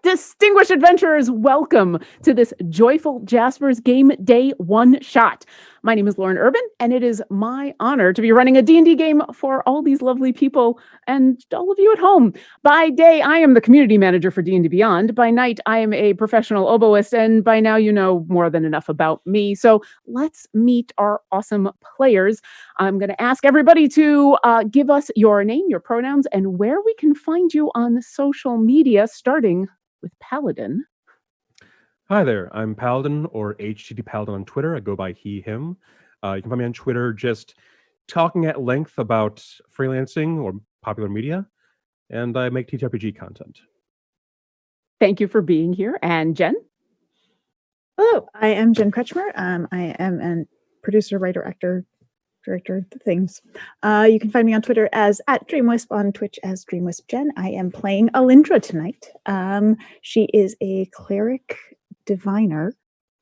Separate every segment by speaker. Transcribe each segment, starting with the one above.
Speaker 1: Distinguished adventurers, welcome to this joyful Jasper's Game Day one-shot. My name is Lauren Urban, and it is my honor to be running a D&D game for all these lovely people and all of you at home. By day, I am the community manager for D&D Beyond. By night, I am a professional oboist, and by now you know more than enough about me. So let's meet our awesome players. I'm going to ask everybody to give us your name, your pronouns, and where we can find you on social media, starting with Paladin.
Speaker 2: Hi there, I'm Paladin, or HTT Paladin on Twitter. I go by he, him. You can find me on Twitter just talking at length about freelancing or popular media, and I make TTRPG content.
Speaker 1: Thank you for being here. And Jen?
Speaker 3: Hello, I am Jen Kretschmer. I am a producer, writer, actor, director, things. You can find me on Twitter as @DreamWisp, on Twitch as DreamWispJen. I am playing Alindra tonight. She is a cleric diviner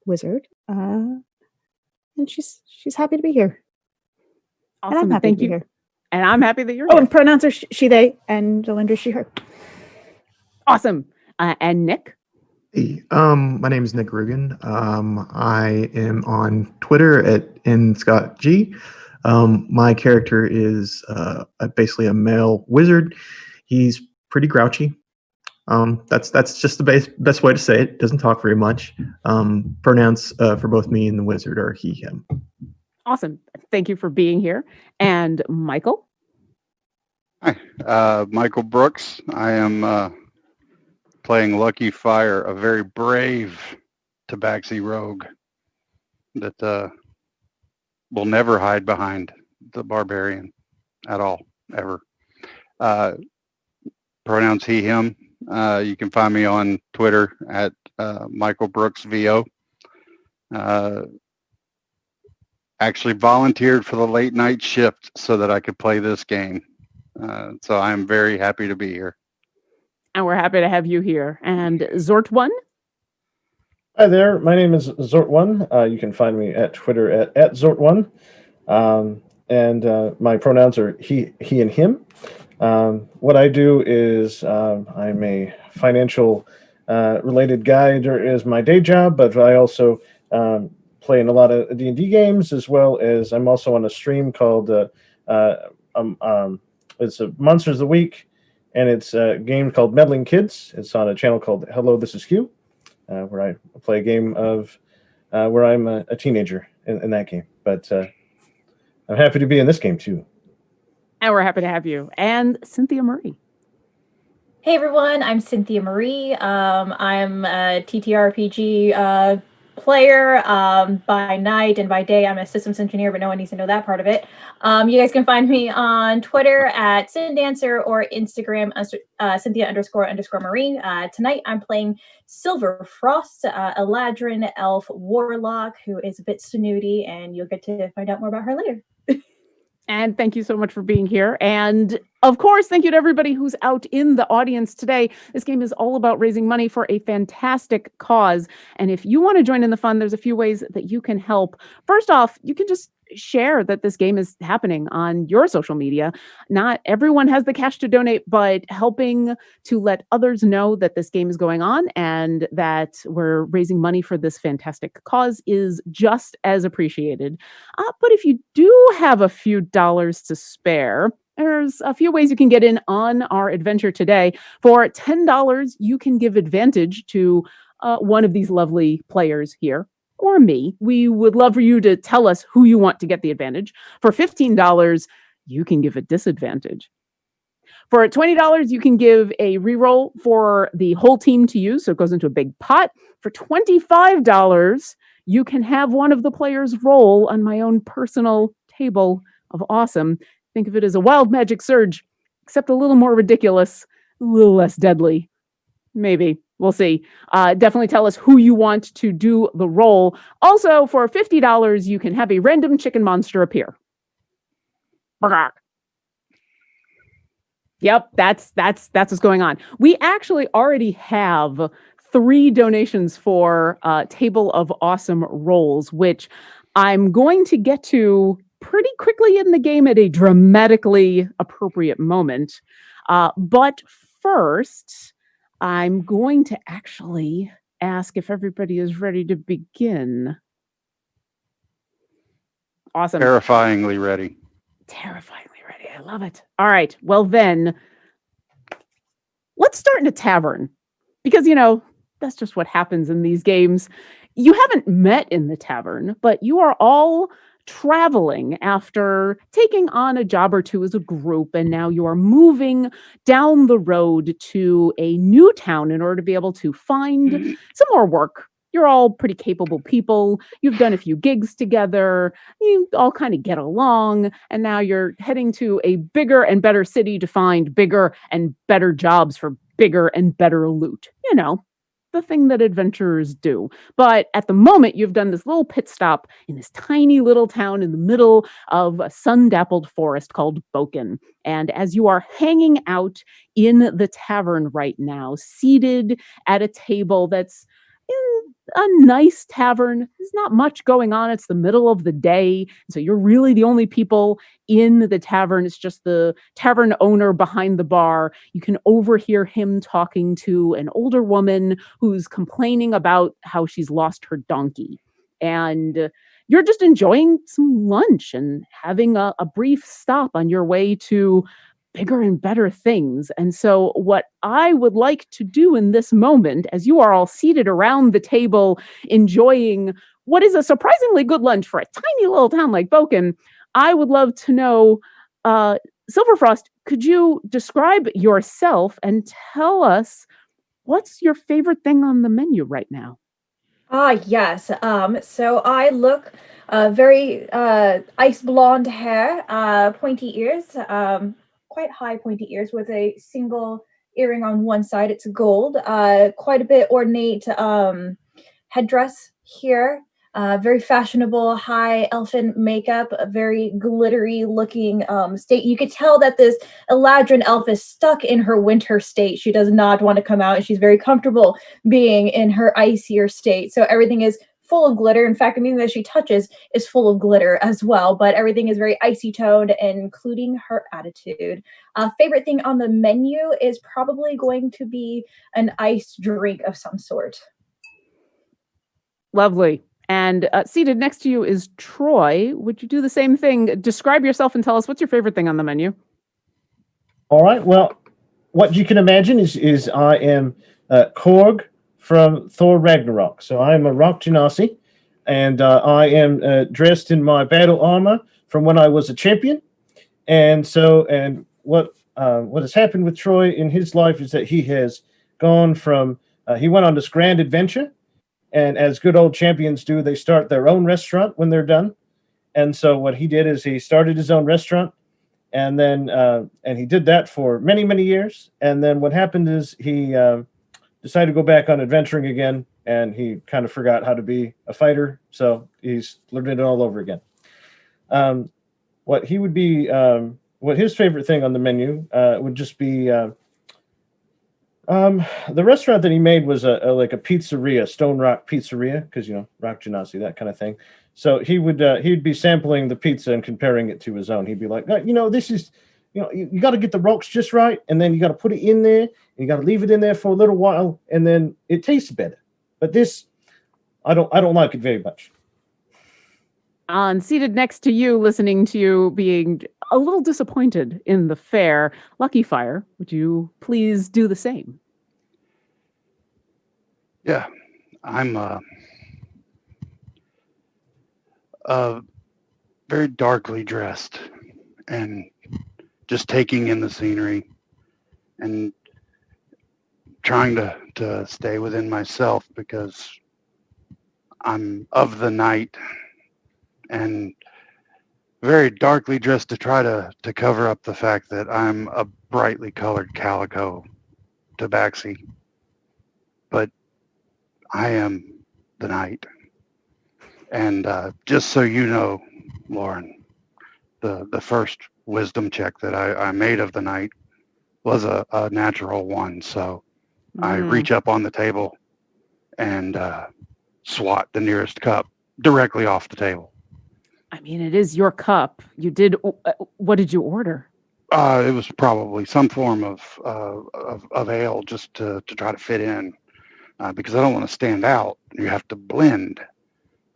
Speaker 3: wizard, and she's happy to be here.
Speaker 1: Awesome.
Speaker 3: And I'm happy
Speaker 1: Thank
Speaker 3: to be
Speaker 1: you.
Speaker 3: here.
Speaker 1: And I'm happy that you're
Speaker 3: Oh,
Speaker 1: here.
Speaker 3: and pronouns are she, they, and Alindra, she, her.
Speaker 1: Awesome. And Nick?
Speaker 4: Hey, my name is Nick Rugen. I am on Twitter at nscottg. My character is basically a male wizard. He's pretty grouchy. That's just the best way to say it. Doesn't talk very much. Pronouns for both me and the wizard are he, him.
Speaker 1: Awesome. Thank you for being here. And Michael?
Speaker 5: Hi, Michael Brooks. I am playing Lucky Fire, a very brave Tabaxi rogue that will never hide behind the barbarian at all, ever. Pronouns he, him. You can find me on Twitter at Michael Brooks VO. Actually volunteered for the late night shift so that I could play this game. So I'm very happy to be here.
Speaker 1: And we're happy to have you here. And Zort1?
Speaker 6: Hi there, my name is Zort1. You can find me at Twitter at Zort1. And my pronouns are he and him. What I do is I'm a financial related guy. There is my day job, but I also play in a lot of D&D games, as well as I'm also on a stream called it's a Monsters of the Week, and it's a game called Meddling Kids. It's on a channel called Hello, This is Q, where I play a game of where I'm a teenager in that game. But I'm happy to be in this game too.
Speaker 1: And we're happy to have you. And Cynthia Murray.
Speaker 7: Hey everyone, I'm Cynthia Marie. I'm a TTRPG player by night, and by day I'm a systems engineer, but no one needs to know that part of it. You guys can find me on Twitter at Syndancer or Instagram Cynthia__Marie. Tonight I'm playing Silver Frost, a Ladrin elf warlock who is a bit snooty, and you'll get to find out more about her later.
Speaker 1: And thank you so much for being here. And of course, thank you to everybody who's out in the audience today. This game is all about raising money for a fantastic cause. And if you want to join in the fun, there's a few ways that you can help. First off, you can just share that this game is happening on your social media. Not everyone has the cash to donate, but helping to let others know that this game is going on and that we're raising money for this fantastic cause is just as appreciated. But if you do have a few dollars to spare, there's a few ways you can get in on our adventure today. For $10, you can give advantage to one of these lovely players here, or me. We would love for you to tell us who you want to get the advantage. For $15, you can give a disadvantage. For $20, you can give a reroll for the whole team to use, so it goes into a big pot. For $25, you can have one of the players roll on my own personal table of awesome. Think of it as a wild magic surge, except a little more ridiculous, a little less deadly. Maybe. We'll see. Definitely tell us who you want to do the roll. Also, for $50, you can have a random chicken monster appear. Yep, that's what's going on. We actually already have 3 donations for Table of Awesome rolls, which I'm going to get to pretty quickly in the game at a dramatically appropriate moment. But first, I'm going to actually ask if everybody is ready to begin. Awesome.
Speaker 5: Terrifyingly ready.
Speaker 1: Terrifyingly ready. I love it. All right. Well, then let's start in a tavern because, that's just what happens in these games. You haven't met in the tavern, but you are all traveling after taking on a job or two as a group. And now you are moving down the road to a new town in order to be able to find some more work. You're all pretty capable people. You've done a few gigs together. You all kind of get along. And now you're heading to a bigger and better city to find bigger and better jobs for bigger and better loot. The thing that adventurers do. But at the moment, you've done this little pit stop in this tiny little town in the middle of a sun-dappled forest called Boken. And as you are hanging out in the tavern right now, seated at a table that's in a nice tavern, there's not much going on. It's the middle of the day. So you're really the only people in the tavern. It's just the tavern owner behind the bar. You can overhear him talking to an older woman who's complaining about how she's lost her donkey. And you're just enjoying some lunch and having a brief stop on your way to bigger and better things. And so, what I would like to do in this moment, as you are all seated around the table enjoying what is a surprisingly good lunch for a tiny little town like Boken, I would love to know, Silverfrost, could you describe yourself and tell us what's your favorite thing on the menu right now?
Speaker 7: Yes. So I look very ice blonde hair, pointy ears, quite high pointy ears with a single earring on one side. It's gold. Quite a bit ornate headdress here. Very fashionable, high elfin makeup, a very glittery looking state. You could tell that this Eladrin elf is stuck in her winter state. She does not want to come out, and she's very comfortable being in her icier state. So everything is full of glitter. In fact, anything that she touches is full of glitter as well, but everything is very icy toned, including her attitude. Favorite thing on the menu is probably going to be an iced drink of some sort.
Speaker 1: Lovely. And seated next to you is Troy. Would you do the same thing? Describe yourself and tell us what's your favorite thing on the menu.
Speaker 6: All right. Well, what you can imagine is I am Korg from Thor Ragnarok. So I am a rock genasi, and I am dressed in my battle armor from when I was a champion. And what has happened with Troy in his life is that he has gone from he went on this grand adventure, and as good old champions do, they start their own restaurant when they're done. And so what he did is he started his own restaurant, and then he did that for many, many years. And then what happened is he decided to go back on adventuring again, and he kind of forgot how to be a fighter, so he's learned it all over again. What he would be, what his favorite thing on the menu would just be. The restaurant that he made was like a pizzeria, Stone Rock Pizzeria, because Rock Genasi, that kind of thing. So he'd be sampling the pizza and comparing it to his own. He'd be like, this is, you got to get the rocks just right, and then you got to put it in there, and you got to leave it in there for a little while, and then it tastes better. But this, I don't like it very much.
Speaker 1: And seated next to you, listening to you being a little disappointed in the fare, Lucky Fire, would you please do the same?
Speaker 5: Yeah, I'm very darkly dressed and just taking in the scenery and trying to stay within myself because I'm of the night and very darkly dressed to try to cover up the fact that I'm a brightly colored calico tabaxi. But I am the night. And just so you know, Lauren, the first wisdom check that I made of the night was a natural one. So I reach up on the table and swat the nearest cup directly off the table.
Speaker 1: I mean, it is your cup. You did. What did you order?
Speaker 5: It was probably some form of ale just to try to fit in, because I don't want to stand out. You have to blend.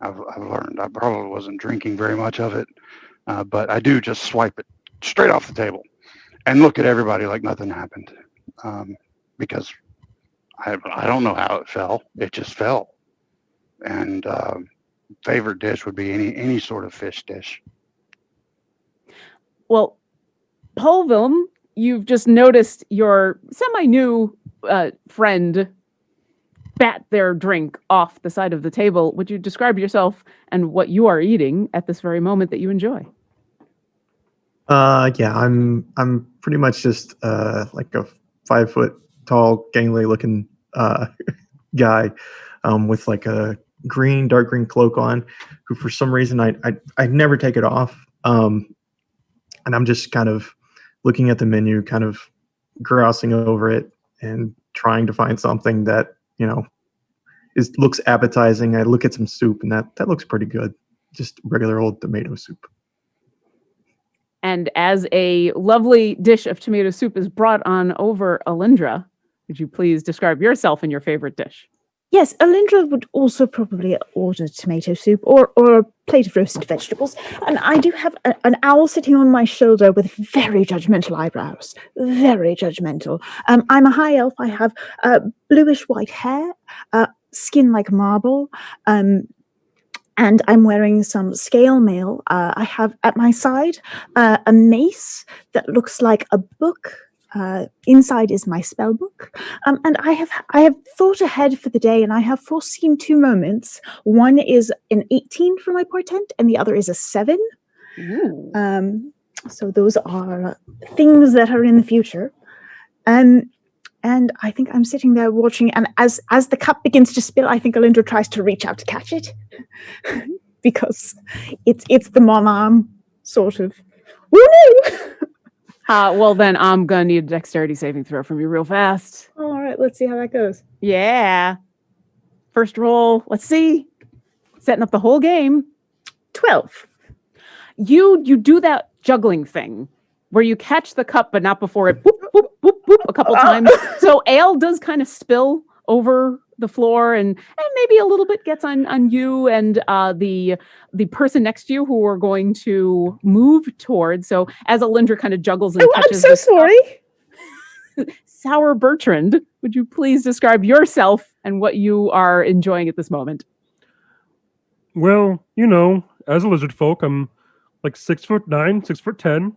Speaker 5: I've learned. I probably wasn't drinking very much of it, but I do just swipe it straight off the table and look at everybody like nothing happened, because I don't know how it fell. It just fell. And favorite dish would be any sort of fish dish.
Speaker 1: Well, Pulvum, you've just noticed your semi-new friend bat their drink off the side of the table. Would you describe yourself and what you are eating at this very moment that you enjoy?
Speaker 4: Yeah, I'm pretty much just like a 5 foot tall, gangly looking guy with like a dark green cloak on, who for some reason I never take it off. And I'm just kind of looking at the menu, kind of grousing over it and trying to find something that, looks appetizing. I look at some soup and that looks pretty good. Just regular old tomato soup.
Speaker 1: And as a lovely dish of tomato soup is brought on over, Alindra, would you please describe yourself and your favorite dish?
Speaker 3: Yes, Alindra would also probably order tomato soup or a plate of roasted vegetables. And I do have an owl sitting on my shoulder with very judgmental eyebrows. Very judgmental. I'm a high elf. I have bluish white hair, skin like marble, and I'm wearing some scale mail. I have at my side a mace that looks like a book. Inside is my spell book, and I have thought ahead for the day, and I have foreseen two moments. One is an 18 for my portent, and the other is a 7. So those are things that are in the future, and I think I'm sitting there watching, and as the cup begins to spill, I think Alindra tries to reach out to catch it because it's the mom arm sort of. Woo!
Speaker 1: Well, then I'm going to need a dexterity saving throw from you real fast.
Speaker 3: All right, let's see how that goes.
Speaker 1: Yeah. First roll. Let's see. Setting up the whole game.
Speaker 3: 12.
Speaker 1: You do that juggling thing where you catch the cup, but not before it boop, boop, boop, boop a couple times. So ale does kind of spill over the floor and maybe a little bit gets on you and the person next to you who we're going to move towards. So as Alindra kind of juggles and catches,
Speaker 3: I'm so sorry.
Speaker 1: Sour Bertrand, would you please describe yourself and what you are enjoying at this moment?
Speaker 2: Well, as a lizard folk, I'm like 6'9", 6'10".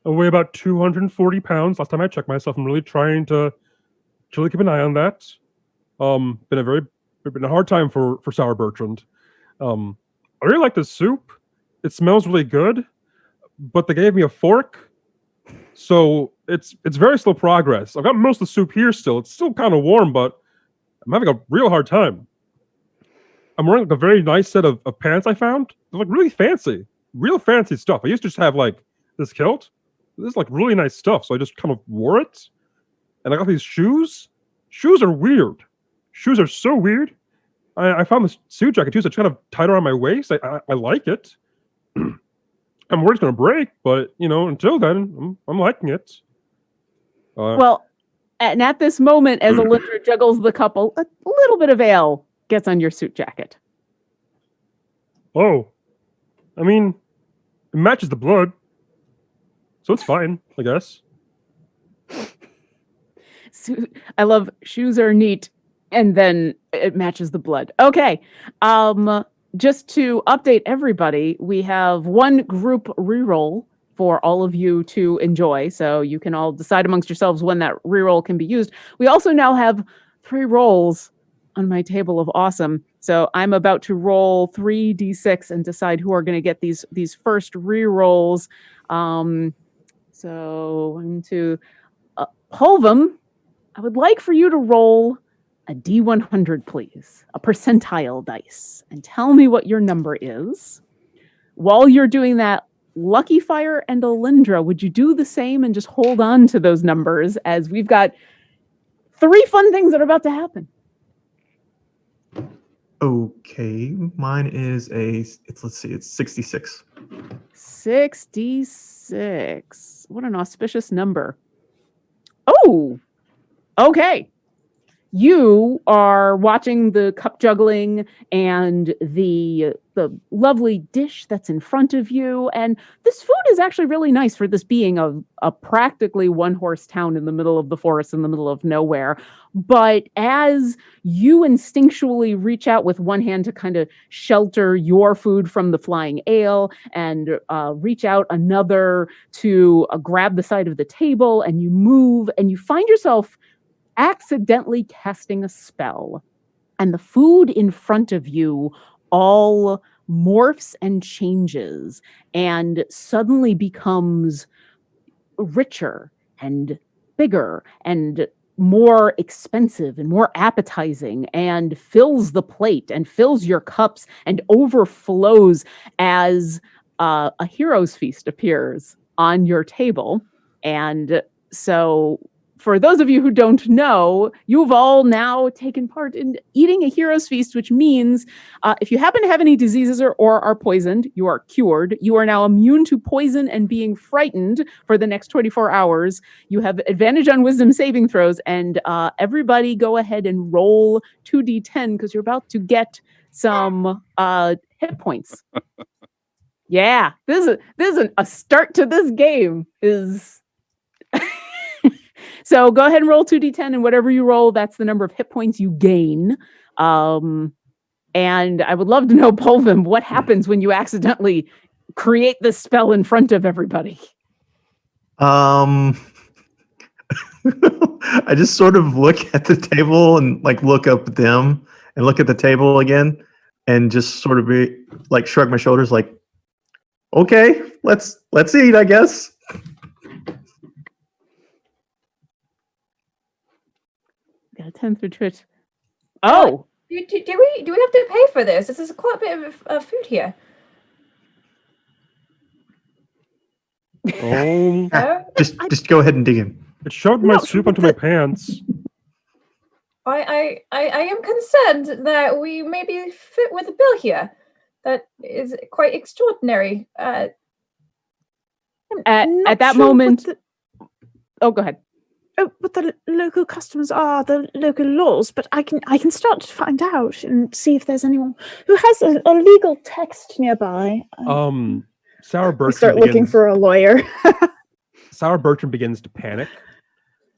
Speaker 2: I weigh about 240 pounds. Last time I checked myself, I'm really trying to keep an eye on that. Been a hard time for Sour Bertrand. I really like the soup. It smells really good, but they gave me a fork, so it's very slow progress. I've got most of the soup here still. It's still kind of warm, but I'm having a real hard time. I'm wearing like a very nice set of pants I found. They're like really fancy, real fancy stuff. I used to just have like this kilt. This is like really nice stuff, so I just kind of wore it. And I got these shoes. Shoes are weird. Shoes are so weird. I found this suit jacket too, so it's kind of tight around my waist. I like it. I'm worried it's going to break, but until then, I'm liking it.
Speaker 1: Well, and at this moment, as Alindra juggles the couple, a little bit of ale gets on your suit jacket.
Speaker 2: Oh, I mean, it matches the blood, so it's fine, I guess.
Speaker 1: I love shoes are neat, and then it matches the blood. Okay. Just to update everybody, we have one group reroll for all of you to enjoy, so you can all decide amongst yourselves when that reroll can be used. We also now have 3 rolls on my table of awesome, so I'm about to roll 3d6 and decide who are going to get these first rerolls. So into Pulvum, I would like for you to roll a D100, please, a percentile dice, and tell me what your number is. While you're doing that, Lucky Fire and Alindra, would you do the same and just hold on to those numbers as we've got 3 fun things that are about to happen?
Speaker 4: Okay, mine is it's 66.
Speaker 1: 66. What an auspicious number. Oh, okay. You are watching the cup juggling and the lovely dish that's in front of you, and this food is actually really nice for this being a practically one-horse town in the middle of the forest in the middle of nowhere. But as you instinctually reach out with one hand to kind of shelter your food from the flying ale, and reach out another to grab the side of the table, and you move and you find yourself accidentally casting a spell, and the food in front of you all morphs and changes and suddenly becomes richer and bigger and more expensive and more appetizing, and fills the plate and fills your cups and overflows as a hero's feast appears on your table. And so, for those of you who don't know, you've all now taken part in eating a hero's feast, which means if you happen to have any diseases or are poisoned, you are cured. You are now immune to poison and being frightened for the next 24 hours. You have advantage on wisdom saving throws, and everybody go ahead and roll 2d10 because you're about to get some hit points. Yeah, this is a start to this game is. So go ahead and roll 2d10, and whatever you roll, that's the number of hit points you gain. And I would love to know, Polvim, what happens when you accidentally create this spell in front of everybody?
Speaker 4: I just sort of look at the table and like look up at them and look at the table again and just sort of be like shrug my shoulders like, okay, let's eat, I guess.
Speaker 1: Got a 10 through Twitch. Oh,
Speaker 7: Do we have to pay for this? This is quite a bit of food here.
Speaker 2: Oh,
Speaker 7: No?
Speaker 4: Just go ahead and dig in.
Speaker 2: it shoved my soup onto my pants.
Speaker 7: I am concerned that we maybe fit with a bill here. That is quite extraordinary.
Speaker 1: at
Speaker 3: Not
Speaker 1: that
Speaker 3: sure what
Speaker 1: moment.
Speaker 3: the-
Speaker 1: Oh, go ahead.
Speaker 3: what the local customs are, the local laws, but I can start to find out and see if there's anyone who has a legal text nearby.
Speaker 2: Sour
Speaker 3: We
Speaker 2: Bertram
Speaker 3: start looking
Speaker 2: begins.
Speaker 3: for a lawyer.
Speaker 2: Sour Bertram begins to panic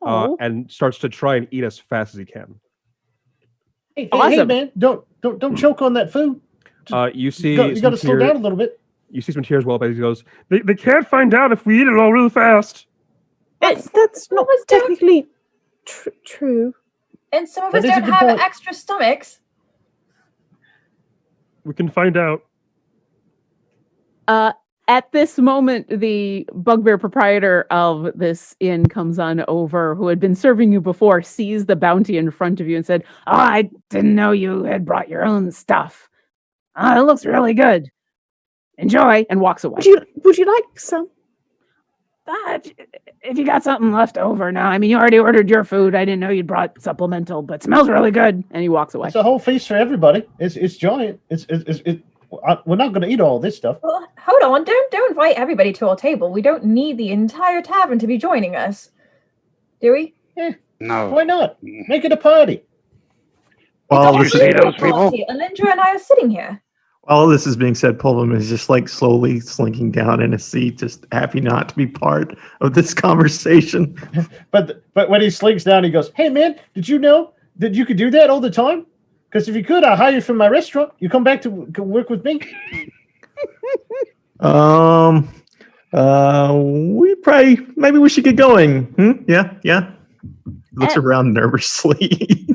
Speaker 1: Oh.
Speaker 2: and starts to try and eat as fast as he can.
Speaker 6: Hey,
Speaker 1: Awesome.
Speaker 6: man, don't choke on that food.
Speaker 2: You see,
Speaker 6: You got to slow down a little bit.
Speaker 2: You see some tears well up as he goes. They can't find out if we eat it all really fast.
Speaker 3: That's not
Speaker 7: was that?
Speaker 3: technically true.
Speaker 7: And some of
Speaker 6: That
Speaker 7: us
Speaker 6: is a
Speaker 7: don't
Speaker 6: good
Speaker 7: have
Speaker 6: point.
Speaker 7: extra stomachs.
Speaker 2: We can find out.
Speaker 1: At this moment, the bugbear proprietor of this inn comes on over, who had been serving you before, sees the bounty in front of you and said, "Oh, I didn't know you had brought your own stuff. Oh, it looks really good. Enjoy," and walks away.
Speaker 3: Would you like some?
Speaker 1: If you got something left over now, I mean, you already ordered your food. I didn't know you'd brought supplemental, but smells really good. And he walks away.
Speaker 6: It's a whole feast for everybody. It's giant. We're not going to eat all this stuff.
Speaker 7: Well, hold on. Don't invite everybody to our table. We don't need the entire tavern to be joining us. Do we?
Speaker 5: No.
Speaker 6: Why not? Make it a party.
Speaker 4: While
Speaker 5: you
Speaker 4: this,
Speaker 5: see
Speaker 4: is,
Speaker 5: those people?
Speaker 7: Alindra and I are sitting here.
Speaker 4: while this is being said, Pullman is just like slowly slinking down in a seat, just happy not to be part of this conversation.
Speaker 6: But when he slinks down, he goes, "Hey man, did you know that you could do that all the time? Because if you could, I'll hire you from my restaurant. You come back to work with me."
Speaker 4: Maybe we should get going. Yeah. He looks around nervously.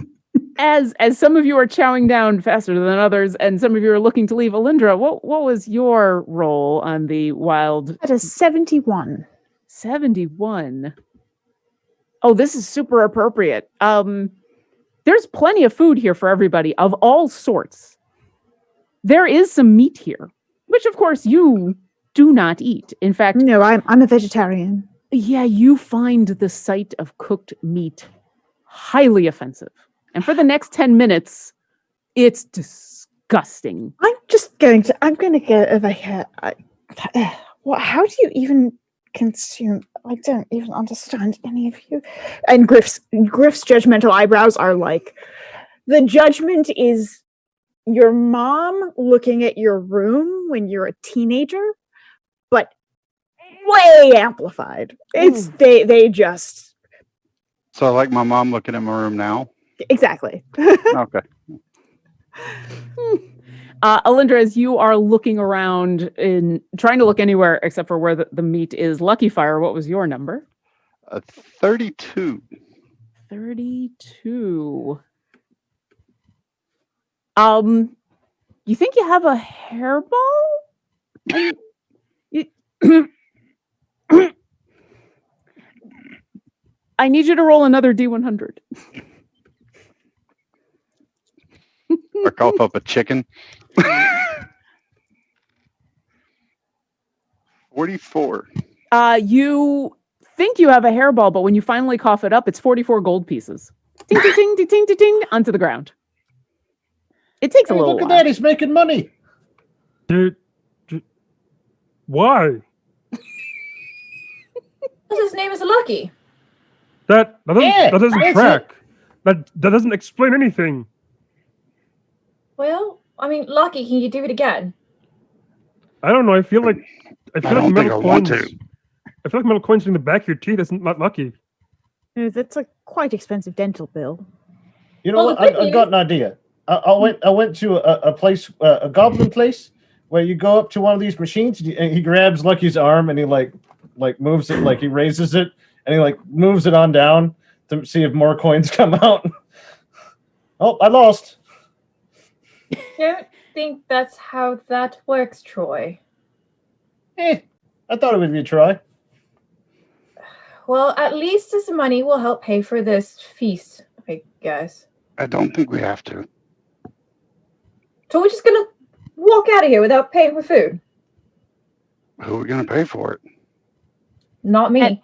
Speaker 1: As some of you are chowing down faster than others, and some of you are looking to leave, Alindra, what was your role on the wild?
Speaker 3: At a 71.
Speaker 1: 71. Oh, this is super appropriate. There's plenty of food here for everybody of all sorts. There is some meat here, which of course you do not eat. In fact,
Speaker 3: No, I'm a vegetarian.
Speaker 1: yeah, you find the sight of cooked meat highly offensive. And for the next 10 minutes, It's disgusting.
Speaker 3: I'm going to get if I can. Well, how do you even consume? I don't even understand any of you. And Griff's judgmental eyebrows are like, the judgment is your mom looking at your room when you're a teenager, but way amplified. It's they just
Speaker 5: So like my mom looking at my room now.
Speaker 3: exactly.
Speaker 5: Okay.
Speaker 1: Alindra, as you are looking around in trying to look anywhere except for where the meat is, Lucky Fire, what was your number?
Speaker 5: 32.
Speaker 1: 32. You think you have a hairball? I need you to roll another D100.
Speaker 5: I cough up a chicken. 44.
Speaker 1: You think you have a hairball, but when you finally cough it up, it's 44 gold pieces. Ting, ting, ting, ting, ting, ting, ting, onto the ground. It takes a
Speaker 6: Hey,
Speaker 1: little
Speaker 6: look at
Speaker 1: while.
Speaker 6: that. He's making money.
Speaker 2: Dude, why?
Speaker 7: His name is Lucky.
Speaker 2: That doesn't
Speaker 6: that's
Speaker 2: track. That doesn't explain anything.
Speaker 7: Well, I mean, Lucky, can you do it again?
Speaker 2: I don't know. I feel like
Speaker 5: don't think I
Speaker 2: metal
Speaker 5: want
Speaker 2: coins.
Speaker 5: to.
Speaker 2: I feel like metal coins in the back of your teeth isn't not lucky.
Speaker 3: That's a quite expensive dental bill.
Speaker 6: You know
Speaker 7: Well,
Speaker 6: what?
Speaker 7: the good
Speaker 6: I got an idea. I went to a place, a goblin place, where you go up to one of these machines and he grabs Lucky's arm and he like moves it, like he raises it and he like moves it on down to see if more coins come out. Oh, I lost.
Speaker 7: I don't think that's how that works, Troy.
Speaker 6: I thought it would be a try.
Speaker 7: Well, at least this money will help pay for this feast, I guess.
Speaker 5: I don't think we have to.
Speaker 7: So we're just gonna walk out of here without paying for food?
Speaker 5: Who are we going to pay for it?
Speaker 7: Not me.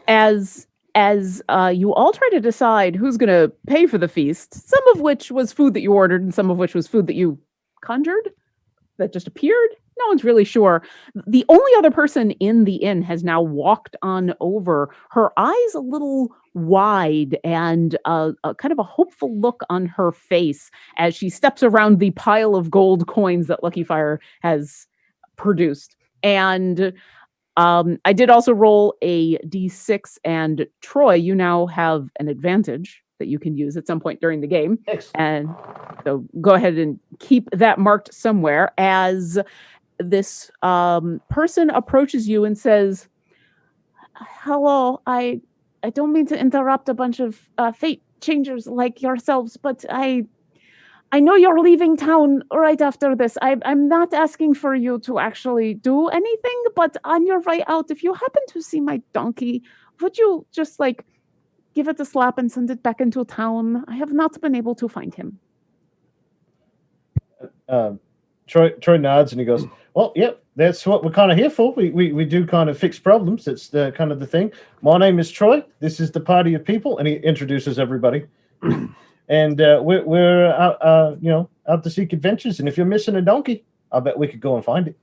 Speaker 1: As you all try to decide who's going to pay for the feast, some of which was food that you ordered and some of which was food that you conjured, that just appeared. No one's really sure. The only other person in the inn has now walked on over, her eyes a little wide and a kind of a hopeful look on her face as she steps around the pile of gold coins that Lucky Fire has produced. And I did also roll a d6, and Troy, you now have an advantage that you can use at some point during the game.
Speaker 6: Excellent.
Speaker 1: And so go ahead and keep that marked somewhere as this person approaches you and says, "Hello, I don't mean to interrupt a bunch of fate changers like yourselves, but I know you're leaving town right after this. I'm not asking for you to actually do anything, but on your way out, if you happen to see my donkey, would you just like give it a slap and send it back into town? I have not been able to find him."
Speaker 6: Troy nods and he goes, "Well, yep, that's what we're kind of here for. We do kind of fix problems. It's the kind of the thing. My name is Troy. This is the party of people," and he introduces everybody. And we're out, out to seek adventures. And if you're missing a donkey, I bet we could go and find it.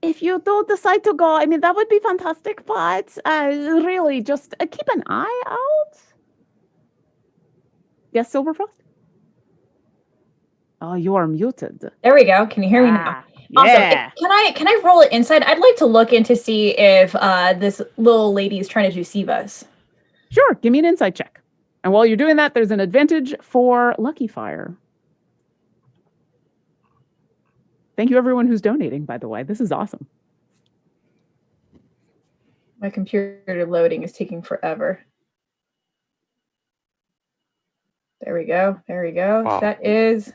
Speaker 1: If you do decide to go, I mean, that would be fantastic, but really just keep an eye out. Yes, Silverfrost? Oh, you are muted.
Speaker 7: There we go. Can you hear me now? Awesome.
Speaker 1: Yeah.
Speaker 7: Can I roll it inside? I'd like to look in to see if this little lady is trying to deceive us.
Speaker 1: Sure, give me an insight check. And while you're doing that, there's an advantage for Lucky Fire. Thank you, everyone who's donating, by the way. This is awesome.
Speaker 7: My computer loading is taking forever. There we go. There we go.
Speaker 5: Wow.
Speaker 7: That is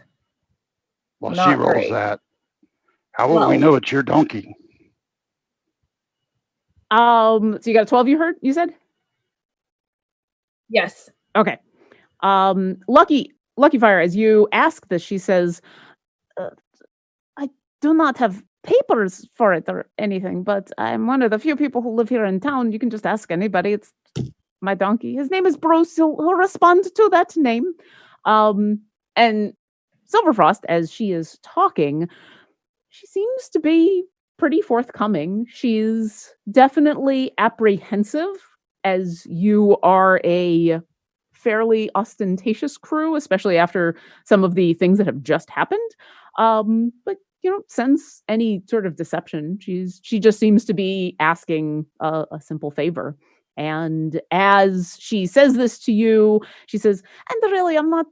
Speaker 5: Well,
Speaker 7: not
Speaker 5: she rolls
Speaker 7: great.
Speaker 5: that. How will we
Speaker 7: Well-
Speaker 5: know it's your donkey?
Speaker 1: So you got a 12 you said?
Speaker 7: Yes.
Speaker 1: Okay. Lucky Fire, as you ask this, she says, "I do not have papers for it or anything, but I'm one of the few people who live here in town. You can just ask anybody. It's my donkey. His name is Bruce. He'll respond to that name. And Silverfrost, as she is talking, she seems to be pretty forthcoming. She's definitely apprehensive, as you are a fairly ostentatious crew, especially after some of the things that have just happened. But you don't sense any sort of deception. She just seems to be asking a simple favor. And as she says this to you, she says, "And really, I'm not.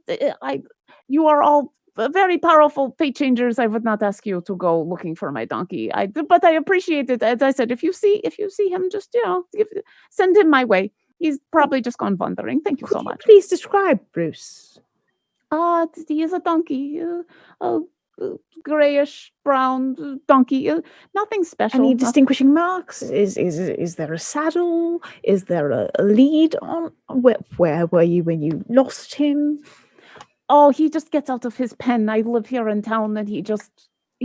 Speaker 1: You are all very powerful fate changers. I would not ask you to go looking for my donkey. But I appreciate it. As I said, if you see him, just send him my way. He's probably just gone wandering. Thank you
Speaker 3: Could
Speaker 1: so
Speaker 3: you
Speaker 1: much."
Speaker 3: please describe Bruce?
Speaker 1: He is a donkey, grayish brown donkey. Nothing special.
Speaker 3: Any
Speaker 1: nothing-
Speaker 3: distinguishing marks? Is there a saddle? Is there a lead on? Where were you when you lost him?
Speaker 1: Oh, he just gets out of his pen. I live here in town, and he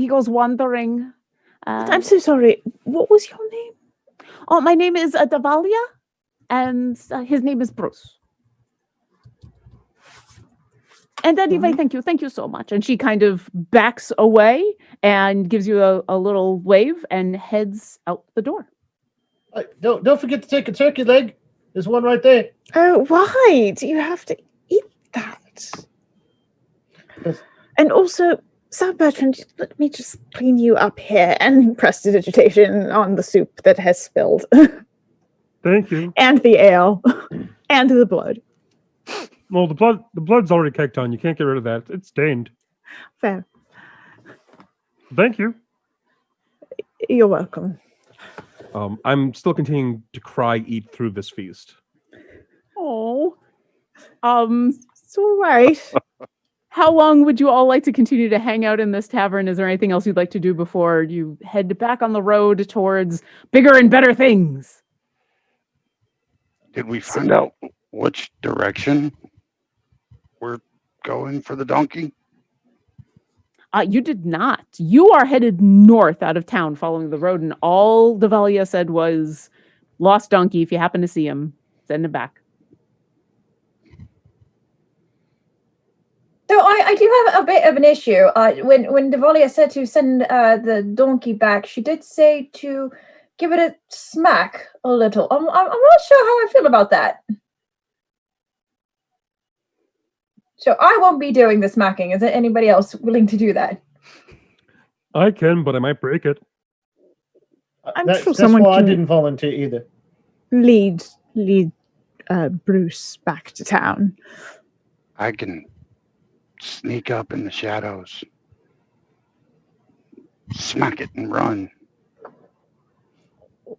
Speaker 1: goes wandering.
Speaker 3: I'm so sorry. What was your name?
Speaker 1: Oh, my name is Davalia, and his name is Bruce. And anyway, thank you so much. And she kind of backs away and gives you a little wave and heads out the door.
Speaker 6: Don't forget to take a turkey leg. There's one right there.
Speaker 3: Oh, right. You have to eat that.
Speaker 6: Yes.
Speaker 3: And also, Sir Bertrand, let me just clean you up here and prestidigitation on the soup that has spilled.
Speaker 2: Thank you.
Speaker 3: And the ale. And the blood.
Speaker 2: Well, the blood's already caked on. You can't get rid of that. It's stained.
Speaker 3: Fair.
Speaker 2: Thank you.
Speaker 3: You're welcome.
Speaker 2: I'm still continuing to eat through this feast.
Speaker 1: Oh.
Speaker 3: It's all right.
Speaker 1: How long would you all like to continue to hang out in this tavern? Is there anything else you'd like to do before you head back on the road towards bigger and better things?
Speaker 5: Did we find out which direction we're going for the donkey?
Speaker 1: You did not. You are headed north out of town following the road, and all Devalia said was, "Lost donkey, if you happen to see him, send him back."
Speaker 7: So I do have a bit of an issue. When Devalia said to send the donkey back, she did say to give it a smack a little. I'm not sure how I feel about that. So I won't be doing the smacking. Is there anybody else willing to do that?
Speaker 2: I can, but I might break it.
Speaker 3: I'm sure
Speaker 6: that's
Speaker 3: someone
Speaker 6: why I
Speaker 3: can
Speaker 6: didn't volunteer either.
Speaker 3: lead Bruce back to town.
Speaker 5: I can sneak up in the shadows, smack it and run.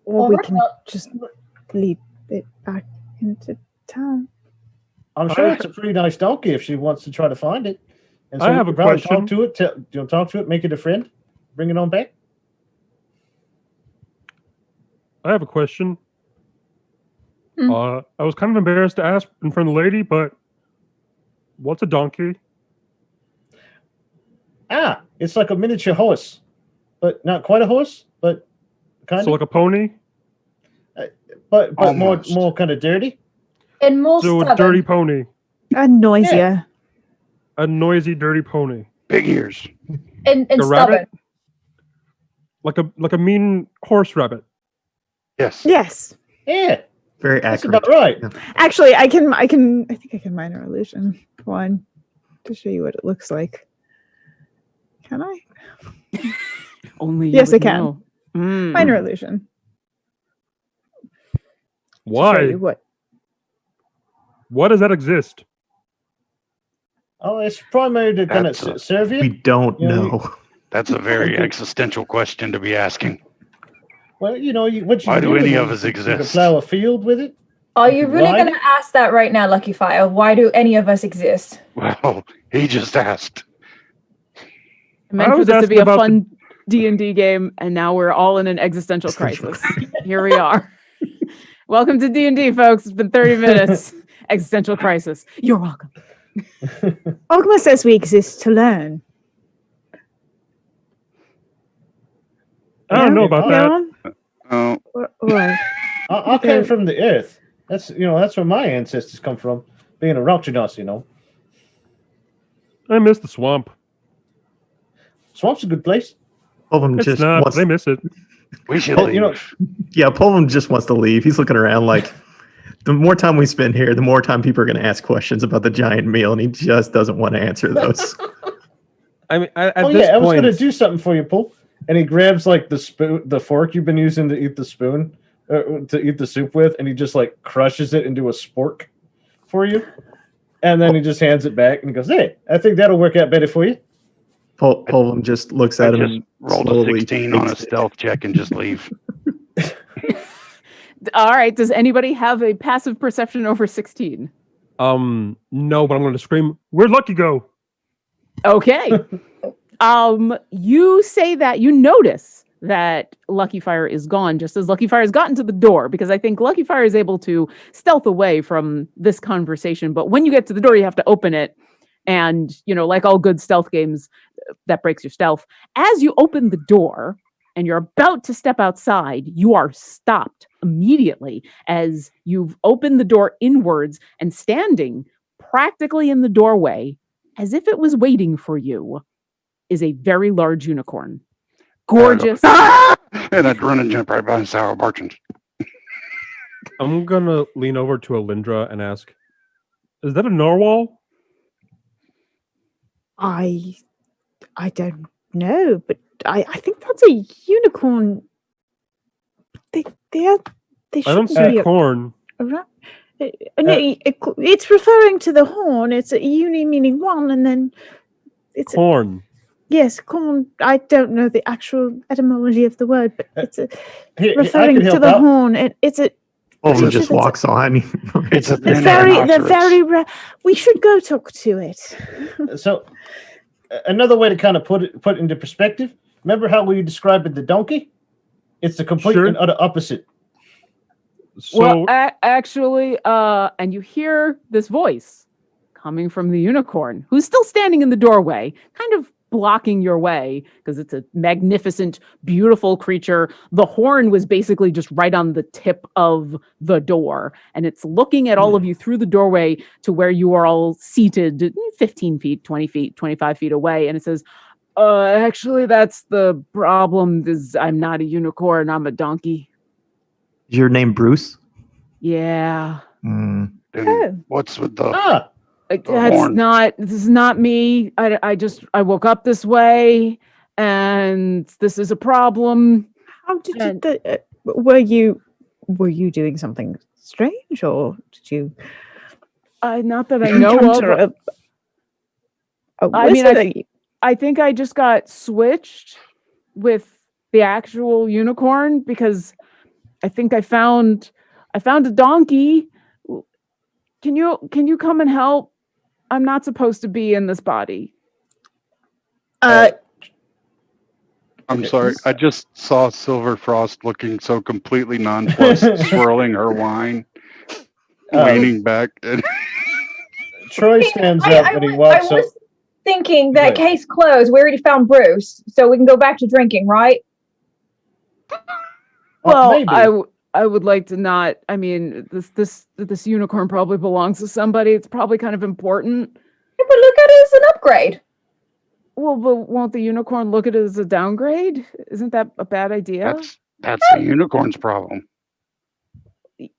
Speaker 3: Or we
Speaker 7: Alright,
Speaker 3: can
Speaker 7: well-
Speaker 3: just lead it back into town.
Speaker 6: I'm sure it's a pretty nice donkey if she wants to try to find it. And so
Speaker 2: I have
Speaker 6: we
Speaker 2: a
Speaker 6: could probably
Speaker 2: question.
Speaker 6: talk to it. You'll talk to it, make it a friend, bring it on back.
Speaker 2: I have a question.
Speaker 7: Hmm.
Speaker 2: I was kind of embarrassed to ask in front of the lady, but what's a donkey?
Speaker 6: It's like a miniature horse, but not quite a horse, but kind
Speaker 2: So
Speaker 6: of.
Speaker 2: like a pony?
Speaker 6: But
Speaker 5: Almost.
Speaker 6: more kind of dirty.
Speaker 7: And more
Speaker 2: So a
Speaker 7: stubborn.
Speaker 2: dirty pony.
Speaker 3: And noisier.
Speaker 2: A noisy, dirty pony.
Speaker 5: Big ears.
Speaker 7: and
Speaker 2: A
Speaker 7: stubborn.
Speaker 2: rabbit? Like a mean horse rabbit.
Speaker 5: Yes.
Speaker 3: Yes.
Speaker 6: Yeah,
Speaker 4: Very
Speaker 6: that's
Speaker 4: accurate.
Speaker 6: about right.
Speaker 3: Actually, I think I can minor illusion one to show you what it looks like. Can I?
Speaker 1: Only you
Speaker 3: Yes, I
Speaker 1: would
Speaker 3: can.
Speaker 1: know. Mm.
Speaker 3: Minor illusion. To show
Speaker 2: Why?
Speaker 3: you what?
Speaker 2: Why does that exist?
Speaker 6: Oh, it's primarily to kind of
Speaker 5: That's a-
Speaker 6: serve you.
Speaker 4: We don't
Speaker 6: Yeah,
Speaker 4: know.
Speaker 5: That's a very
Speaker 6: Okay.
Speaker 5: existential question to be asking.
Speaker 6: Well, what you
Speaker 5: Why do
Speaker 6: with
Speaker 5: any
Speaker 6: it
Speaker 5: of
Speaker 6: is
Speaker 5: us
Speaker 6: you can
Speaker 5: exist?
Speaker 6: plow a field with it.
Speaker 7: Are you really
Speaker 6: Why?
Speaker 7: going to ask that right now, Lucky Fire? Why do any of us exist?
Speaker 5: Well, he just asked.
Speaker 1: I meant
Speaker 2: I
Speaker 1: for
Speaker 2: was
Speaker 1: this to be
Speaker 2: asking
Speaker 1: a
Speaker 2: about the-
Speaker 1: fun D&D game, and now we're all in an existential crisis. Here we are. Welcome to D&D, folks. It's been 30 minutes. Existential crisis. You're welcome.
Speaker 3: Ogma says we exist to learn.
Speaker 2: I don't know about that.
Speaker 3: No?
Speaker 5: Oh,
Speaker 3: What?
Speaker 6: I came from the earth. That's where my ancestors come from, being a rock genasi,
Speaker 2: I miss the swamp.
Speaker 6: Swamp's a good place.
Speaker 4: Pulvum
Speaker 2: It's
Speaker 4: just
Speaker 2: not.
Speaker 4: wants.
Speaker 2: They miss it.
Speaker 5: We should
Speaker 6: Well,
Speaker 5: leave.
Speaker 6: you know,
Speaker 4: Yeah, Pulvum just wants to leave. He's looking around like, the more time we spend here, the more time people are going to ask questions about the giant meal, and he just doesn't want to answer those.
Speaker 2: I mean, at
Speaker 6: oh
Speaker 2: this
Speaker 6: yeah, I was
Speaker 2: point,
Speaker 6: gonna do something for you, Paul. And he grabs like the fork you've been using to eat the spoon, to eat the soup with, and he just like crushes it into a spork for you. And then he just hands it back and he goes, "Hey, I think that'll work out better for you."
Speaker 4: Pulvum just looks
Speaker 5: I
Speaker 4: at him
Speaker 5: just
Speaker 4: and
Speaker 5: rolled a
Speaker 4: slowly
Speaker 5: 16 on a
Speaker 4: takes it.
Speaker 5: stealth check and just leave.
Speaker 1: All right. Does anybody have a passive perception over 16?
Speaker 2: no, but I'm going to scream, "Where'd Lucky go?"
Speaker 1: Okay. You say that you notice that Lucky Fire is gone just as Lucky Fire has gotten to the door, because I think Lucky Fire is able to stealth away from this conversation. But when you get to the door, you have to open it. And, like all good stealth games, that breaks your stealth. As you open the door and you're about to step outside, you are stopped immediately as you've opened the door inwards, and standing practically in the doorway, as if it was waiting for you, is a very large unicorn. Gorgeous.
Speaker 5: And I'd run and jump right behind Sour Bartons.
Speaker 2: I'm going to lean over to Alindra and ask, "Is that a narwhal?"
Speaker 3: I don't know, but I think that's a unicorn. They
Speaker 2: I don't
Speaker 3: shouldn't
Speaker 2: see
Speaker 3: be
Speaker 2: corn.
Speaker 3: around. No, it's referring to the horn. It's a uni meaning one, and then it's
Speaker 2: Corn.
Speaker 3: yes, corn. I don't know the actual etymology of the word, but it's
Speaker 6: I
Speaker 3: referring
Speaker 6: can
Speaker 3: to
Speaker 6: help
Speaker 3: the
Speaker 6: out.
Speaker 3: horn. It's a
Speaker 4: Pulvum
Speaker 3: It's
Speaker 4: just
Speaker 3: a-
Speaker 4: walks on.
Speaker 5: It's a
Speaker 3: the
Speaker 5: thin
Speaker 3: very
Speaker 5: rhinoceros.
Speaker 3: we should go talk to it.
Speaker 6: So another way to kind of put it into perspective. Remember how we described the donkey? It's the complete
Speaker 2: Sure.
Speaker 6: and utter opposite.
Speaker 2: So,
Speaker 1: Well, actually, and you hear this voice coming from the unicorn, who's still standing in the doorway, kind of blocking your way, because it's a magnificent, beautiful creature. The horn was basically just right on the tip of the door, and it's looking at all of you through the doorway to where you are all seated 15 feet, 20 feet, 25 feet away, and it says, actually, that's the problem, is I'm not a unicorn, I'm a donkey.
Speaker 4: Is your name Bruce?
Speaker 1: Yeah.
Speaker 4: Mm.
Speaker 3: Oh.
Speaker 5: What's with the
Speaker 1: This
Speaker 5: horn.
Speaker 1: is not me. I woke up this way, and this is a problem.
Speaker 3: How did
Speaker 1: And-
Speaker 3: were you doing something strange, or did you
Speaker 1: Not that I know
Speaker 3: encounter
Speaker 1: of.
Speaker 3: a
Speaker 1: I mean,
Speaker 3: wizard?
Speaker 1: I think I just got switched with the actual unicorn, because I think I found a donkey. Can you come and help? I'm not supposed to be in this body.
Speaker 5: I'm sorry. I just saw Silver Frost looking so completely nonplussed, swirling her wine, leaning back. And
Speaker 6: Troy stands up and he walks up.
Speaker 7: was thinking that
Speaker 6: Right.
Speaker 7: case closed. We already found Bruce, so we can go back to drinking, right?
Speaker 1: Well,
Speaker 6: maybe.
Speaker 1: I would like to not. I mean, this unicorn probably belongs to somebody. It's probably kind of important.
Speaker 7: Yeah, but look at it as an upgrade.
Speaker 1: Well, but won't the unicorn look at it as a downgrade? Isn't that a bad idea?
Speaker 5: that's the unicorn's problem.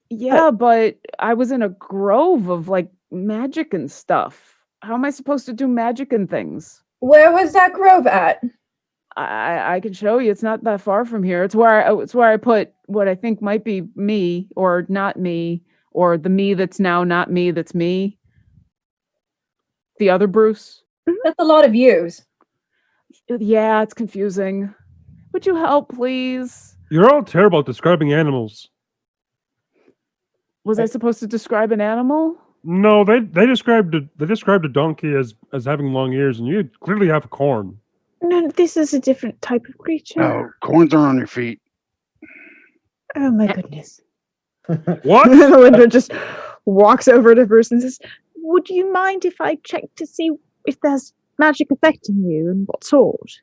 Speaker 1: Yeah, but I was in a grove of like magic and stuff. How am I supposed to do magic and things?
Speaker 7: Where was that grove at?
Speaker 1: I can show you. It's not that far from here. It's where I put what I think might be me, or not me, or the me that's now not me that's me. The other Bruce.
Speaker 7: That's a lot of yous.
Speaker 1: Yeah, it's confusing. Would you help, please?
Speaker 2: you're all terrible at describing animals.
Speaker 1: Was I supposed to describe an animal?
Speaker 2: No, they described a donkey as having long ears, and you clearly have corn.
Speaker 3: No, this is a different type of creature.
Speaker 5: No, corns are on your feet.
Speaker 3: Oh my goodness.
Speaker 2: What?
Speaker 3: Linda just walks over to Bruce and says, "Would you mind if I check to see if there's magic affecting you, and what sort?"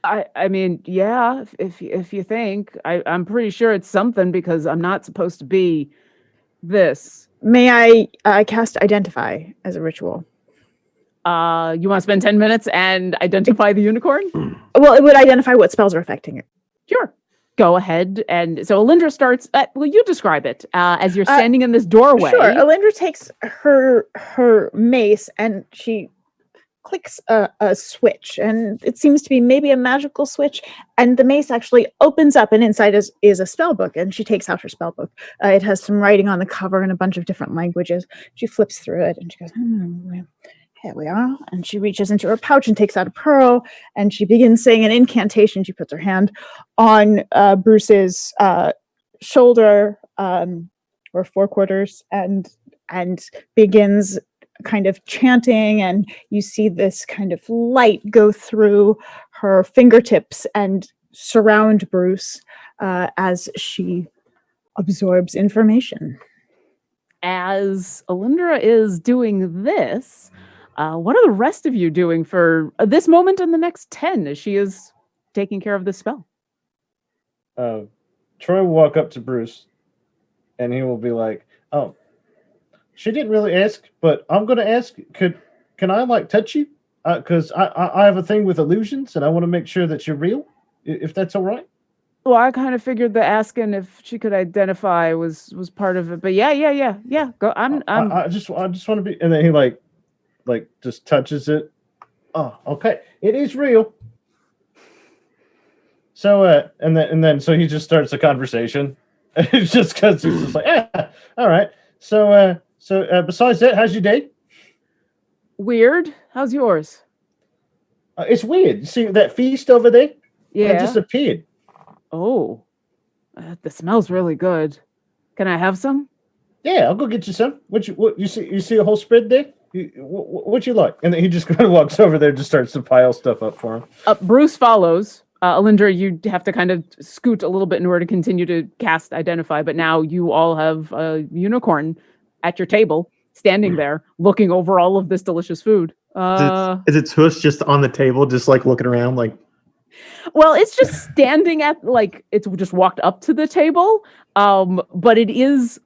Speaker 1: I mean, yeah, if you think. I'm pretty sure it's something, because I'm not supposed to be this.
Speaker 3: May I cast Identify as a ritual?
Speaker 1: You want to spend 10 minutes and identify the unicorn?
Speaker 3: Well, it would identify what spells are affecting it.
Speaker 1: Sure. Go ahead. And so Alindra starts, well, you describe it as you're standing in this doorway.
Speaker 3: Sure. Alindra takes her mace and she clicks a switch, and it seems to be maybe a magical switch, and the mace actually opens up, and inside is a spell book, and she takes out her spell book. It has some writing on the cover in a bunch of different languages. She flips through it and she goes, here we are. And she reaches into her pouch and takes out a pearl, and she begins saying an incantation. She puts her hand on Bruce's shoulder or forequarters and begins kind of chanting, and you see this kind of light go through her fingertips and surround Bruce as she absorbs information.
Speaker 1: As Alindra is doing this, what are the rest of you doing for this moment and the next 10 as she is taking care of this spell?
Speaker 6: Troy will walk up to Bruce and he will be like, oh, she didn't really ask, but I'm going to ask, can I like touch you? Because I have a thing with illusions and I want to make sure that you're real, if that's all right.
Speaker 1: Well, I kind of figured the asking if she could identify was part of it, but yeah. Go.
Speaker 6: I just want to be, and then he like just touches it. Oh, okay, it is real. So and then so he just starts a conversation. It's just because he's just like, yeah, all right. So besides that, how's your day?
Speaker 1: Weird. How's yours?
Speaker 6: It's weird. You see that feast over there?
Speaker 1: Yeah.
Speaker 6: It disappeared.
Speaker 1: Oh, the smell's really good. Can I have some?
Speaker 6: Yeah, I'll go get you some. What you see? You see a whole spread there? What you like? And then he just kind of walks over there, and just starts to pile stuff up for him.
Speaker 1: Bruce follows. Alindra, you have to kind of scoot a little bit in order to continue to cast Identify, but now you all have a unicorn at your table, standing there, looking over all of this delicious food.
Speaker 4: Is its tush just on the table, just like looking around, like?
Speaker 1: Well, it's just standing at, like, it's just walked up to the table, but it is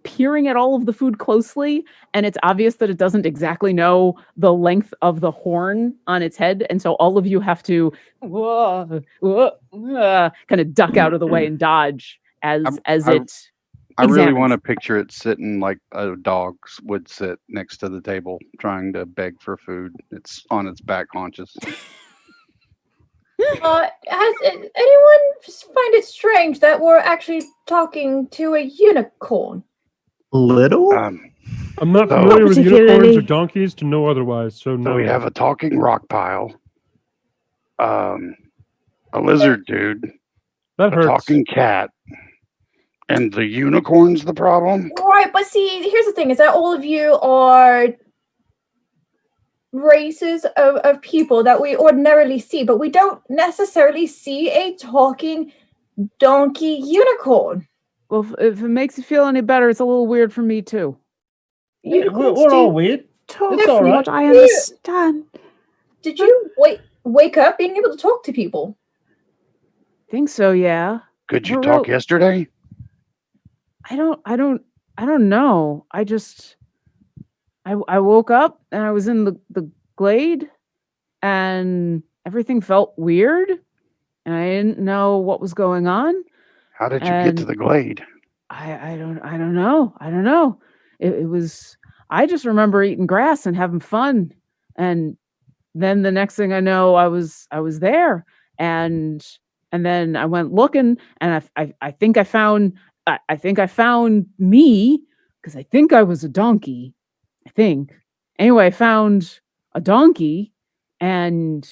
Speaker 1: peering at all of the food closely, and it's obvious that it doesn't exactly know the length of the horn on its head, and so all of you have to kind of duck out of the way and dodge as it.
Speaker 5: I really want to picture it sitting like a dog would sit next to the table, trying to beg for food. It's on its back haunches.
Speaker 7: Has anyone find it strange that we're actually talking to a unicorn?
Speaker 4: Little?
Speaker 2: I'm not
Speaker 5: So-
Speaker 2: familiar with unicorns or
Speaker 3: particularly.
Speaker 2: donkeys to know otherwise, so no.
Speaker 5: So we have a talking rock pile, a lizard dude,
Speaker 2: that
Speaker 5: a
Speaker 2: hurts.
Speaker 5: talking cat, and the unicorn's the problem?
Speaker 7: Right, but see, here's the thing, is that all of you are races of people that we ordinarily see, but we don't necessarily see a talking donkey unicorn.
Speaker 1: Well, if it makes you feel any better, it's a little weird for me too.
Speaker 6: We're all weird.
Speaker 3: Talk
Speaker 6: It's all
Speaker 3: from
Speaker 6: right.
Speaker 3: what I understand.
Speaker 7: Did you wake up being able to talk to people?
Speaker 1: Think so, yeah.
Speaker 5: Could you
Speaker 1: We're
Speaker 5: talk
Speaker 1: real-
Speaker 5: yesterday?
Speaker 1: I don't know. I woke up and I was in the glade and everything felt weird and I didn't know what was going on.
Speaker 5: How did you get to the glade?
Speaker 1: I don't know. It was, I just remember eating grass and having fun. And then the next thing I know, I was there and then I went looking and I think I found me, because I think I was a donkey. I think. Anyway, I found a donkey and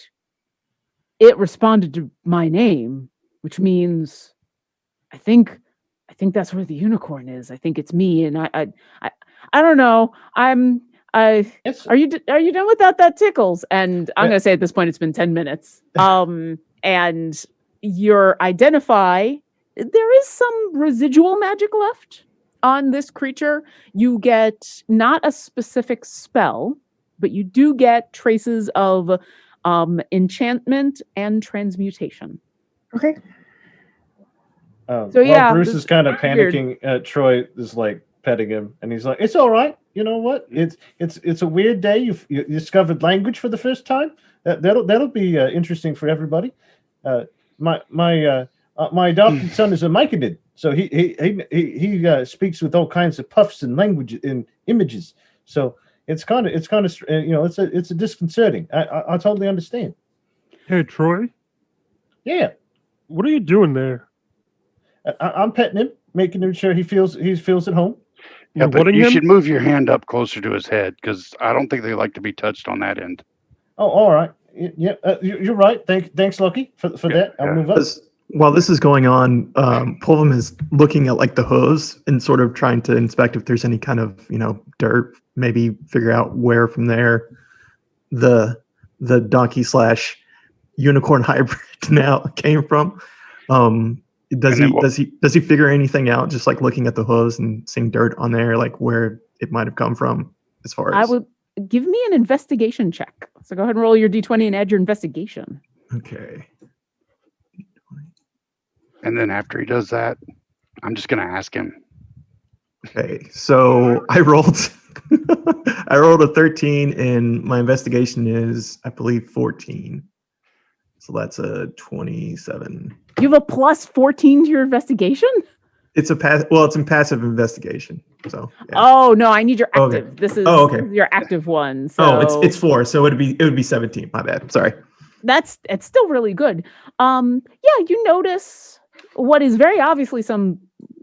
Speaker 1: it responded to my name, which means I think that's where the unicorn is. I think it's me, and I don't know. Are you done with that? That tickles. And I'm gonna say at this point it's been 10 minutes. And your Identify, there is some residual magic left on this creature. You get not a specific spell, but you do get traces of enchantment and transmutation.
Speaker 3: Okay.
Speaker 6: So
Speaker 1: yeah,
Speaker 6: Bruce
Speaker 1: this
Speaker 6: is kind of
Speaker 1: weird.
Speaker 6: panicking. Troy is like petting him, and he's like, "It's all right. You know what? It's a weird day. You discovered language for the first time. That'll be interesting for everybody. My adopted son is a myconid, so he speaks with all kinds of puffs and language and images. So it's kind of it's a disconcerting. I totally understand.
Speaker 2: Hey, Troy,
Speaker 6: Yeah,
Speaker 2: what are you doing there?
Speaker 6: I'm petting him, making sure he feels at home.
Speaker 5: Yeah,
Speaker 2: You're
Speaker 5: but
Speaker 2: wetting
Speaker 5: you
Speaker 2: him?
Speaker 5: should move your hand up closer to his head because I don't think they like to be touched on that end.
Speaker 6: Oh, all right. Yeah, you're right. Thanks, Lucky, for that. I'll move up.
Speaker 4: While this is going on, Pulvum is looking at like the hose and sort of trying to inspect if there's any kind of dirt. Maybe figure out where from there the donkey / unicorn hybrid now came from. Does he figure anything out just like looking at the hose and seeing dirt on there, like where it might have come from? As far as
Speaker 1: I would give me an investigation check. So go ahead and roll your d20 and add your investigation.
Speaker 4: Okay.
Speaker 5: And then after he does that, I'm just going to ask him.
Speaker 4: Okay, so I rolled a 13 and my investigation is, I believe, 14. So that's a 27.
Speaker 1: You have a plus 14 to your investigation?
Speaker 4: It's it's in passive investigation. So yeah.
Speaker 1: Oh no, I need your
Speaker 4: Okay.
Speaker 1: active. This is
Speaker 4: okay.
Speaker 1: your active one. So
Speaker 4: it's 4, so it would be 17. My bad. Sorry.
Speaker 1: it's still really good. Yeah, you notice what is very obviously some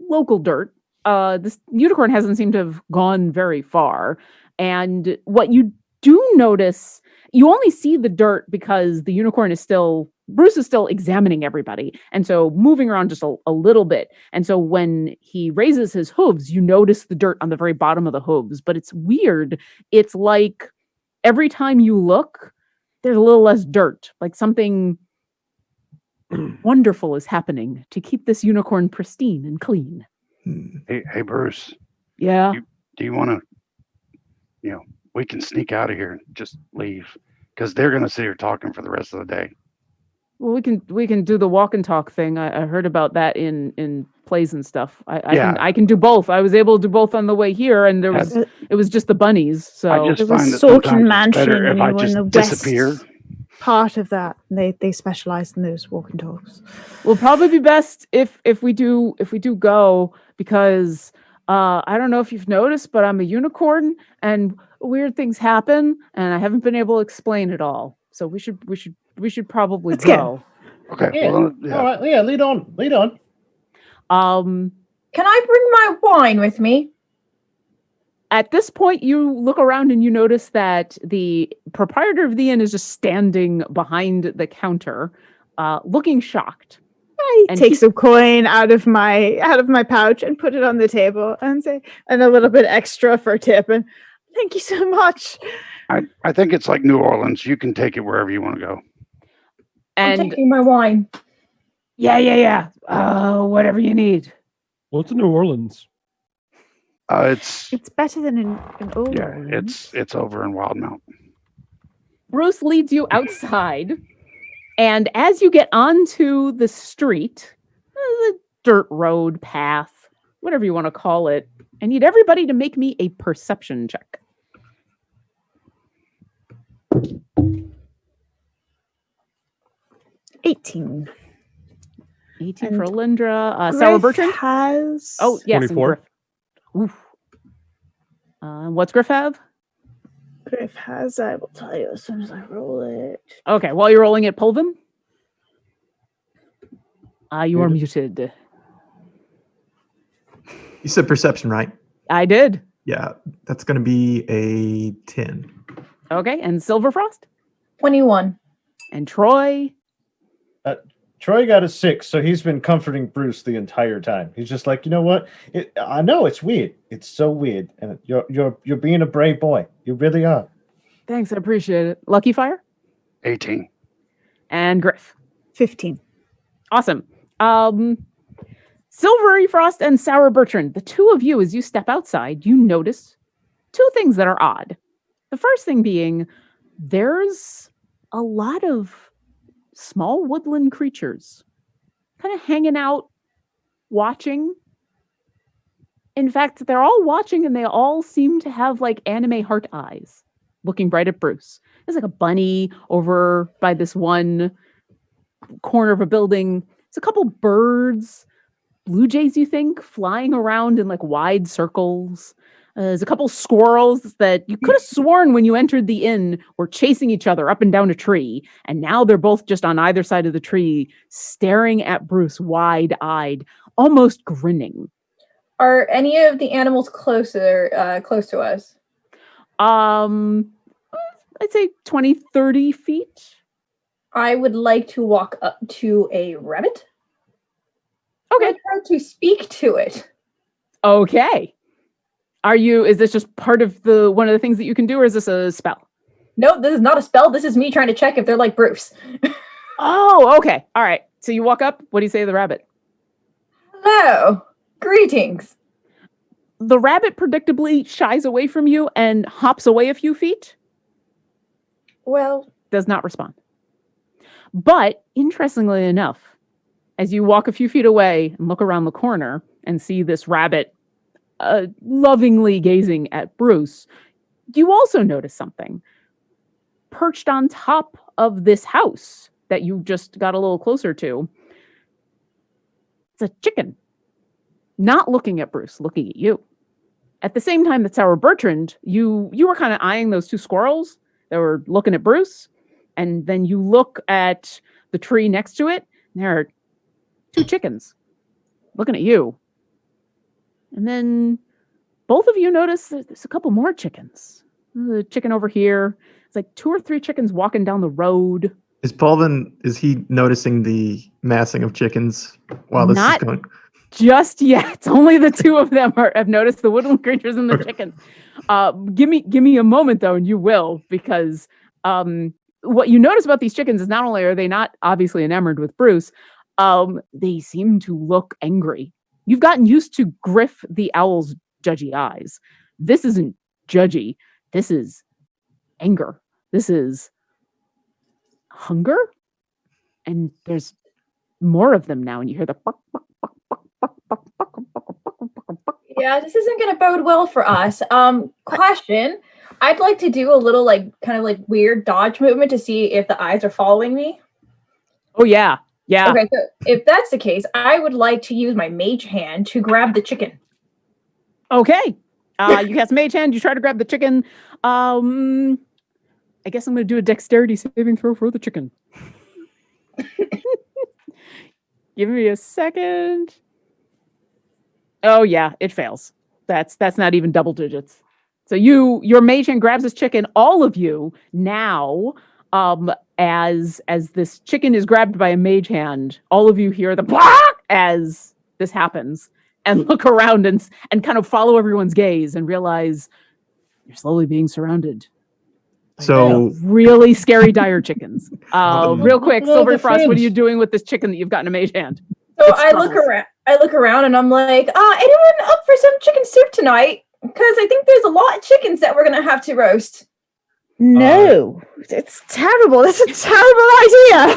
Speaker 1: local dirt. This unicorn hasn't seemed to have gone very far. And what you do notice, you only see the dirt because the unicorn Bruce is still examining everybody. And so moving around just a little bit. And so when he raises his hooves, you notice the dirt on the very bottom of the hooves. But it's weird. It's like every time you look, there's a little less dirt, like something wonderful is happening to keep this unicorn pristine and clean.
Speaker 5: Hey, Bruce.
Speaker 1: Yeah.
Speaker 5: Do you want to, we can sneak out of here and just leave because they're going to sit here talking for the rest of the day.
Speaker 1: Well, we can do the walk and talk thing. I heard about that in plays and stuff. I can do both. I was able to do both on the way here, and it was just the bunnies. So
Speaker 5: I just
Speaker 3: There
Speaker 5: find
Speaker 3: was
Speaker 5: that
Speaker 3: Sorkin
Speaker 5: sometimes it's
Speaker 3: Mansion
Speaker 5: better if I
Speaker 3: in
Speaker 5: just
Speaker 3: the
Speaker 5: disappear.
Speaker 3: west part of that. They specialize in those walk and talks.
Speaker 1: will probably be best if we do go, because I don't know if you've noticed, but I'm a unicorn and weird things happen, and I haven't been able to explain it all. So we should probably
Speaker 3: Let's
Speaker 1: go.
Speaker 5: Okay.
Speaker 6: Yeah.
Speaker 5: Well, yeah.
Speaker 6: All right. Yeah. Lead on.
Speaker 7: Can I bring my wine with me?
Speaker 1: At this point, you look around and you notice that the proprietor of the inn is just standing behind the counter, looking shocked.
Speaker 3: I
Speaker 1: And
Speaker 3: take
Speaker 1: he-
Speaker 3: some coin out of my pouch and put it on the table and say, and a little bit extra for tip. And thank you so much.
Speaker 5: I think it's like New Orleans. You can take it wherever you want to go.
Speaker 7: I'm
Speaker 1: And
Speaker 7: taking my wine.
Speaker 1: yeah. Whatever you need.
Speaker 2: Well, it's in New Orleans.
Speaker 5: It's
Speaker 3: better than in old
Speaker 5: yeah.
Speaker 3: Orleans.
Speaker 5: It's over in Wildmount.
Speaker 1: Bruce leads you outside, and as you get onto the street, the dirt road, path, whatever you want to call it, I need everybody to make me a perception check.
Speaker 3: 18.
Speaker 1: 18
Speaker 3: And
Speaker 1: for Alindra. Sour
Speaker 3: Griff
Speaker 1: Bertrand?
Speaker 3: has.
Speaker 1: Oh, yes. and
Speaker 2: 24.
Speaker 1: Griff. Oof. What's Griff have?
Speaker 3: Griff has. I will tell you as soon as I roll it.
Speaker 1: Okay, while you're rolling it, Pulvin. You are muted.
Speaker 4: You said perception, right?
Speaker 1: I did.
Speaker 4: Yeah, that's going to be a 10.
Speaker 1: Okay, and Silverfrost?
Speaker 7: 21.
Speaker 1: And Troy?
Speaker 6: Troy got a 6, so he's been comforting Bruce the entire time. He's just like, you know what? I know it's weird. It's so weird, and you're being a brave boy. You really are.
Speaker 1: Thanks, I appreciate it. Lucky Fire?
Speaker 5: 18.
Speaker 1: And Griff?
Speaker 3: 15.
Speaker 1: Awesome. Silvery Frost and Sour Bertrand, the two of you, as you step outside, you notice two things that are odd. The first thing being, there's a lot of small woodland creatures kind of hanging out, watching. In fact, they're all watching and they all seem to have like anime heart eyes looking right at Bruce. There's like a bunny over by this one corner of a building. There's a couple birds, blue jays, you think, flying around in like wide circles. There's a couple squirrels that you could have sworn when you entered the inn were chasing each other up and down a tree. And now they're both just on either side of the tree, staring at Bruce wide-eyed, almost grinning.
Speaker 7: Are any of the animals close to us?
Speaker 1: I'd say 20, 30 feet.
Speaker 7: I would like to walk up to a rabbit.
Speaker 1: Okay.
Speaker 7: I try to speak to it.
Speaker 1: Okay. Is this just part of one of the things that you can do, or is this a spell?
Speaker 7: No, this is not a spell. This is me trying to check if they're like Bruce.
Speaker 1: Oh, okay. All right. So you walk up. What do you say to the rabbit?
Speaker 7: Hello. Greetings.
Speaker 1: The rabbit predictably shies away from you and hops away a few feet.
Speaker 7: Well,
Speaker 1: Does not respond. But interestingly enough, as you walk a few feet away and look around the corner and see this rabbit lovingly gazing at Bruce, you also notice something. Perched on top of this house that you just got a little closer to, it's a chicken. Not looking at Bruce, looking at you. At the same time that Sour Bertrand, you were kind of eyeing those two squirrels that were looking at Bruce, and then you look at the tree next to it, and there are two chickens looking at you. And then both of you notice there's a couple more chickens. The chicken over here. It's like 2 or 3 chickens walking down the road.
Speaker 4: Is Paulvin, is he noticing the massing of chickens while this
Speaker 1: Not
Speaker 4: is going?
Speaker 1: just yet. Only the 2 of them have noticed the woodland creatures and the chickens. Give me a moment though, and you will, because what you notice about these chickens is not only are they not obviously enamored with Bruce, they seem to look angry. You've gotten used to Griff the owl's judgy eyes. This isn't judgy. This is anger. This is hunger. And there's more of them now, and you hear the buck, buck, buck, buck, buck, buck, buck, buck, buck, buck, buck.
Speaker 7: yeah, this isn't going to bode well for us. Question. I'd like to do a little kind of weird dodge movement to see if the eyes are following me.
Speaker 1: Oh yeah. Yeah.
Speaker 7: Okay, so if that's the case, I would like to use my mage hand to grab the chicken.
Speaker 1: Okay. You cast Mage Hand. You try to grab the chicken. I guess I'm going to do a dexterity saving throw for the chicken. Give me a second. Oh yeah, it fails. That's not even double digits. So your Mage Hand grabs this chicken. All of you now, as this chicken is grabbed by a Mage Hand, all of you hear the "Blah!" as this happens, and look around and kind of follow everyone's gaze and realize you're slowly being surrounded by
Speaker 4: So
Speaker 1: really scary dire chickens. Real quick,
Speaker 6: Well,
Speaker 1: Silver Frost, what are
Speaker 6: defense.
Speaker 1: you doing with this chicken that you've gotten a Mage Hand?
Speaker 7: So
Speaker 1: It
Speaker 7: I look
Speaker 1: struggles.
Speaker 7: around. I look around and I'm like, anyone up for some chicken soup tonight? Because I think there's a lot of chickens that we're gonna have to roast.
Speaker 3: No, it's terrible. That's a terrible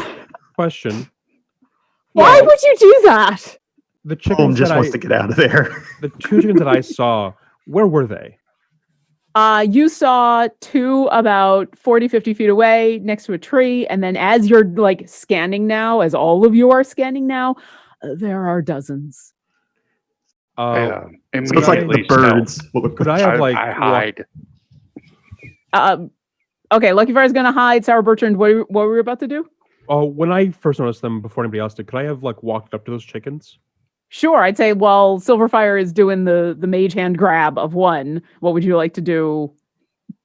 Speaker 3: idea.
Speaker 2: Question:
Speaker 3: Why
Speaker 1: Yeah.
Speaker 3: would you do that?
Speaker 2: the
Speaker 4: Paulvin
Speaker 2: chickens
Speaker 4: just
Speaker 2: that
Speaker 4: wants to get out of there.
Speaker 2: the 2 chickens that I saw, where were they?
Speaker 1: You saw 2 about 40, 50 feet away next to a tree. And then as you're like scanning now, as all of you are scanning now, there are dozens.
Speaker 2: Uh,
Speaker 4: So it's like the
Speaker 5: Immediately
Speaker 4: birds.
Speaker 2: could I have like
Speaker 5: I
Speaker 2: walked-
Speaker 5: hide.
Speaker 1: Okay, Lucky Fire's going to hide. Sour Bertrand, what were we about to do?
Speaker 2: Oh, when I first noticed them before anybody else did, could I have like walked up to those chickens?
Speaker 1: Sure, I'd say while Silverfire is doing the Mage Hand grab of one, what would you like to do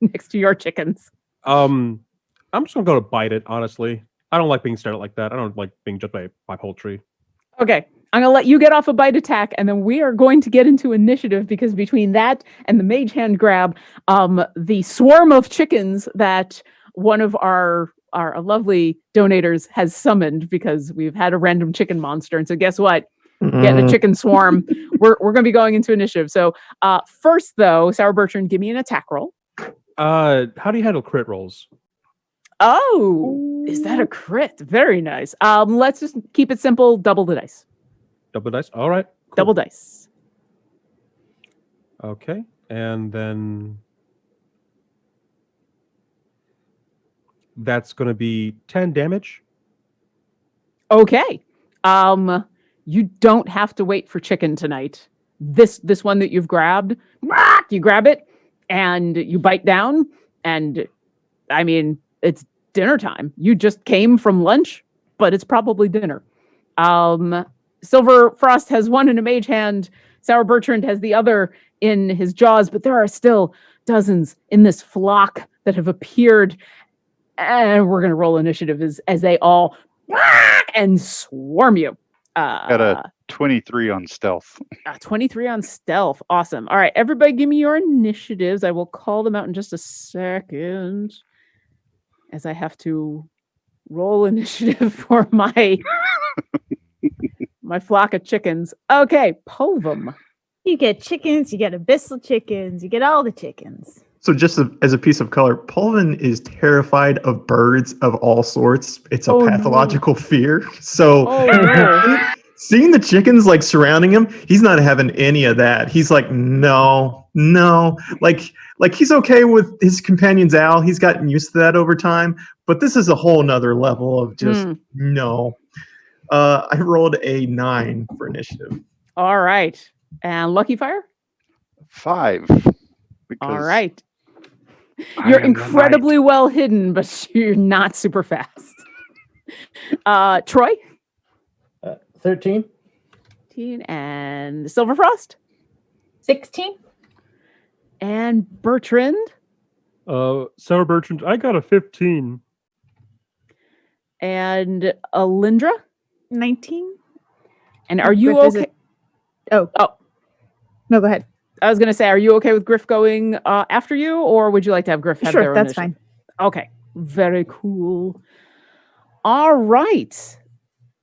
Speaker 1: next to your chickens?
Speaker 2: I'm just gonna go to bite it. Honestly, I don't like being stared at like that. I don't like being judged by poultry.
Speaker 1: Okay, I'm going to let you get off a bite attack, and then we are going to get into initiative, because between that and the Mage Hand grab, the swarm of chickens that one of our lovely donators has summoned, because we've had a random chicken monster, and so guess what? Getting a chicken swarm. We're going to be going into initiative. So first, though, Sour Bertrand, give me an attack roll.
Speaker 2: How do you handle crit rolls?
Speaker 1: Oh, is that a crit? Very nice. Let's just keep it simple. Double the dice.
Speaker 2: Double dice. All right. Cool.
Speaker 1: Double dice.
Speaker 2: Okay, and then that's going to be 10 damage.
Speaker 1: Okay. You don't have to wait for chicken tonight. This one that you've grabbed, you grab it and you bite down, and I mean, it's dinner time. You just came from lunch, but it's probably dinner. Silver Frost has one in a mage hand. Sour Bertrand has the other in his jaws, but there are still dozens in this flock that have appeared. And we're going to roll initiative as they all and swarm you.
Speaker 5: Got a 23 on stealth.
Speaker 1: 23 on stealth. Awesome. All right, everybody give me your initiatives. I will call them out in just a second as I have to roll initiative for my flock of chickens. Okay, Povum.
Speaker 3: You get chickens, you get abyssal chickens, you get all the chickens.
Speaker 4: So just as a piece of color, Pulvin is terrified of birds of all sorts. It's a pathological fear. So seeing the chickens like surrounding him, he's not having any of that. He's like, no. Like he's okay with his companion's owl. He's gotten used to that over time. But this is a whole nother level of just no. I rolled a 9 for initiative.
Speaker 1: All right. And Lucky Fire?
Speaker 5: 5.
Speaker 1: All right. You're incredibly well hidden, but you're not super fast. Troy?
Speaker 6: 13.
Speaker 1: 13. And Silver Frost?
Speaker 7: 16.
Speaker 1: And Bertrand?
Speaker 2: Sour Bertrand, I got a 15.
Speaker 1: And Alindra?
Speaker 3: 19.
Speaker 1: And are you
Speaker 3: Griff,
Speaker 1: okay?
Speaker 3: Oh, no, go ahead.
Speaker 1: I was going to say, are you okay with Griff going after you, or would you like to have Griff have their
Speaker 3: Sure, that's
Speaker 1: initiative?
Speaker 3: fine.
Speaker 1: Okay, very cool. All right.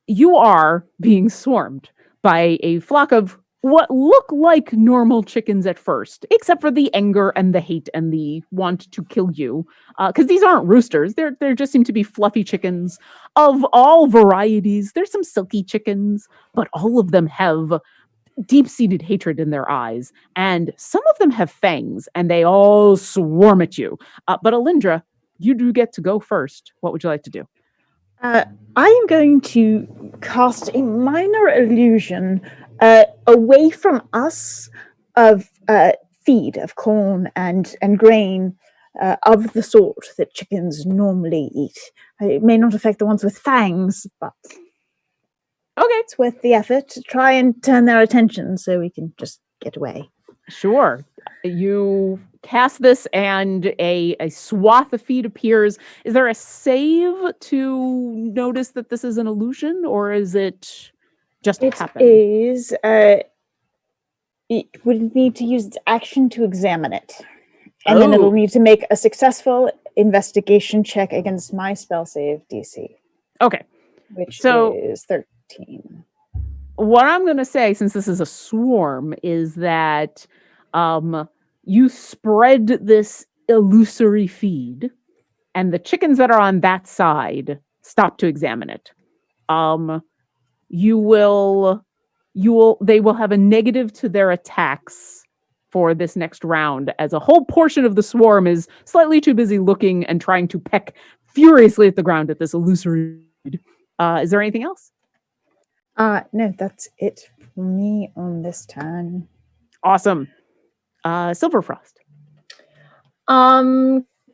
Speaker 1: You are being swarmed by a flock of what look like normal chickens at first, except for the anger and the hate and the want to kill you. Because these aren't roosters. They just seem to be fluffy chickens of all varieties. There's some silky chickens, but all of them have deep-seated hatred in their eyes, and some of them have fangs, and they all swarm at you. But Alindra, you do get to go first. What would you like to do?
Speaker 3: I am going to cast a minor illusion away from us of feed of corn and grain of the sort that chickens normally eat. It may not affect the ones with fangs, but
Speaker 1: Okay.
Speaker 3: it's worth the effort to try and turn their attention so we can just get away.
Speaker 1: Sure. You cast this and a swath of feed appears. Is there a save to notice that this is an illusion, or is it just happen?
Speaker 3: It is. It would need to use its action to examine it. And then it'll need to make a successful investigation check against my spell save DC.
Speaker 1: Okay.
Speaker 3: Which
Speaker 1: So-
Speaker 3: is 13.
Speaker 1: What I'm going to say, since this is a swarm, is that you spread this illusory feed, and the chickens that are on that side stop to examine it. They will have a negative to their attacks for this next round, as a whole portion of the swarm is slightly too busy looking and trying to peck furiously at the ground at this illusory feed. Is there anything else?
Speaker 3: No, that's it for me on this turn.
Speaker 1: Awesome. Silverfrost.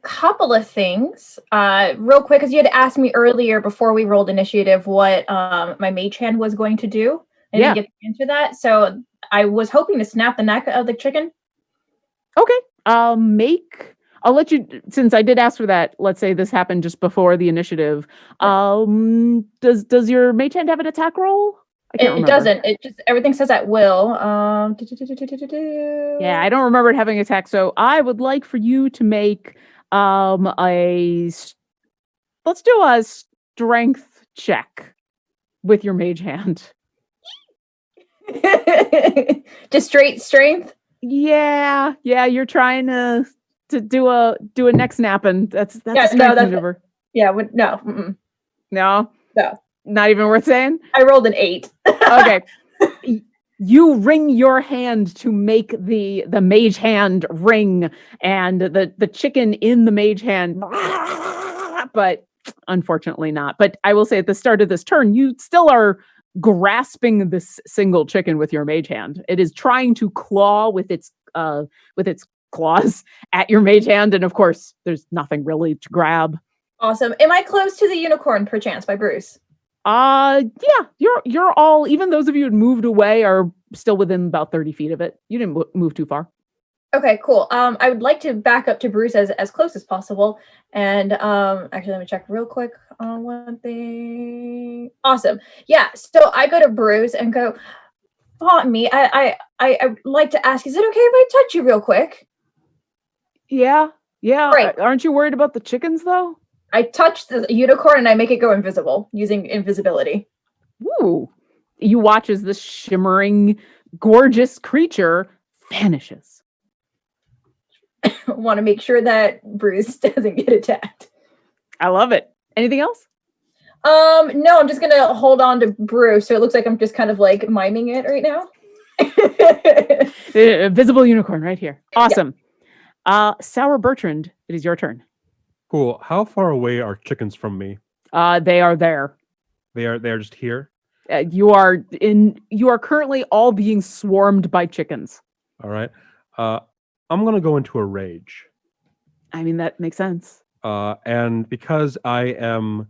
Speaker 7: Couple of things. Real quick, because you had asked me earlier before we rolled initiative what my mage hand was going to do. I didn't get to answer that. So I was hoping to snap the neck of the chicken.
Speaker 1: Okay. I'll let you, since I did ask for that, let's say this happened just before the initiative. Does your mage hand have an attack roll? I can't remember.
Speaker 7: It doesn't. It just, everything says at will.
Speaker 1: Yeah, I don't remember it having attack. So I would like for you to make let's do a strength check with your mage hand.
Speaker 7: Just straight strength.
Speaker 1: Yeah, you're trying to do a neck snap, and that's a strength maneuver.
Speaker 7: Yeah, no. Mm-mm.
Speaker 1: No,
Speaker 7: No.
Speaker 1: Not even worth saying.
Speaker 7: I rolled an 8.
Speaker 1: Okay. You ring your hand to make the mage hand ring, and the chicken in the mage hand, but unfortunately not. But I will say at the start of this turn, you still are grasping this single chicken with your mage hand. It is trying to claw with its claws at your mage hand, and of course, there's nothing really to grab.
Speaker 7: Awesome. Am I close to the unicorn, perchance, by Bruce?
Speaker 1: Yeah, you're all, even those of you who had moved away are still within about 30 feet of it. You didn't move too far.
Speaker 7: Okay, cool. I would like to back up to Bruce as close as possible. And actually, let me check real quick on one thing. Awesome. Yeah. So I go to Bruce and go, pardon me. I would like to ask, is it okay if I touch you real quick?
Speaker 1: Yeah.
Speaker 7: Great.
Speaker 1: Aren't you worried about the chickens though?
Speaker 7: I touch the unicorn and I make it go invisible using invisibility.
Speaker 1: Ooh. You watch as this shimmering, gorgeous creature vanishes.
Speaker 7: Want to make sure that Bruce doesn't get attacked.
Speaker 1: I love it. Anything else?
Speaker 7: No, I'm just gonna hold on to Bruce, so it looks like I'm just kind of like miming it right now.
Speaker 1: Visible unicorn right here. Awesome. Yeah. Sour Bertrand, it is your turn.
Speaker 2: Cool. How far away are chickens from me?
Speaker 1: They are there.
Speaker 2: They are just here.
Speaker 1: You are currently all being swarmed by chickens.
Speaker 2: All right. I'm gonna go into a rage.
Speaker 1: I mean, that makes sense.
Speaker 2: And because I am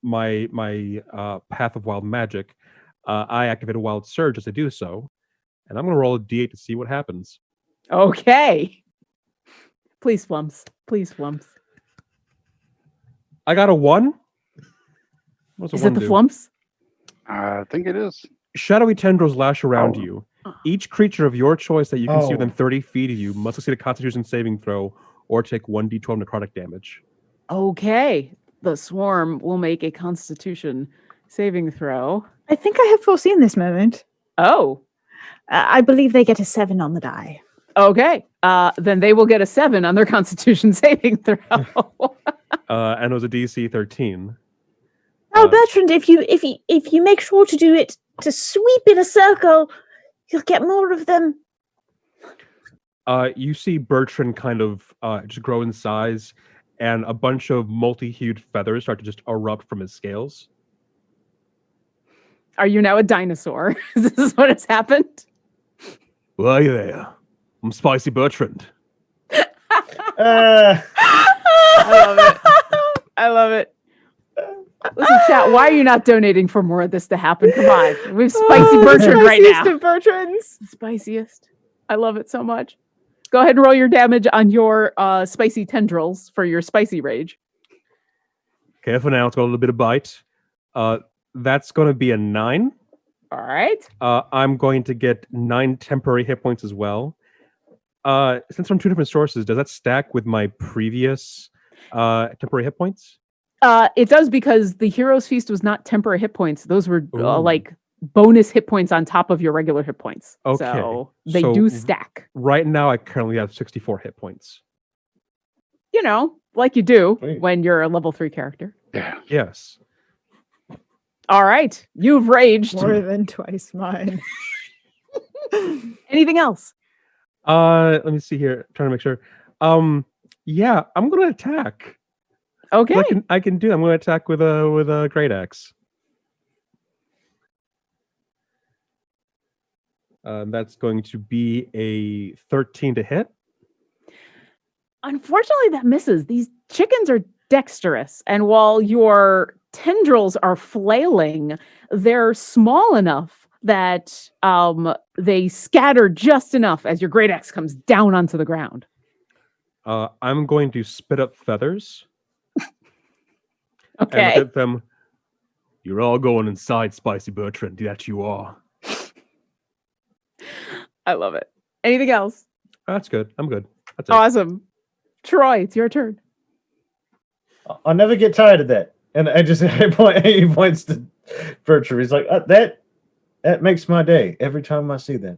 Speaker 2: my path of wild magic, I activate a wild surge as I do so, and I'm gonna roll a d8 to see what happens.
Speaker 1: Okay. Please, Flumps. Please, Flumps.
Speaker 2: I got a 1. What's a
Speaker 1: Is
Speaker 2: 1
Speaker 1: it the
Speaker 2: do?
Speaker 1: Flumps?
Speaker 5: I think it is.
Speaker 2: Shadowy tendrils lash around you. Each creature of your choice that you can see within 30 feet of you must succeed a Constitution saving throw or take 1d12 necrotic damage.
Speaker 1: Okay. The swarm will make a Constitution saving throw.
Speaker 3: I think I have foreseen this moment.
Speaker 1: Oh.
Speaker 3: I believe they get a 7 on the die.
Speaker 1: Okay. Then they will get a 7 on their Constitution saving throw.
Speaker 2: And it was a DC 13.
Speaker 3: Oh, Bertrand, if you make sure to do it to sweep in a circle, you'll get more of them.
Speaker 2: You see Bertrand kind of just grow in size, and a bunch of multi-hued feathers start to just erupt from his scales.
Speaker 1: Are you now a dinosaur? Is this what has happened?
Speaker 2: Well, you there? I'm Spicy Bertrand.
Speaker 1: I love it. I love it. Listen, chat, why are you not donating for more of this to happen? Come on. We have Spicy Bertrand right now.
Speaker 3: Spiciest of Bertrands.
Speaker 1: Spiciest. I love it so much. Go ahead and roll your damage on your spicy tendrils for your spicy rage.
Speaker 2: Careful now, it's got a little bit of bite. That's going to be a 9.
Speaker 1: All right.
Speaker 2: I'm going to get 9 temporary hit points as well. Since from 2 different sources, does that stack with my previous temporary hit points?
Speaker 1: It does, because the Hero's Feast was not temporary hit points. Those were like bonus hit points on top of your regular hit points.
Speaker 2: Okay.
Speaker 1: So they do stack.
Speaker 2: Right now, I currently have 64 hit points.
Speaker 1: You know, like you do
Speaker 6: Sweet.
Speaker 1: when you're a level 3 character.
Speaker 5: Yeah.
Speaker 2: Yes.
Speaker 1: All right. You've raged.
Speaker 3: More than twice mine.
Speaker 1: Anything else?
Speaker 2: Let me see here. Trying to make sure. Yeah, I'm going to attack.
Speaker 1: Okay.
Speaker 2: I can do. I'm going to attack with a great axe. That's going to be a 13 to hit.
Speaker 1: Unfortunately, that misses. These chickens are dexterous, and while your tendrils are flailing, they're small enough that they scatter just enough as your great axe comes down onto the ground.
Speaker 2: I'm going to spit up feathers. And
Speaker 1: Okay.
Speaker 2: look at them. You're all going inside, Spicy Bertrand. That you are.
Speaker 1: I love it. Anything else?
Speaker 2: That's good. I'm good. That's it.
Speaker 1: Awesome. Troy, it's your turn.
Speaker 6: I'll never get tired of that. And he points to Bertram. He's like, that makes my day every time I see that.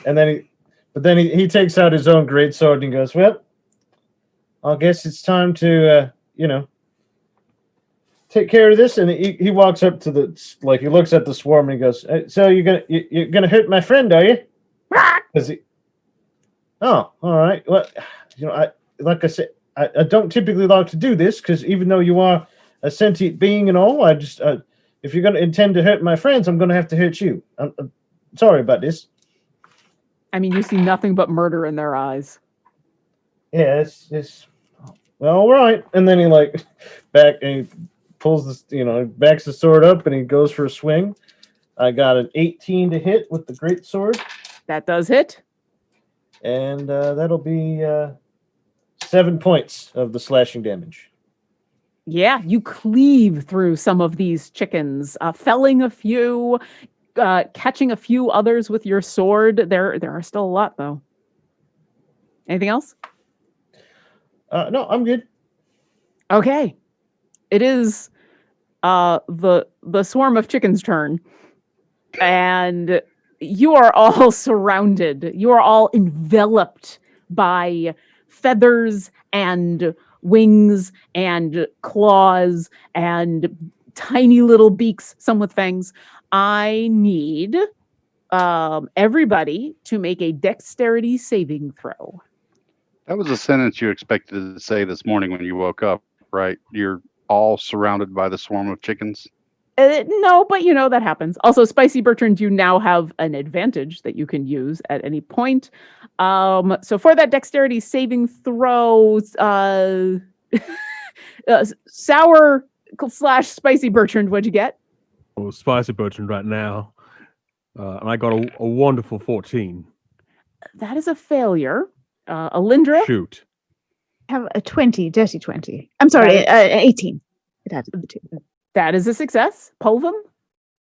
Speaker 6: And then he takes out his own greatsword and goes, well, I guess it's time to take care of this. And he walks up to he looks at the swarm and he goes, so you're gonna hurt my friend, are you? Because oh, all right. Well, like I said, I don't typically like to do this because even though you are a sentient being and all, I just if you're gonna intend to hurt my friends, I'm gonna have to hurt you. I'm sorry about this.
Speaker 1: I mean, you see nothing but murder in their eyes.
Speaker 6: Yeah, it's well, all right. And then he he pulls backs the sword up and he goes for a swing. I got an 18 to hit with the great sword.
Speaker 1: That does hit.
Speaker 6: And that'll be 7 points of the slashing damage.
Speaker 1: Yeah, you cleave through some of these chickens, felling a few, catching a few others with your sword. There are still a lot, though. Anything else?
Speaker 6: No, I'm good.
Speaker 1: Okay. It is the swarm of chickens' turn. And you are all surrounded. You are all enveloped by feathers and wings and claws and tiny little beaks, some with fangs. I need everybody to make a dexterity saving throw.
Speaker 5: That was a sentence you expected to say this morning when you woke up, right? You're all surrounded by the swarm of chickens.
Speaker 1: No, but that happens. Also, Spicy Bertrand, you now have an advantage that you can use at any point. So for that dexterity saving throw, sour / Spicy Bertrand, what'd you get?
Speaker 2: Oh, Spicy Bertrand right now. And I got a wonderful 14.
Speaker 1: That is a failure. Alindra?
Speaker 2: Shoot.
Speaker 3: I have a 20, dirty 20. I'm sorry, 18. It added the 2.
Speaker 1: That is a success. Pulvum?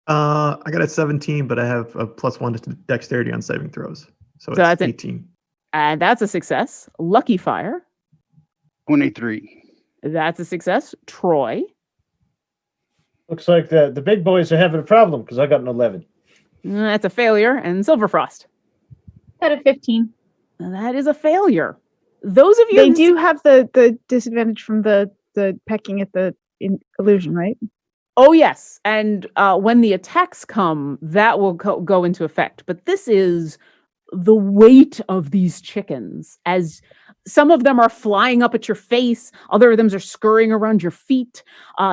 Speaker 4: I got a 17, but I have a +1 to dexterity on saving throws. So it's
Speaker 1: that's
Speaker 4: 18.
Speaker 1: And that's a success. Lucky Fire?
Speaker 5: 23.
Speaker 1: That's a success. Troy?
Speaker 6: Looks like the big boys are having a problem because I got an 11.
Speaker 1: That's a failure. And Silverfrost?
Speaker 7: Got a 15.
Speaker 1: That is a failure. Those of you
Speaker 3: They do have the disadvantage from the pecking at the illusion, right?
Speaker 1: Oh, yes. And when the attacks come, that will go into effect. But this is the weight of these chickens, as some of them are flying up at your face. Other of them are scurrying around your feet.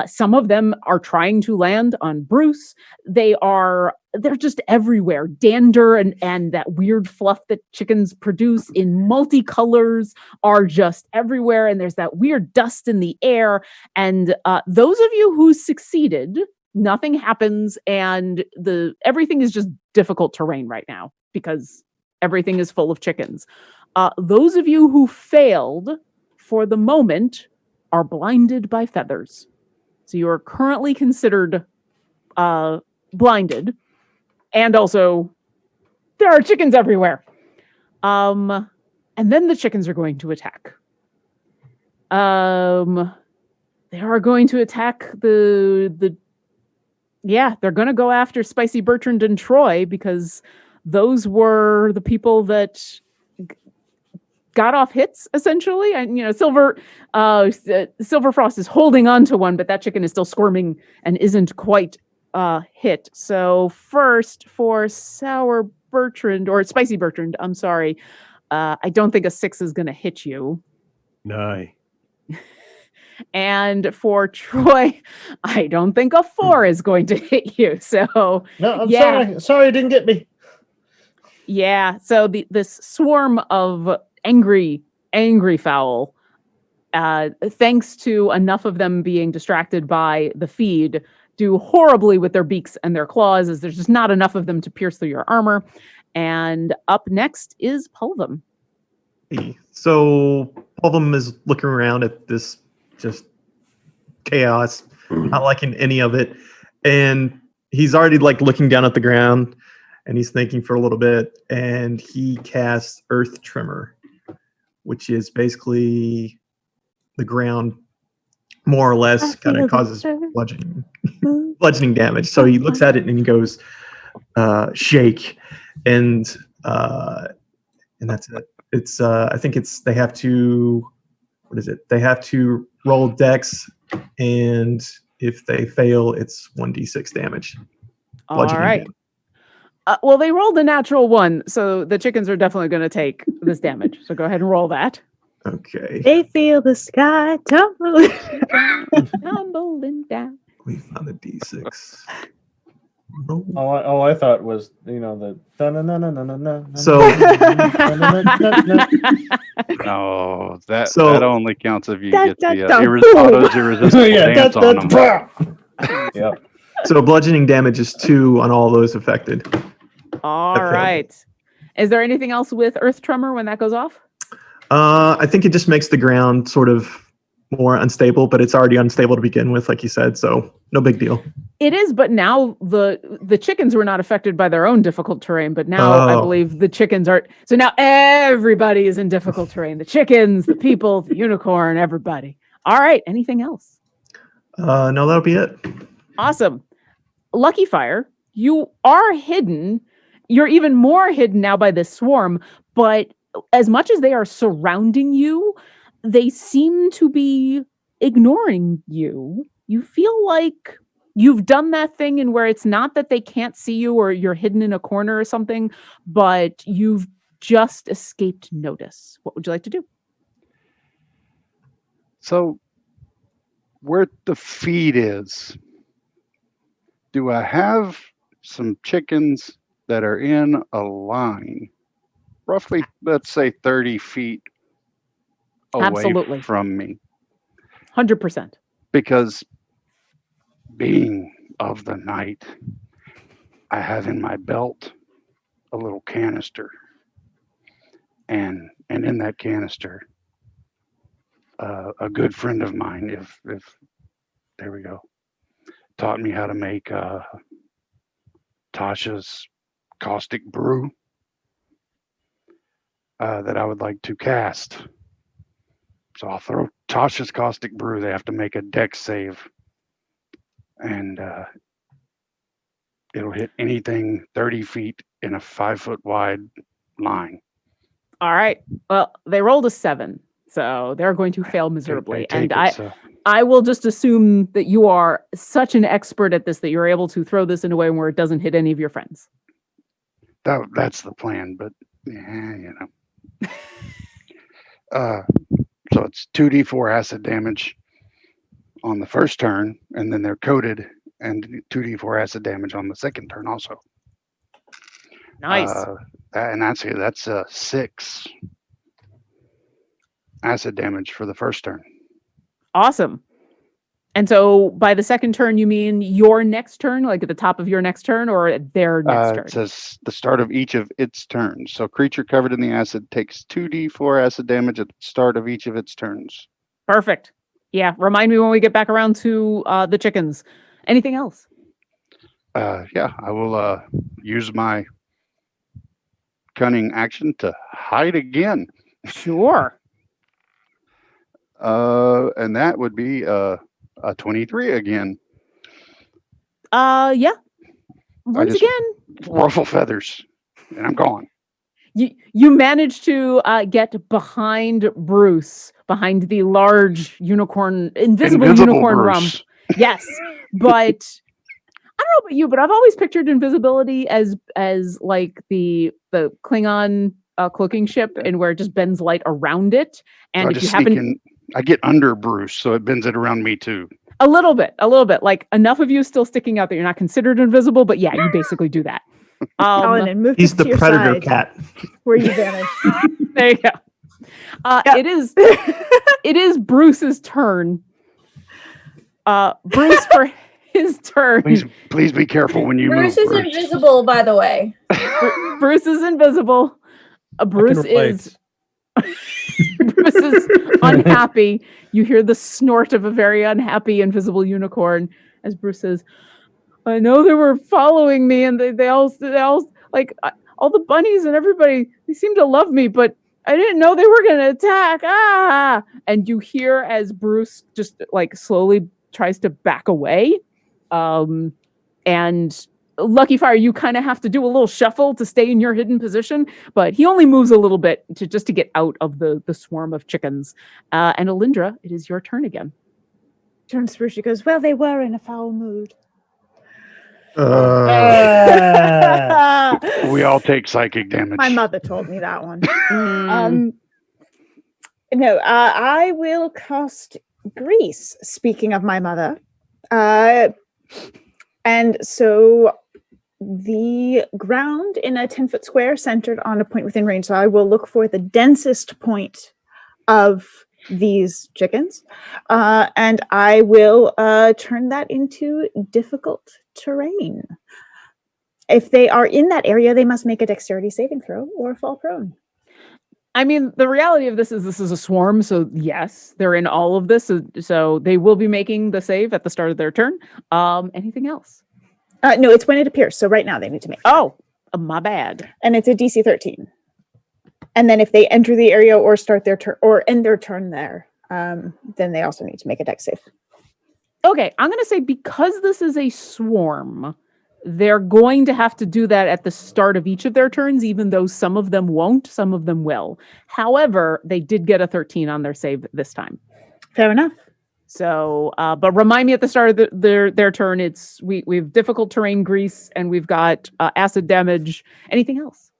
Speaker 1: Some of them are trying to land on Bruce. They're just everywhere. Dander and that weird fluff that chickens produce in multicolors are just everywhere. And there's that weird dust in the air. And those of you who succeeded, nothing happens. And everything is just difficult terrain right now because everything is full of chickens. Those of you who failed, for the moment, are blinded by feathers. So you are currently considered blinded. And also, there are chickens everywhere. And then the chickens are going to attack. They are going to attack they're going to go after Spicy Bertrand and Troy because those were the people that got off hits, essentially. And Silverfrost is holding on to one, but that chicken is still squirming and isn't quite hit. So first for Sour Bertrand or Spicy Bertrand, I'm sorry. I don't think a 6 is going to hit you.
Speaker 2: No.
Speaker 1: And for Troy, I don't think a 4 is going to hit you. So
Speaker 6: no, I'm sorry it didn't get me.
Speaker 1: Yeah, so this swarm of angry fowl, thanks to enough of them being distracted by the feed, do horribly with their beaks and their claws, as there's just not enough of them to pierce through your armor. And up next is Pulvum.
Speaker 4: So Pulvum is looking around at this just chaos, not liking any of it. And he's already looking down at the ground. And he's thinking for a little bit, and he casts Earth Tremor, which is basically the ground more or less kind of causes bludgeoning damage. So he looks at it and he goes, shake, and that's it. It's I think they have to, what is it? They have to roll dex and If they fail, it's 1d6 damage.
Speaker 1: All
Speaker 4: Bludgeoning
Speaker 1: right.
Speaker 4: damage.
Speaker 1: Well, they rolled a natural 1, so the chickens are definitely going to take this damage. So go ahead and roll that.
Speaker 4: Okay.
Speaker 3: They feel the sky tumble.
Speaker 1: Tumbling down.
Speaker 4: We found a d6. Roll.
Speaker 6: All I thought was, the da-na-na-na-na-na-na.
Speaker 4: So
Speaker 5: No, that
Speaker 4: So-
Speaker 5: that only counts if you
Speaker 3: Da,
Speaker 5: get
Speaker 3: da,
Speaker 5: the
Speaker 3: da,
Speaker 5: autos irresistible
Speaker 6: yeah,
Speaker 5: dance on them.
Speaker 6: Yep.
Speaker 4: so bludgeoning damage is 2 on all those affected.
Speaker 1: All
Speaker 4: failed.
Speaker 1: right. Is there anything else with Earth Tremor when that goes off?
Speaker 4: I think it just makes the ground sort of more unstable, but it's already unstable to begin with, like you said, so no big deal.
Speaker 1: It is, but now the chickens were not affected by their own difficult terrain, but now I
Speaker 4: Oh.
Speaker 1: believe the chickens are. So now everybody is in difficult terrain. The chickens, the people, the unicorn, everybody. All right. Anything else?
Speaker 4: No, that'll be it.
Speaker 1: Awesome. Lucky Fire, you are hidden. You're even more hidden now by this swarm, but as much as they are surrounding you, they seem to be ignoring you. You feel like you've done that thing in where it's not that they can't see you or you're hidden in a corner or something, but you've just escaped notice. What would you like to do?
Speaker 5: So, where the feed is, do I have some chickens that are in a line, roughly, let's say 30 feet away
Speaker 1: Absolutely.
Speaker 5: from me?
Speaker 1: 100%.
Speaker 5: Because being of the night, I have in my belt a little canister. And in that canister, a good friend of mine, if there we go, taught me how to make Tasha's caustic brew that I would like to cast. So I'll throw Tasha's caustic brew. They have to make a dex save, and it'll hit anything 30 feet in a 5-foot wide line.
Speaker 1: All right. Well, they rolled a 7, so they're going to fail
Speaker 5: They
Speaker 1: miserably.
Speaker 5: take
Speaker 1: And
Speaker 5: it, so
Speaker 1: I will just assume that you are such an expert at this that you're able to throw this in a way where it doesn't hit any of your friends.
Speaker 5: that's the plan. But so it's 2d4 acid damage on the first turn, and then they're coated, and 2d4 acid damage on the second turn also.
Speaker 1: Nice.
Speaker 5: And that's 6 acid damage for the first turn.
Speaker 1: Awesome. And so by the second turn, you mean your next turn, like at the top of your next turn, or at their next turn?
Speaker 5: It says the start of each of its turns. So creature covered in the acid takes 2d4 acid damage at the start of each of its turns.
Speaker 1: Perfect. Yeah. Remind me when we get back around to the chickens. Anything else?
Speaker 5: Yeah, I will use my cunning action to hide again.
Speaker 1: Sure.
Speaker 5: And that would be a 23 again.
Speaker 1: Yeah. Once
Speaker 5: just-
Speaker 1: again,
Speaker 5: Ruffle feathers, and I'm gone.
Speaker 1: you managed to get behind Bruce, behind the large unicorn, invisible unicorn rump.
Speaker 5: Bruce.
Speaker 1: Yes, but I don't know about you, but I've always pictured invisibility as like the Klingon cloaking ship, and where it just bends light around it. And
Speaker 5: I
Speaker 1: if you
Speaker 5: just sneak
Speaker 1: happen
Speaker 5: in, I get under Bruce, so it bends it around me too.
Speaker 1: a little bit, like enough of you still sticking out that you're not considered invisible, but yeah, you basically do that.
Speaker 3: Colin, and move
Speaker 4: He's
Speaker 3: to
Speaker 4: the
Speaker 3: your
Speaker 4: predator
Speaker 3: side
Speaker 4: cat.
Speaker 3: where you vanish.
Speaker 1: There you go. It is Bruce's turn. Bruce for his turn.
Speaker 5: Please be careful when you
Speaker 7: Bruce
Speaker 5: move.
Speaker 7: is invisible, by the way.
Speaker 1: Bruce is invisible. Bruce is Bruce is unhappy. You hear the snort of a very unhappy invisible unicorn as Bruce says, "I know they were following me, and they all like all the bunnies and everybody. They seem to love me, but I didn't know they were going to attack." Ah! And you hear as Bruce just like slowly tries to back away, and Lucky Fire, you kind of have to do a little shuffle to stay in your hidden position, but he only moves a little bit to get out of the swarm of chickens. And Alindra, it is your turn again.
Speaker 3: Turns to Bruce, she goes, well, they were in a foul mood.
Speaker 5: We all take psychic damage.
Speaker 3: My mother told me that one.
Speaker 1: Mm.
Speaker 3: No, I will cast Grease, speaking of my mother. And so the ground in a 10-foot square centered on a point within range. So I will look for the densest point of these chickens. And I will turn that into difficult terrain. If they are in that area, they must make a dexterity saving throw or fall prone.
Speaker 1: I mean, the reality of this is a swarm, so yes, they're in all of this, so they will be making the save at the start of their turn. Anything else?
Speaker 3: No, it's when it appears. So right now they need to make.
Speaker 1: Oh, my bad.
Speaker 3: And it's a DC 13. And then if they enter the area or start their turn or end their turn there, then they also need to make a dex save.
Speaker 1: Okay, I'm going to say because this is a swarm, they're going to have to do that at the start of each of their turns, even though some of them won't, some of them will. However, they did get a 13 on their save this time.
Speaker 3: Fair enough.
Speaker 1: So, but remind me at the start of their turn, it's we've difficult terrain, Grease, and we've got acid damage. Anything else?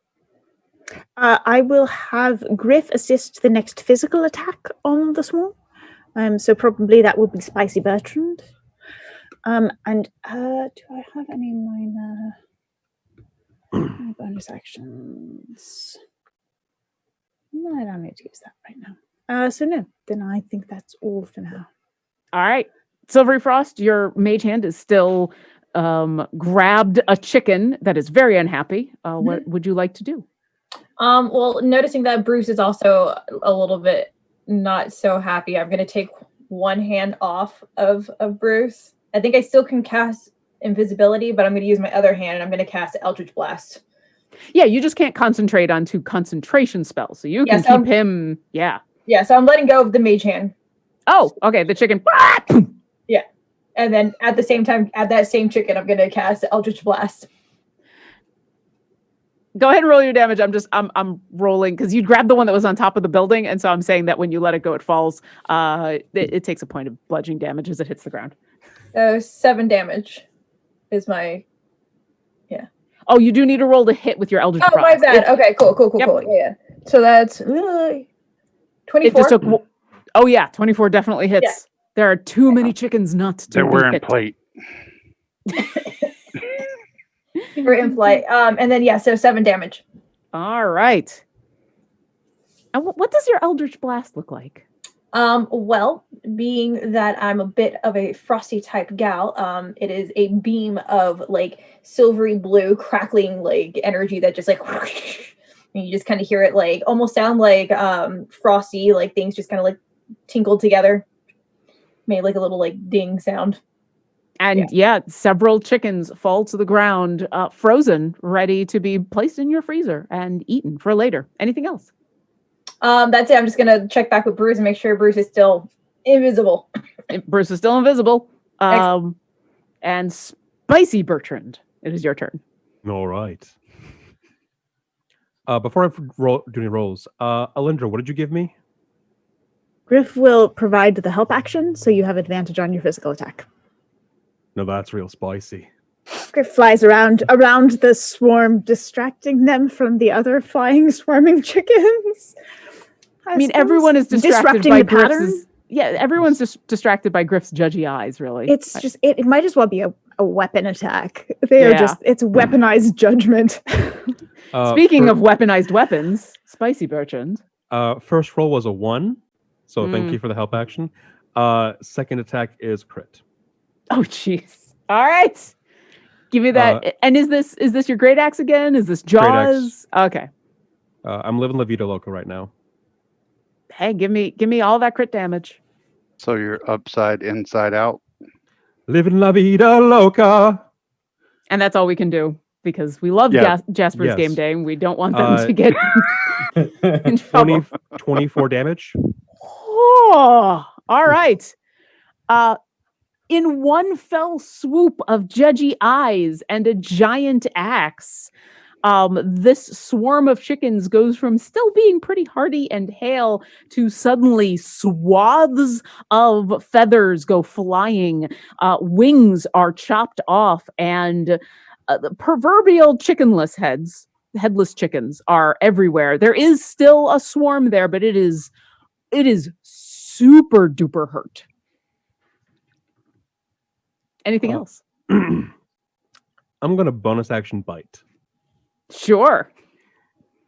Speaker 3: I will have Griff assist the next physical attack on the swarm. So probably that will be Spicy Bertrand. And do I have any minor bonus actions? No, I don't need to use that right now. So no, then I think that's all for now.
Speaker 1: All right, Silvery Frost, your mage hand is still grabbed a chicken that is very unhappy. What would you like to do?
Speaker 7: Well, noticing that Bruce is also a little bit not so happy, I'm going to take one hand off of Bruce. I think I still can cast invisibility, but I'm going to use my other hand and I'm going to cast Eldritch Blast.
Speaker 1: Yeah, you just can't concentrate on 2 concentration spells, so you can keep him. Yeah.
Speaker 7: Yeah, so I'm letting go of the mage hand.
Speaker 1: Oh, okay. The chicken.
Speaker 7: Yeah, and then at the same time, at that same chicken, I'm going to cast Eldritch Blast.
Speaker 1: Go ahead and roll your damage. I'm rolling because you grabbed the one that was on top of the building, and so I'm saying that when you let it go, it falls. It takes a point of bludgeoning damage as it hits the ground.
Speaker 7: 7 damage is my. Yeah.
Speaker 1: Oh, you do need to roll to hit with your Eldritch
Speaker 7: Blast. My bad. Okay, cool. Yep. Cool. Yeah. So that's 24.
Speaker 1: It just took. Oh yeah, 24 definitely hits. Yeah. There are too many chickens not to.
Speaker 5: They're wearing plate.
Speaker 7: We're in flight. And then so 7 damage.
Speaker 1: All right. And what does your Eldritch Blast look like?
Speaker 7: Well, being that I'm a bit of a frosty type gal, it is a beam of like silvery blue crackling like energy that just like and you just kind of hear it like almost sound like frosty, like things just kind of like tinkled together. Made like a little like ding sound.
Speaker 1: And several chickens fall to the ground, frozen, ready to be placed in your freezer and eaten for later. Anything else?
Speaker 7: That's it. I'm just gonna check back with Bruce and make sure Bruce is still invisible.
Speaker 1: Bruce is still invisible. And Spicy Bertrand, it is your turn.
Speaker 2: All right. Before I do any rolls, Alindra, what did you give me?
Speaker 3: Griff will provide the help action, so you have advantage on your physical attack.
Speaker 2: No, that's real spicy.
Speaker 3: Griff flies around the swarm, distracting them from the other flying, swarming chickens.
Speaker 1: I mean, everyone is distracted by Griff's. Yeah, everyone's just distracted by Griff's judgy eyes, really.
Speaker 3: It's just, it might as well be a weapon attack. They are just, it's weaponized judgment.
Speaker 1: Speaking of weaponized weapons, Spicy Bertrand.
Speaker 2: First roll was a 1, so thank you for the help action. Second attack is crit.
Speaker 1: Oh, jeez. All right. Give me that. And is this your great axe again? Is this Jaws? Okay.
Speaker 2: I'm living La Vida Loca right now.
Speaker 1: Hey, give me all that crit damage.
Speaker 5: So you're upside, inside out.
Speaker 2: Living La Vida Loca.
Speaker 1: And that's all we can do because we love Jasper's game day and we don't want them to get in trouble.
Speaker 2: 24 damage.
Speaker 1: Oh, all right. In one fell swoop of judgy eyes and a giant axe, This swarm of chickens goes from still being pretty hardy and hale to suddenly swaths of feathers go flying, wings are chopped off, and the proverbial headless chickens are everywhere. There is still a swarm there, but it is super duper hurt. Anything else?
Speaker 2: I'm gonna bonus action bite.
Speaker 1: Sure.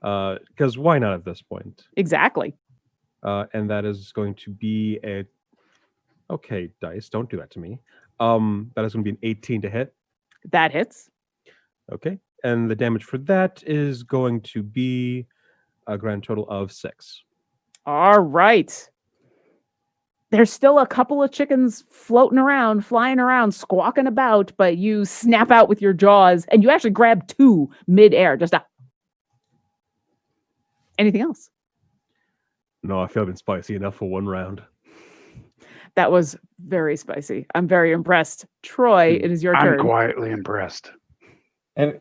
Speaker 2: Because why not at this point?
Speaker 1: Exactly.
Speaker 2: And that is going to be a. Okay, dice, don't do that to me. That is going to be an 18 to hit.
Speaker 1: That hits.
Speaker 2: Okay, and the damage for that is going to be a grand total of 6.
Speaker 1: All right. There's still a couple of chickens floating around, flying around, squawking about, but you snap out with your jaws and you actually grab 2 mid-air. Anything else?
Speaker 2: No, I feel I've been spicy enough for 1 round.
Speaker 1: That was very spicy. I'm very impressed. Troy, it is your
Speaker 5: I'm
Speaker 1: turn.
Speaker 5: quietly impressed.
Speaker 6: And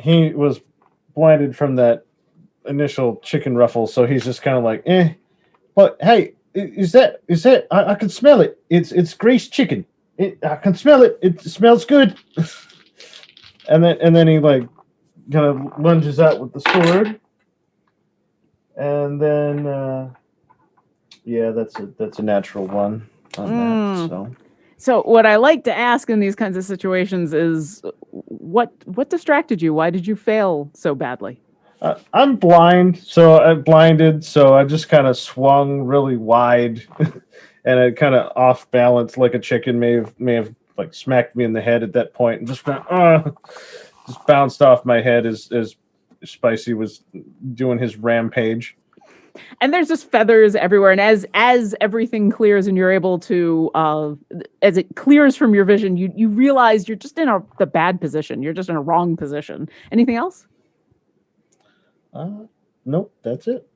Speaker 6: he was blinded from that initial chicken ruffle, so he's just kind of like, eh. But hey, is that? I can smell it. It's greased chicken. I can smell it. It smells good. and then he like kind of lunges out with the sword, and then yeah, that's a natural one on that.
Speaker 1: So what I like to ask in these kinds of situations is, what distracted you? Why did you fail so badly?
Speaker 6: I'm blinded, so I just kind of swung really wide, and I kind of off balance, like a chicken may have like smacked me in the head at that point, and just bounced off my head as Spicy was doing his rampage.
Speaker 1: And there's just feathers everywhere, and as everything clears and you're able to, as it clears from your vision, you realize you're just in the bad position. You're just in a wrong position. Anything else?
Speaker 6: Nope, that's it.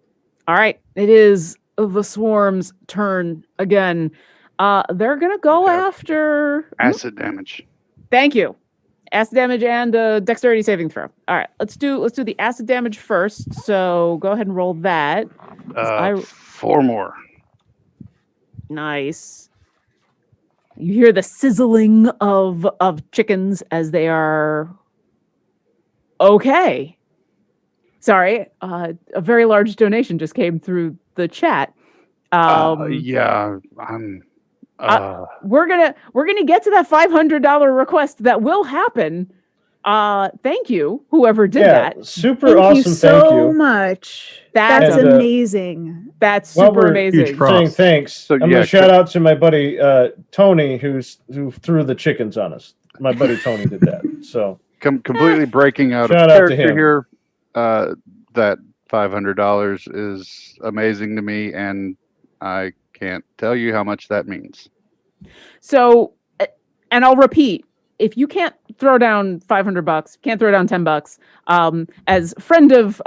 Speaker 1: All right, it is the swarm's turn again. They're gonna go after
Speaker 5: Acid damage.
Speaker 1: Thank you. Acid damage and dexterity saving throw. All right, let's do the acid damage first. So go ahead and roll that.
Speaker 5: 4 more.
Speaker 1: Nice. You hear the sizzling of chickens as they are. Okay. Sorry, a very large donation just came through the chat.
Speaker 5: Yeah, I'm.
Speaker 1: We're gonna get to that $500 request. That will happen. Thank you, whoever did that.
Speaker 6: Super
Speaker 3: Thank
Speaker 6: awesome.
Speaker 3: you so much. That's
Speaker 1: And,
Speaker 3: amazing.
Speaker 1: That's
Speaker 6: while
Speaker 1: super
Speaker 6: we're
Speaker 1: amazing.
Speaker 2: huge props.
Speaker 6: saying thanks,
Speaker 5: So,
Speaker 6: I'm gonna shout out to my buddy Tony, who threw the chickens on us. My buddy Tony did that. So
Speaker 5: completely breaking out
Speaker 6: Shout
Speaker 5: of
Speaker 6: out to
Speaker 5: character
Speaker 6: him.
Speaker 5: here. That $500 is amazing to me, and I can't tell you how much that means.
Speaker 1: So, and I'll repeat, if you can't throw down $500, can't throw down $10, as friend of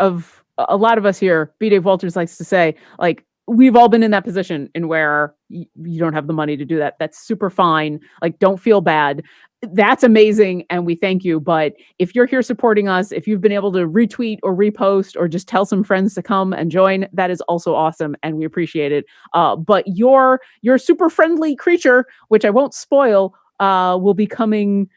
Speaker 1: a lot of us here, B. Dave Walters likes to say, like, we've all been in that position in where you don't have the money to do that. That's super fine. Like, don't feel bad. That's amazing, and we thank you. But if you're here supporting us, if you've been able to retweet or repost or just tell some friends to come and join, that is also awesome, and we appreciate it. But your super friendly creature, which I won't spoil, will be coming.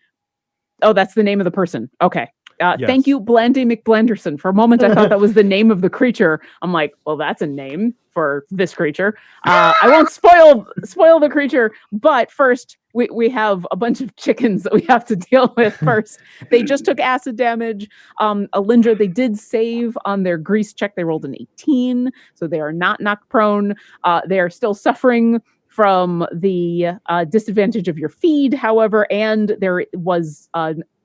Speaker 1: Oh, that's the name of the person. Okay.
Speaker 2: Yes.
Speaker 1: Thank you, Blandy McBlenderson. For a moment, I thought that was the name of the creature. I'm like, well, that's a name for this creature. I won't spoil the creature, but first, we have a bunch of chickens that we have to deal with first. They just took acid damage. Alindra, they did save on their grease check. They rolled an 18, so they are not knocked prone. They are still suffering from the disadvantage of your feed, however, and there was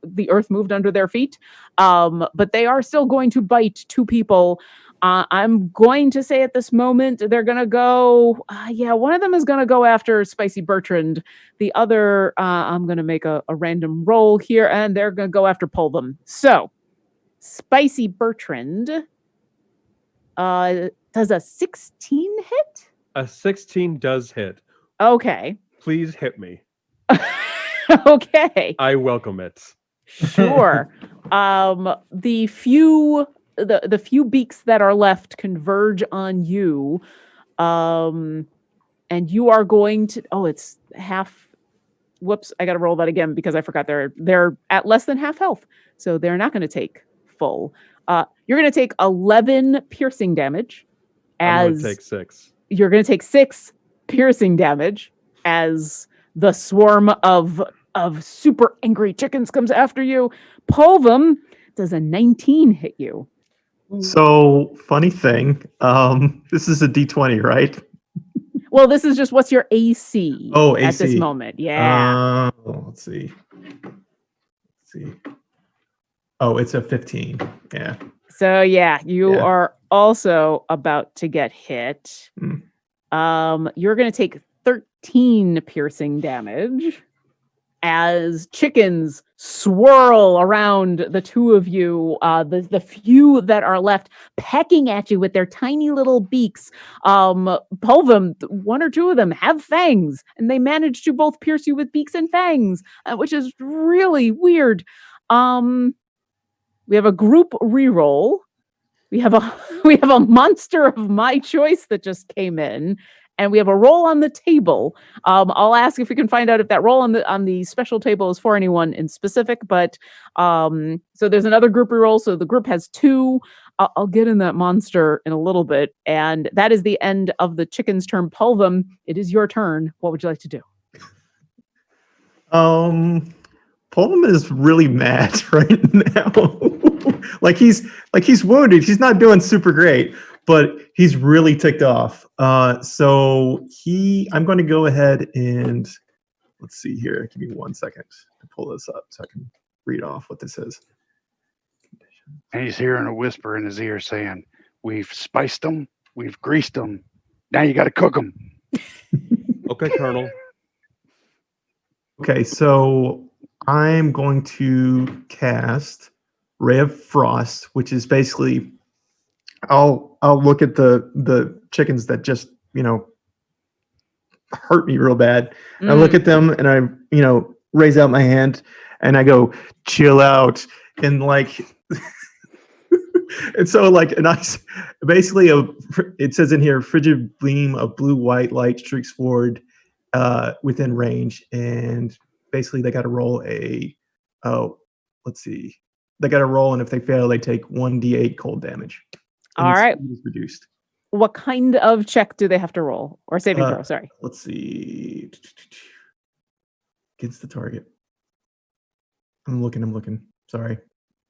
Speaker 1: the earth moved under their feet. But they are still going to bite 2 people. I'm going to say at this moment, they're going to go, one of them is going to go after Spicy Bertrand. The other, I'm going to make a random roll here, and they're going to go after Pulvum. So, Spicy Bertrand, does a 16 hit?
Speaker 2: A 16 does hit.
Speaker 1: Okay.
Speaker 2: Please hit me.
Speaker 1: Okay.
Speaker 2: I welcome it.
Speaker 1: Sure. The few beaks that are left converge on you. And you are going to, oh, it's half. Whoops, I got to roll that again because I forgot they're at less than half health. So they're not going to take full. You're going to take 11 piercing damage
Speaker 2: I'm going
Speaker 1: as
Speaker 2: to take 6.
Speaker 1: you're going to take 6 piercing damage as the swarm of super angry chickens comes after you. Povum, does a 19 hit you?
Speaker 4: So funny thing, this is a D20, right?
Speaker 1: Well, this is just what's your AC
Speaker 4: Oh,
Speaker 1: at this
Speaker 4: AC.
Speaker 1: moment. Yeah.
Speaker 4: Let's see. Oh, it's a 15. Yeah.
Speaker 1: So yeah, you
Speaker 4: Yeah.
Speaker 1: are also about to get hit. You're going to take 13 piercing damage as chickens swirl around the two of you, the few that are left, pecking at you with their tiny little beaks. Povum, one or two of them have fangs, and they manage to both pierce you with beaks and fangs, which is really weird. We have a group reroll. We have a monster of my choice that just came in, and we have a roll on the table. I'll ask if we can find out if that roll on the special table is for anyone in specific. But so there's another group reroll. So the group has 2. I'll get in that monster in a little bit, and that is the end of the chicken's turn. Povum, it is your turn. What would you like to do?
Speaker 4: Pullman is really mad right now. like he's wounded. He's not doing super great, but he's really ticked off. So I'm going to go ahead and let's see here. Give me 1 second to pull this up so I can read off what this is.
Speaker 5: And he's hearing a whisper in his ear saying, "We've spiced them, we've greased them. Now you got to cook them."
Speaker 2: Okay, Colonel.
Speaker 4: Okay, so I'm going to cast Ray of Frost, which is basically I'll look at the chickens that just, hurt me real bad. I look at them and I, raise out my hand and I go, chill out. And and so a nice, basically it says in here, frigid gleam of blue-white light streaks forward within range. And basically they got to roll let's see. They got to roll, and if they fail, they take 1d8 cold damage.
Speaker 1: All right.
Speaker 4: Is reduced.
Speaker 1: What kind of check do they have to roll? Or saving throw, sorry.
Speaker 4: Let's see. Against the target. I'm looking. Sorry.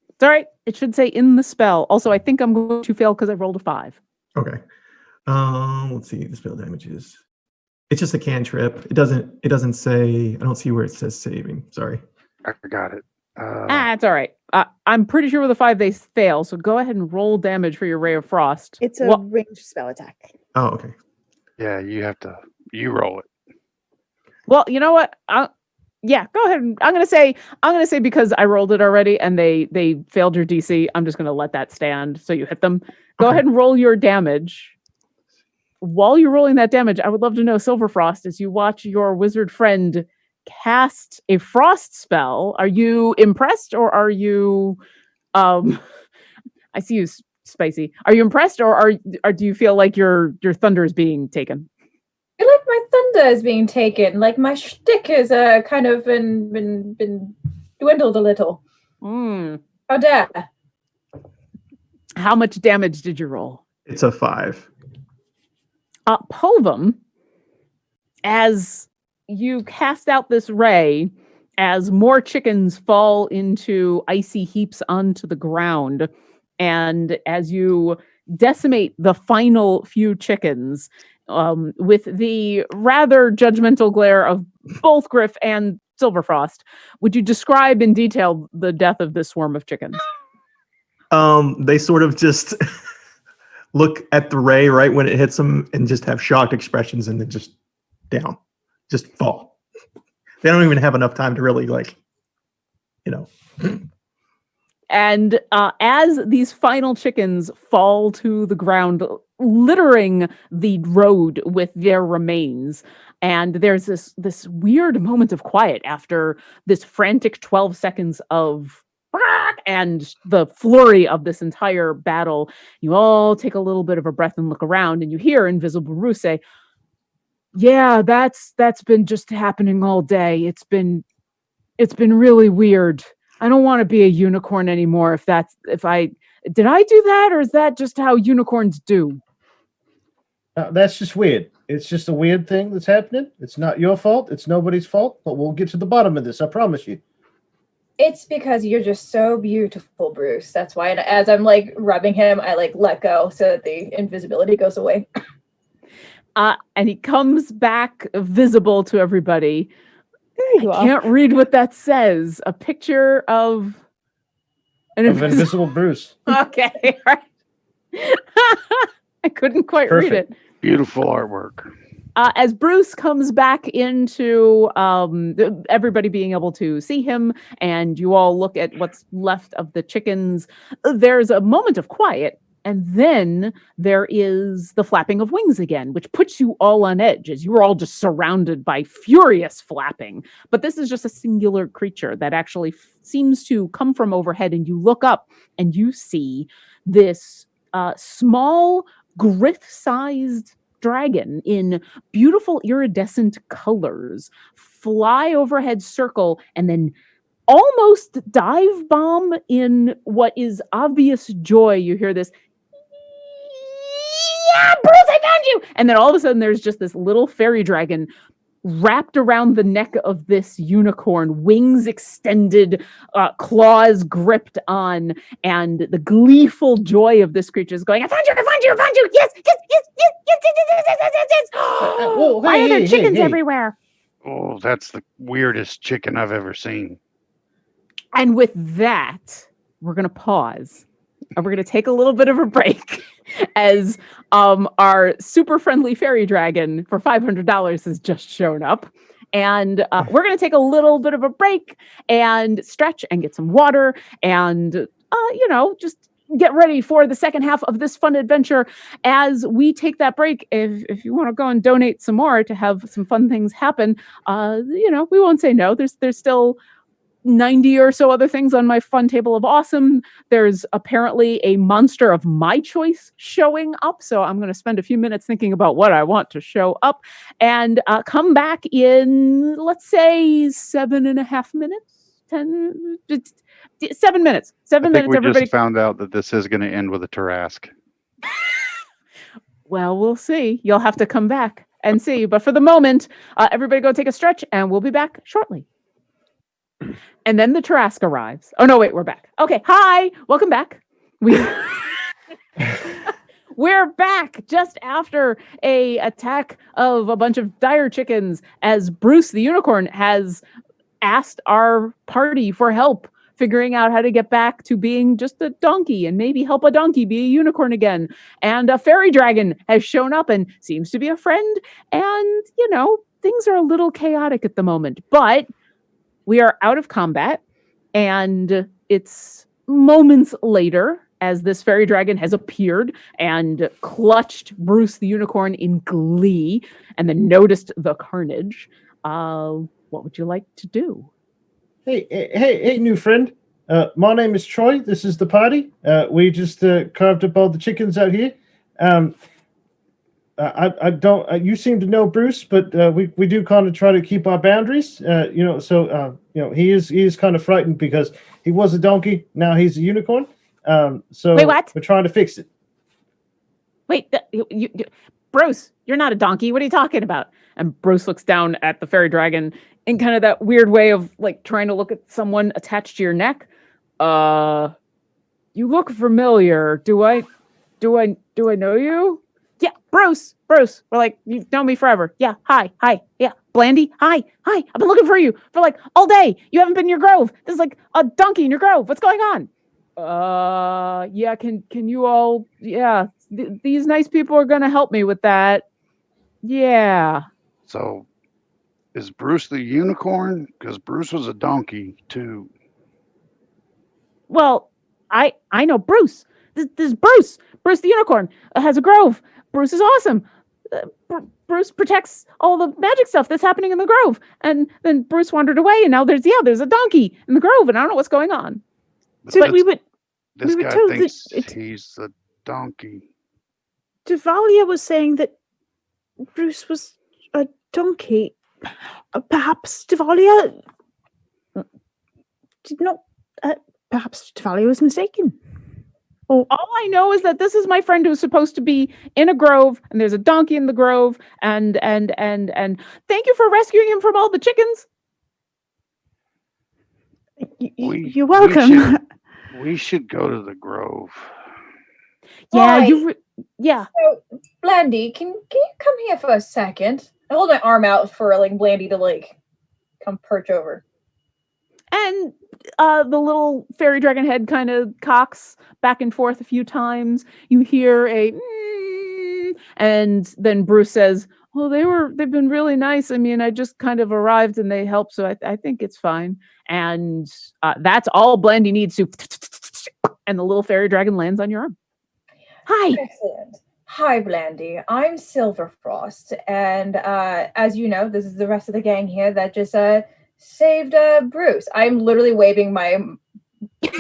Speaker 1: It's all right. It should say in the spell. Also, I think I'm going to fail because I rolled a 5.
Speaker 4: Okay. Let's see. The spell damage is. It's just a cantrip. It doesn't say. I don't see where it says saving. Sorry.
Speaker 5: I got it.
Speaker 1: It's all right. I'm pretty sure with a 5 they fail. So go ahead and roll damage for your Ray of Frost.
Speaker 3: It's a ranged spell attack.
Speaker 4: Oh, okay.
Speaker 5: Yeah, you roll it.
Speaker 1: Well, you know what? Yeah, go ahead. I'm gonna say because I rolled it already and they failed your DC. I'm just gonna let that stand. So you hit them. Go ahead and roll your damage. While you're rolling that damage, I would love to know, Silverfrost, as you watch your wizard friend cast a frost spell, are you impressed or are you I see you, Spicy. Are you impressed or do you feel like your thunder is being taken?
Speaker 7: I feel like my thunder is being taken. Like my shtick is kind of been dwindled a little. How dare.
Speaker 1: How much damage did you roll?
Speaker 4: It's a 5.
Speaker 1: Povum, as you cast out this ray, as more chickens fall into icy heaps onto the ground, and as you decimate the final few chickens, with the rather judgmental glare of both Griff and Silverfrost, would you describe in detail the death of this swarm of chickens?
Speaker 4: They sort of just look at the ray right when it hits them and just have shocked expressions and then just down. Just fall. They don't even have enough time to really
Speaker 1: And as these final chickens fall to the ground, littering the road with their remains, And there's this weird moment of quiet after this frantic 12 seconds of and the flurry of this entire battle. You all take a little bit of a breath and look around, and you hear Invisible Bruce say, "Yeah, that's been just happening all day. It's been really weird. I don't want to be a unicorn anymore. If I did I do that, or is that just how unicorns do?"
Speaker 6: That's just weird. It's just a weird thing that's happening. It's not your fault. It's nobody's fault. But we'll get to the bottom of this. I promise you.
Speaker 7: It's because you're just so beautiful, Bruce. That's why. And as I'm like rubbing him, I like let go so that the invisibility goes away.
Speaker 1: And he comes back visible to everybody.
Speaker 3: There you
Speaker 1: I
Speaker 3: go.
Speaker 1: can't read what that says. A picture of an
Speaker 6: Invisible Bruce.
Speaker 1: Okay, right. I couldn't quite read
Speaker 6: Perfect.
Speaker 1: it.
Speaker 5: Beautiful artwork.
Speaker 1: As Bruce comes back into everybody being able to see him, and you all look at what's left of the chickens, there's a moment of quiet, and then there is the flapping of wings again, which puts you all on edge as you're all just surrounded by furious flapping. But this is just a singular creature that actually seems to come from overhead, and you look up and you see this small, grith-sized dragon in beautiful iridescent colors fly overhead, circle, and then almost dive bomb in what is obvious joy. You hear this, "Yeah, Bruce, I found you!" And then all of a sudden there's just this little fairy dragon wrapped around the neck of this unicorn, wings extended, claws gripped on, and the gleeful joy of this creature is going, "I found you, I found you, I found you! Yes, yes, yes, yes, yes, yes, yes, yes, yes, yes, yes,
Speaker 6: Whoa,
Speaker 1: Why are there
Speaker 6: hey,
Speaker 1: chickens
Speaker 6: hey.
Speaker 1: everywhere?"
Speaker 5: Oh, that's the weirdest chicken I've ever seen.
Speaker 1: And with that, we're going to pause. And we're going to take a little bit of a break as our super friendly fairy dragon for $500 has just shown up. And we're going to take a little bit of a break and stretch and get some water and, just get ready for the second half of this fun adventure. As we take that break, if you want to go and donate some more to have some fun things happen, we won't say no. There's still 90 or so other things on my fun table of awesome. There's apparently a monster of my choice showing up. So I'm going to spend a few minutes thinking about what I want to show up and come back in, let's say, 7.5 minutes, 7 minutes,
Speaker 5: I think we
Speaker 1: everybody.
Speaker 5: just found out that this is going to end with a Tarrasque.
Speaker 1: Well, we'll see. You'll have to come back and see. But for the moment, everybody go take a stretch and we'll be back shortly. And then the Tarrasque arrives. Oh, no, wait, we're back. Okay, hi, welcome back. We're back just after a attack of a bunch of dire chickens as Bruce the unicorn has asked our party for help figuring out how to get back to being just a donkey and maybe help a donkey be a unicorn again. And a fairy dragon has shown up and seems to be a friend. And, things are a little chaotic at the moment, but we are out of combat, and it's moments later as this fairy dragon has appeared and clutched Bruce the unicorn in glee and then noticed the carnage. What would you like to do?
Speaker 6: Hey, new friend. My name is Troy. This is the party. We just carved up all the chickens out here. I don't. You seem to know Bruce, but we do kind of try to keep our boundaries. He is kind of frightened because he was a donkey. Now he's a unicorn. So
Speaker 1: Wait, what?
Speaker 6: we're trying to fix it.
Speaker 1: Wait, Bruce, you're not a donkey. What are you talking about? And Bruce looks down at the fairy dragon in kind of that weird way of like trying to look at someone attached to your neck. You look familiar. Do I know you? Yeah, Bruce. We're like, you've known me forever. Yeah, hi. Yeah, Blandy, hi. I've been looking for you for like all day. You haven't been in your grove. There's like a donkey in your grove. What's going on? Yeah, can you all, yeah, these nice people are going to help me with that. Yeah. So
Speaker 5: is Bruce the unicorn? Because Bruce was a donkey too.
Speaker 1: Well, I know Bruce. This is Bruce. Bruce the unicorn has a grove. Bruce is awesome. Bruce protects all the magic stuff that's happening in the grove. And then Bruce wandered away, and now there's a donkey in the grove, and I don't know what's going on.
Speaker 3: So
Speaker 5: This,
Speaker 3: we were
Speaker 5: this
Speaker 3: were
Speaker 5: guy
Speaker 3: told that
Speaker 5: thinks
Speaker 3: it-
Speaker 5: he's the donkey.
Speaker 3: Devalia was saying that Bruce was a donkey. Perhaps Devalia did not. Perhaps Devalia was mistaken.
Speaker 1: All I know is that this is my friend who's supposed to be in a grove, and there's a donkey in the grove, and thank you for rescuing him from all the chickens.
Speaker 3: You're welcome.
Speaker 5: We should go to the grove.
Speaker 1: Yeah,
Speaker 7: Right.
Speaker 1: yeah.
Speaker 7: So, Blandy, can you come here for a second? I hold my arm out for like Blandy to like come perch over.
Speaker 1: And the little fairy dragon head kind of cocks back and forth a few times. You hear a and then Bruce says, well, they've been really nice. I mean, I just kind of arrived and they helped, so I think it's fine. And that's all Blandy needs to. And the little fairy dragon lands on your arm. Hi.
Speaker 7: Excellent. Hi, Blandy. I'm Silverfrost, and as you know, this is the rest of the gang here that just saved Bruce. I'm literally waving my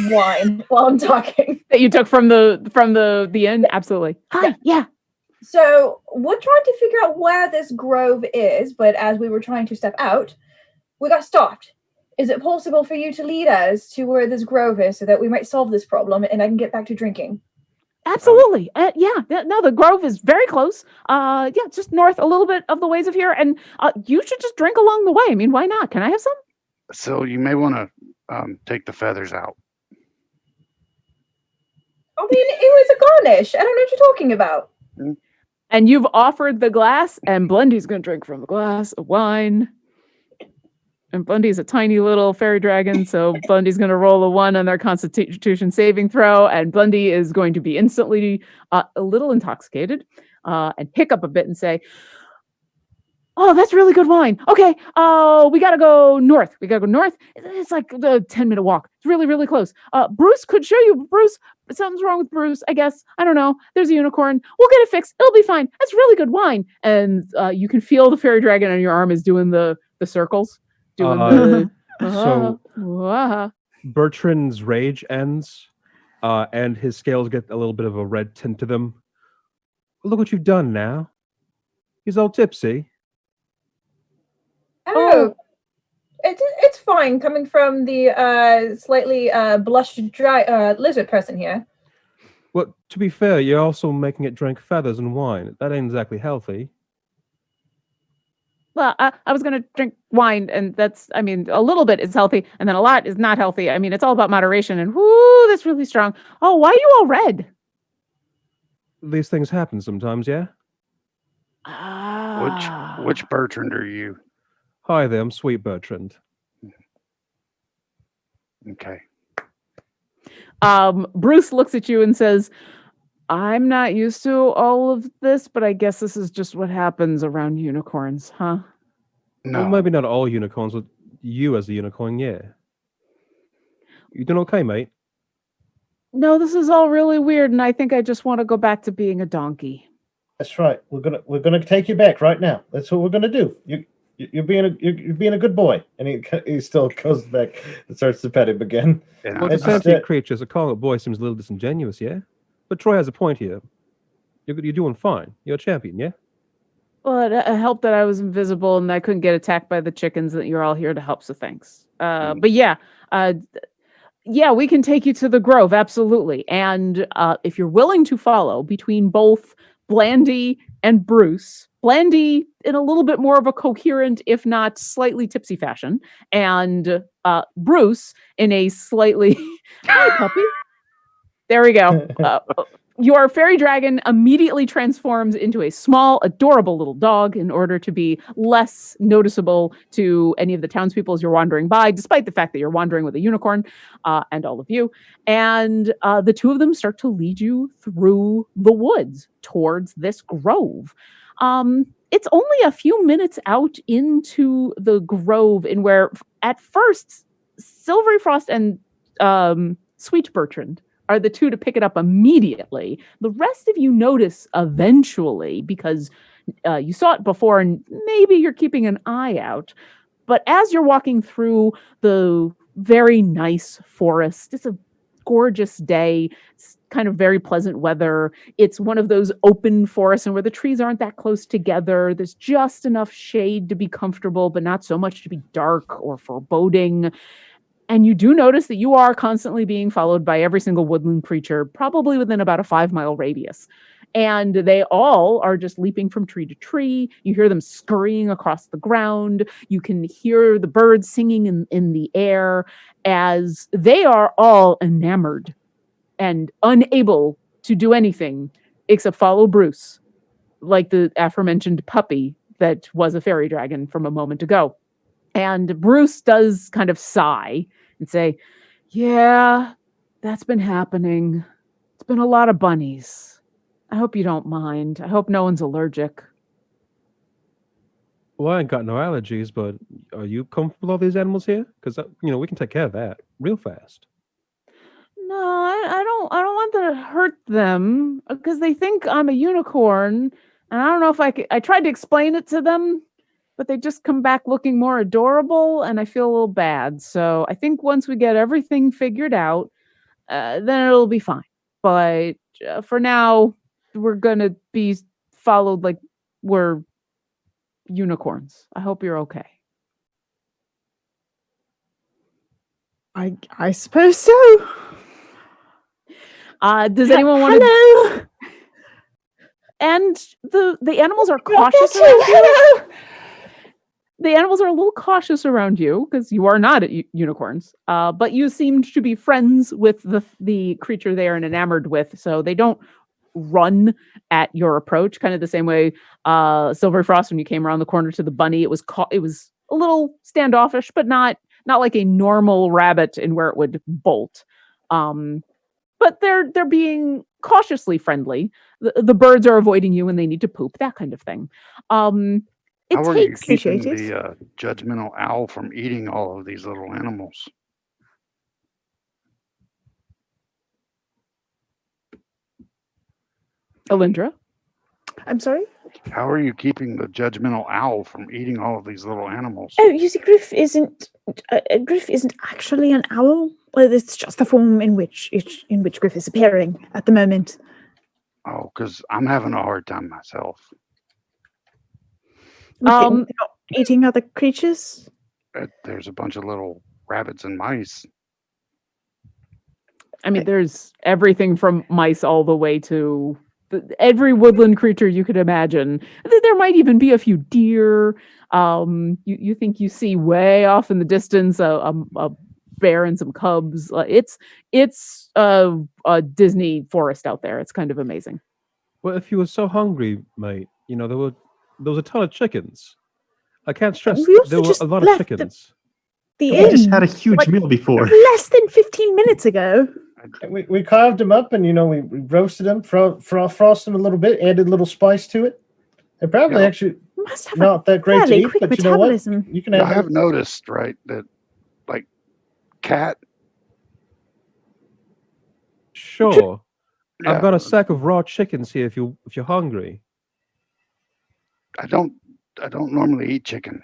Speaker 7: wine while I'm talking.
Speaker 1: That you took from the inn? Absolutely. Hi. Yeah.
Speaker 7: So we're trying to figure out where this grove is, but as we were trying to step out, we got stopped. Is it possible for you to lead us to where this grove is so that we might solve this problem and I can get back to drinking?
Speaker 1: Absolutely. Yeah. No, the grove is very close. Yeah, just north a little bit of the ways of here. And you should just drink along the way. I mean, why not? Can I have some?
Speaker 5: So you may want to take the feathers out.
Speaker 7: I mean, it was a garnish. I don't know what you're talking about.
Speaker 1: And you've offered the glass, and Blendy's going to drink from the glass of wine. And Bundy's a tiny little fairy dragon, so Bundy's going to roll a 1 on their Constitution saving throw, and Bundy is going to be instantly a little intoxicated and hiccup a bit and say, oh, that's really good wine. Okay, we got to go north. It's like a 10-minute walk. It's really, really close. Bruce could show you. Bruce, something's wrong with Bruce, I guess. I don't know. There's a unicorn. We'll get it fixed. It'll be fine. That's really good wine. And you can feel the fairy dragon on your arm is doing the circles. Doing
Speaker 2: So Bertrand's rage ends, and his scales get a little bit of a red tint to them. Look what you've done now. He's all tipsy.
Speaker 7: Oh, it's fine coming from the slightly blushed dry lizard person here.
Speaker 2: Well, to be fair, you're also making it drink feathers and wine. That ain't exactly healthy.
Speaker 1: Well, I was going to drink wine, and that's, I mean, a little bit is healthy, and then a lot is not healthy. I mean, it's all about moderation, and whoo, that's really strong. Oh, why are you all red?
Speaker 2: These things happen sometimes, yeah?
Speaker 5: Which Bertrand are you?
Speaker 2: Hi there, I'm Sweet Bertrand.
Speaker 5: Okay.
Speaker 1: Bruce looks at you and says, I'm not used to all of this, but I guess this is just what happens around unicorns, huh?
Speaker 5: No.
Speaker 2: Well, maybe not all unicorns, but you as a unicorn, yeah. You doing okay, mate?
Speaker 1: No, this is all really weird, and I think I just want to go back to being a donkey.
Speaker 6: That's right. We're gonna take you back right now. That's what we're gonna do. You're being a good boy. And he still goes back and starts to pet him again.
Speaker 5: And
Speaker 2: Well,
Speaker 6: It's
Speaker 2: to
Speaker 6: just
Speaker 2: sentient
Speaker 6: that-
Speaker 2: creatures, a calling a boy seems a little disingenuous, yeah? But Troy has a point here. You're doing fine. You're a champion, yeah?
Speaker 1: Well, it helped that I was invisible and I couldn't get attacked by the chickens, that you're all here to help, so thanks. But yeah, we can take you to the grove, absolutely. And if you're willing to follow between both Blandy and Bruce, Blandy in a little bit more of a coherent, if not slightly tipsy fashion, and Bruce in a slightly... Hi, puppy. There we go. Your fairy dragon immediately transforms into a small, adorable little dog in order to be less noticeable to any of the townspeople as you're wandering by, despite the fact that you're wandering with a unicorn and all of you. And the two of them start to lead you through the woods towards this grove. It's only a few minutes out into the grove in where, at first, Silvery Frost and Sweet Bertrand are the two to pick it up immediately. The rest of you notice eventually, because You saw it before, and maybe you're keeping an eye out. But as you're walking through the very nice forest, it's a gorgeous day. It's kind of very pleasant weather. It's one of those open forests and where the trees aren't that close together. There's just enough shade to be comfortable, but not so much to be dark or foreboding. And you do notice that you are constantly being followed by every single woodland creature, probably within about a 5-mile radius. And they all are just leaping from tree to tree. You hear them scurrying across the ground. You can hear the birds singing in the air as they are all enamored and unable to do anything except follow Bruce, like the aforementioned puppy that was a fairy dragon from a moment ago. And Bruce does kind of sigh and say, "Yeah, that's been happening. It's been a lot of bunnies. I hope you don't mind. I hope no one's allergic."
Speaker 2: Well, I ain't got no allergies, but are you comfortable with all these animals here? Because we can take care of that real fast.
Speaker 1: No, I don't want to hurt them because they think I'm a unicorn. And I don't know if I tried to explain it to them, but they just come back looking more adorable, and I feel a little bad. So I think once we get everything figured out, then it'll be fine. But for now, we're gonna be followed like we're unicorns. I hope you're okay.
Speaker 3: I suppose so.
Speaker 1: Does anyone want to?
Speaker 3: Hello.
Speaker 1: And the animals are
Speaker 3: You're
Speaker 1: cautious
Speaker 3: there
Speaker 1: around
Speaker 3: too.
Speaker 1: you.
Speaker 3: Hello.
Speaker 1: The animals are a little cautious around you because you are not unicorns. But you seemed to be friends with the creature they are enamored with, so they don't run at your approach. Kind of the same way Silver Frost, when you came around the corner to the bunny, it was a little standoffish, but not like a normal rabbit in where it would bolt. But they're being cautiously friendly. The birds are avoiding you when they need to poop, that kind of thing. It
Speaker 5: How are you
Speaker 1: takes
Speaker 5: keeping
Speaker 3: Appreciate
Speaker 5: the judgmental owl from eating all of these little animals?
Speaker 1: Alindra.
Speaker 3: I'm sorry.
Speaker 5: How are you keeping the judgmental owl from eating all of these little animals?
Speaker 3: Oh, you see, Griff isn't actually an owl. Well, it's just the form in which Griff is appearing at the moment.
Speaker 5: Oh, because I'm having a hard time myself.
Speaker 3: With not eating other creatures.
Speaker 5: There's a bunch of little rabbits and mice.
Speaker 1: I mean, there's everything from mice all the way to every woodland creature you could imagine. There might even be a few deer. You think you see way off in the distance a bear and some cubs. It's a Disney forest out there. It's kind of amazing.
Speaker 2: Well, if you were so hungry, mate, there was a ton of chickens. I can't stress
Speaker 3: We also
Speaker 2: there were
Speaker 3: just
Speaker 2: a lot of
Speaker 3: left
Speaker 2: chickens.
Speaker 3: The
Speaker 4: We
Speaker 3: inn
Speaker 4: just had a huge
Speaker 3: like,
Speaker 4: meal before.
Speaker 3: less than 15 minutes ago.
Speaker 6: We carved them up and we roasted them, frosted them a little bit, added a little spice to it. They're probably
Speaker 5: Yeah.
Speaker 6: actually
Speaker 3: Must have
Speaker 6: not that great to
Speaker 3: fairly
Speaker 6: eat,
Speaker 3: quick
Speaker 6: but you know what?
Speaker 3: metabolism.
Speaker 6: You can
Speaker 5: I
Speaker 6: have
Speaker 5: have noticed, right, that like cat.
Speaker 2: Sure.
Speaker 5: Yeah,
Speaker 2: I've got a sack of raw chickens here if you're hungry.
Speaker 5: I don't normally eat chicken.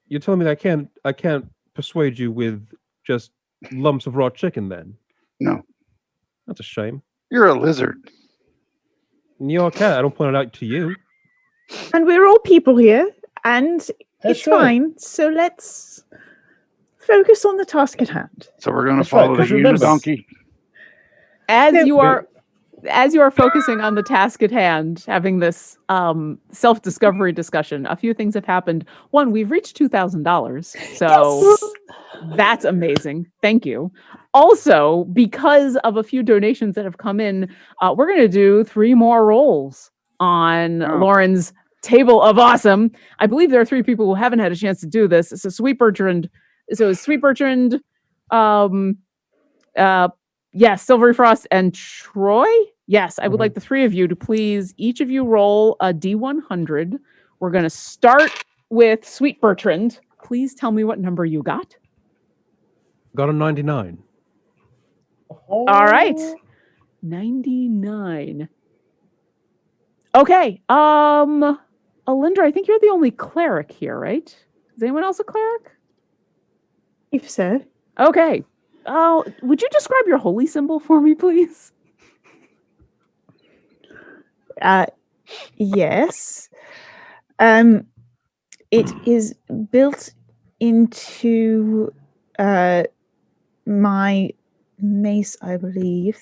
Speaker 2: You're telling me that I can't persuade you with just lumps of raw chicken then?
Speaker 5: No,
Speaker 2: That's a shame.
Speaker 5: you're a lizard.
Speaker 2: And you're a cat. I don't point it out to you.
Speaker 3: And we're all people here, and
Speaker 6: That's
Speaker 3: it's
Speaker 6: right.
Speaker 3: fine. So let's focus on the task at hand.
Speaker 5: So we're gonna
Speaker 6: That's right,
Speaker 5: follow the
Speaker 6: 'cause remember-
Speaker 5: donkey.
Speaker 1: As
Speaker 3: No,
Speaker 1: you are focusing on the task at hand, having this self-discovery discussion, a few things have happened. One, we've reached $2,000, so that's amazing. Thank you. Also, because of a few donations that have come in, we're going to do 3 more rolls on
Speaker 5: Oh.
Speaker 1: Lauren's Table of Awesome. I believe there are 3 people who haven't had a chance to do this. So Sweet Bertrand, yes, Silvery Frost and Troy. Yes, I would like the 3 of you to please, each of you roll a D100. We're going to start with Sweet Bertrand. Please tell me what number you got.
Speaker 2: Got a 99.
Speaker 1: All right. 99. Okay. Alindra, I think you're the only cleric here, right? Is anyone else a cleric?
Speaker 3: If so.
Speaker 1: Okay. Would you describe your holy symbol for me, please?
Speaker 3: Yes. It is built into my mace, I believe.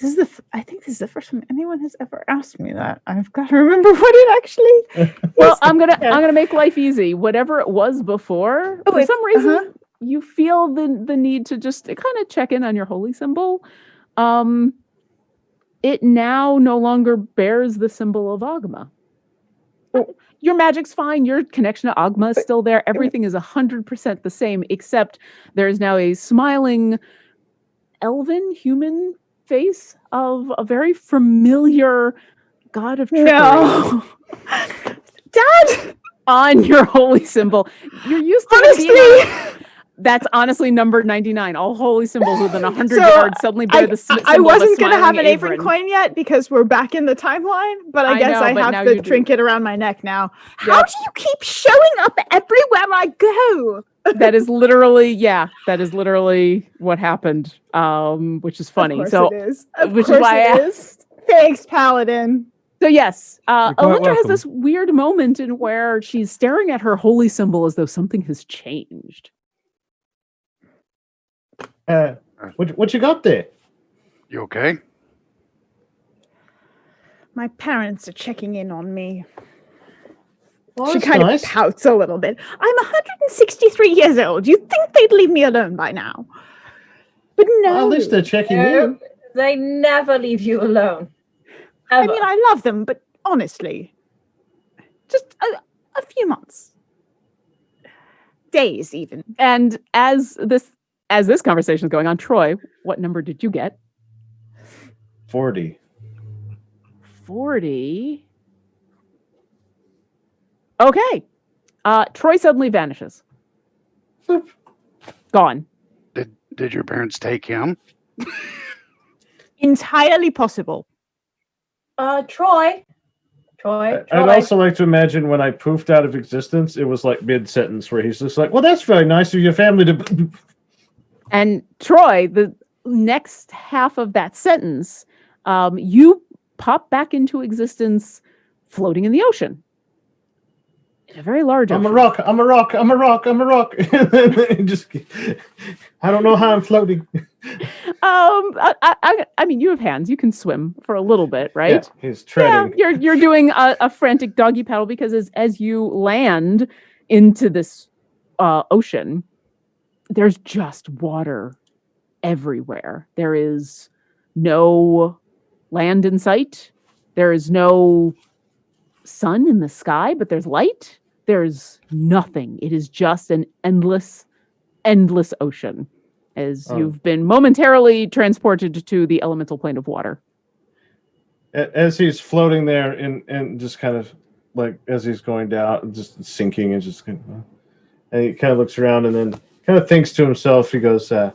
Speaker 3: I think this is the first time anyone has ever asked me that. I've got to remember what it actually.
Speaker 1: Well, I'm gonna make life easy. Whatever it was before, for some reason, you feel the need to just kind of check in on your holy symbol. It now no longer bears the symbol of Agma. Your magic's fine. Your connection to Agma is still there. Everything is 100% the same, except there is now a smiling elven human face of a very familiar god of trickery.
Speaker 3: No. Dad!
Speaker 1: On your holy symbol. You're used to
Speaker 3: Honestly,
Speaker 1: that's honestly number 99. All holy symbols within 100
Speaker 3: So,
Speaker 1: yards suddenly bear the symbol
Speaker 3: I
Speaker 1: of a
Speaker 3: wasn't going to have
Speaker 1: smiling
Speaker 3: an Avon
Speaker 1: Avon.
Speaker 3: coin yet because we're back in the timeline, but I guess
Speaker 1: know,
Speaker 3: I
Speaker 1: but now
Speaker 3: have
Speaker 1: you
Speaker 3: the
Speaker 1: do.
Speaker 3: trinket around my neck now. How
Speaker 1: Yep.
Speaker 3: do you keep showing up everywhere I go?
Speaker 1: That is literally what happened, which is funny.
Speaker 3: Of course
Speaker 1: So,
Speaker 3: it is.
Speaker 1: which is why I asked.
Speaker 3: Thanks, Paladin.
Speaker 1: So yes,
Speaker 2: You're quite
Speaker 1: Alindra has
Speaker 2: welcome.
Speaker 1: this weird moment in where she's staring at her holy symbol as though something has changed.
Speaker 6: What you got there?
Speaker 5: You okay?
Speaker 3: My parents are checking in on me.
Speaker 6: Well,
Speaker 3: She
Speaker 6: that's
Speaker 3: kind
Speaker 6: nice.
Speaker 3: of pouts a little bit. I'm 163 years old. You'd think they'd leave me alone by now. But no.
Speaker 6: Well, at least they're checking in.
Speaker 7: They never leave you alone.
Speaker 3: I
Speaker 7: Ever.
Speaker 3: mean, I love them, but honestly, just a few months. Days, even.
Speaker 1: And as this conversation is going on, Troy, what number did you get?
Speaker 6: 40.
Speaker 1: 40. Okay. Troy suddenly vanishes. Gone.
Speaker 5: Did your parents take him?
Speaker 3: Entirely possible.
Speaker 7: Troy.
Speaker 6: I'd also like to imagine when I poofed out of existence, it was like mid-sentence where he's just like, well, that's very nice of your family to...
Speaker 1: And Troy, the next half of that sentence, you pop back into existence floating in the ocean. In a very large
Speaker 6: I'm
Speaker 1: ocean.
Speaker 6: a rock, I'm a rock, I'm a rock, I'm a rock. Just, I don't know how I'm floating.
Speaker 1: I mean, you have hands. You can swim for a little bit, right?
Speaker 6: Yeah, he's treading.
Speaker 1: Yeah, you're doing a frantic doggy paddle because as you land into this ocean, there's just water everywhere. There is no land in sight. There is no sun in the sky, but there's light. There's nothing. It is just an endless ocean as you've been momentarily transported to the elemental plane of water.
Speaker 6: As he's floating there and just kind of like as he's going down, just sinking and just and he kind of looks around and then kind of thinks to himself. He goes, this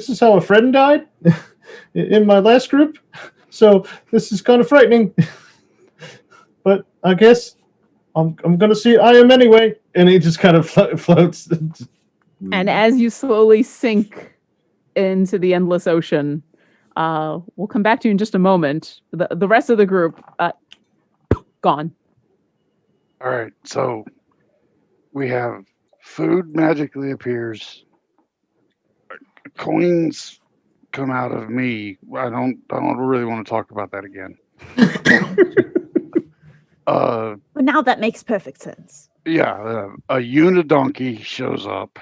Speaker 6: is how a friend died in my last group. So this is kind of frightening, but I guess I'm going to see I am anyway. And he just kind of floats.
Speaker 1: And as you slowly sink into the endless ocean, we'll come back to you in just a moment. The rest of the group, gone.
Speaker 5: All right, so we have food magically appears. Coins come out of me. I don't really want to talk about that again.
Speaker 3: Well, now that makes perfect sense.
Speaker 5: Yeah, a unidonkey shows up.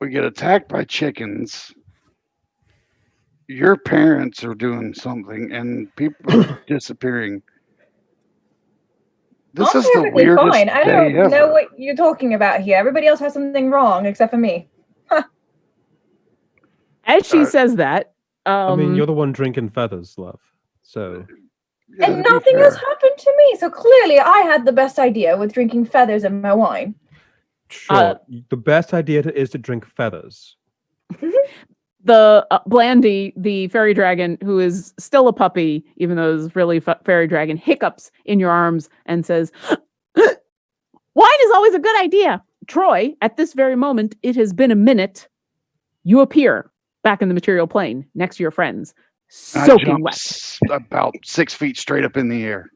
Speaker 5: We get attacked by chickens. Your parents are doing something, and people are disappearing. This
Speaker 7: I'm
Speaker 5: is the
Speaker 7: perfectly
Speaker 5: weirdest
Speaker 7: fine. I
Speaker 5: day
Speaker 7: don't
Speaker 5: ever.
Speaker 7: know what you're talking about here. Everybody else has something wrong except for me.
Speaker 1: As she says that,
Speaker 2: I mean, you're the one drinking feathers, love. So
Speaker 5: Yeah,
Speaker 7: And
Speaker 5: to be
Speaker 7: nothing has
Speaker 5: fair.
Speaker 7: happened to me. So clearly I had the best idea with drinking feathers in my wine.
Speaker 2: sure, the best idea is to drink feathers.
Speaker 1: the Blandy, the fairy dragon, who is still a puppy, even though it's really fairy dragon, hiccups in your arms and says, "Wine is always a good idea." Troy, at this very moment, it has been a minute. You appear back in the material plane next to your friends,
Speaker 5: I
Speaker 1: soaking
Speaker 5: jumped
Speaker 1: wet.
Speaker 5: about 6 feet straight up in the air.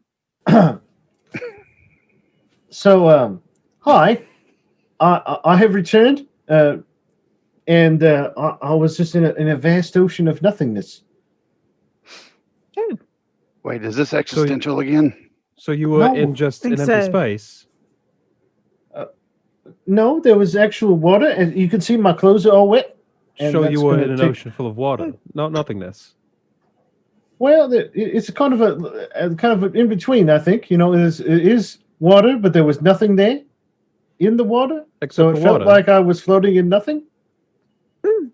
Speaker 6: So, hi, I have returned, and I was just in a vast ocean of nothingness.
Speaker 5: Wait, is this existential again?
Speaker 2: So you were
Speaker 6: No,
Speaker 2: in just an
Speaker 3: think
Speaker 2: empty
Speaker 3: so.
Speaker 2: space.
Speaker 6: No, there was actual water, and you can see my clothes are all wet. And
Speaker 2: So
Speaker 6: that's
Speaker 2: you were
Speaker 6: gonna
Speaker 2: in an
Speaker 6: take-
Speaker 2: ocean full of water, not nothingness.
Speaker 6: Well, it's a kind of a in between. I think it is water, but there was nothing there in the water,
Speaker 2: Except
Speaker 6: so it
Speaker 2: for
Speaker 6: felt
Speaker 2: water.
Speaker 6: like I was floating in nothing.
Speaker 1: And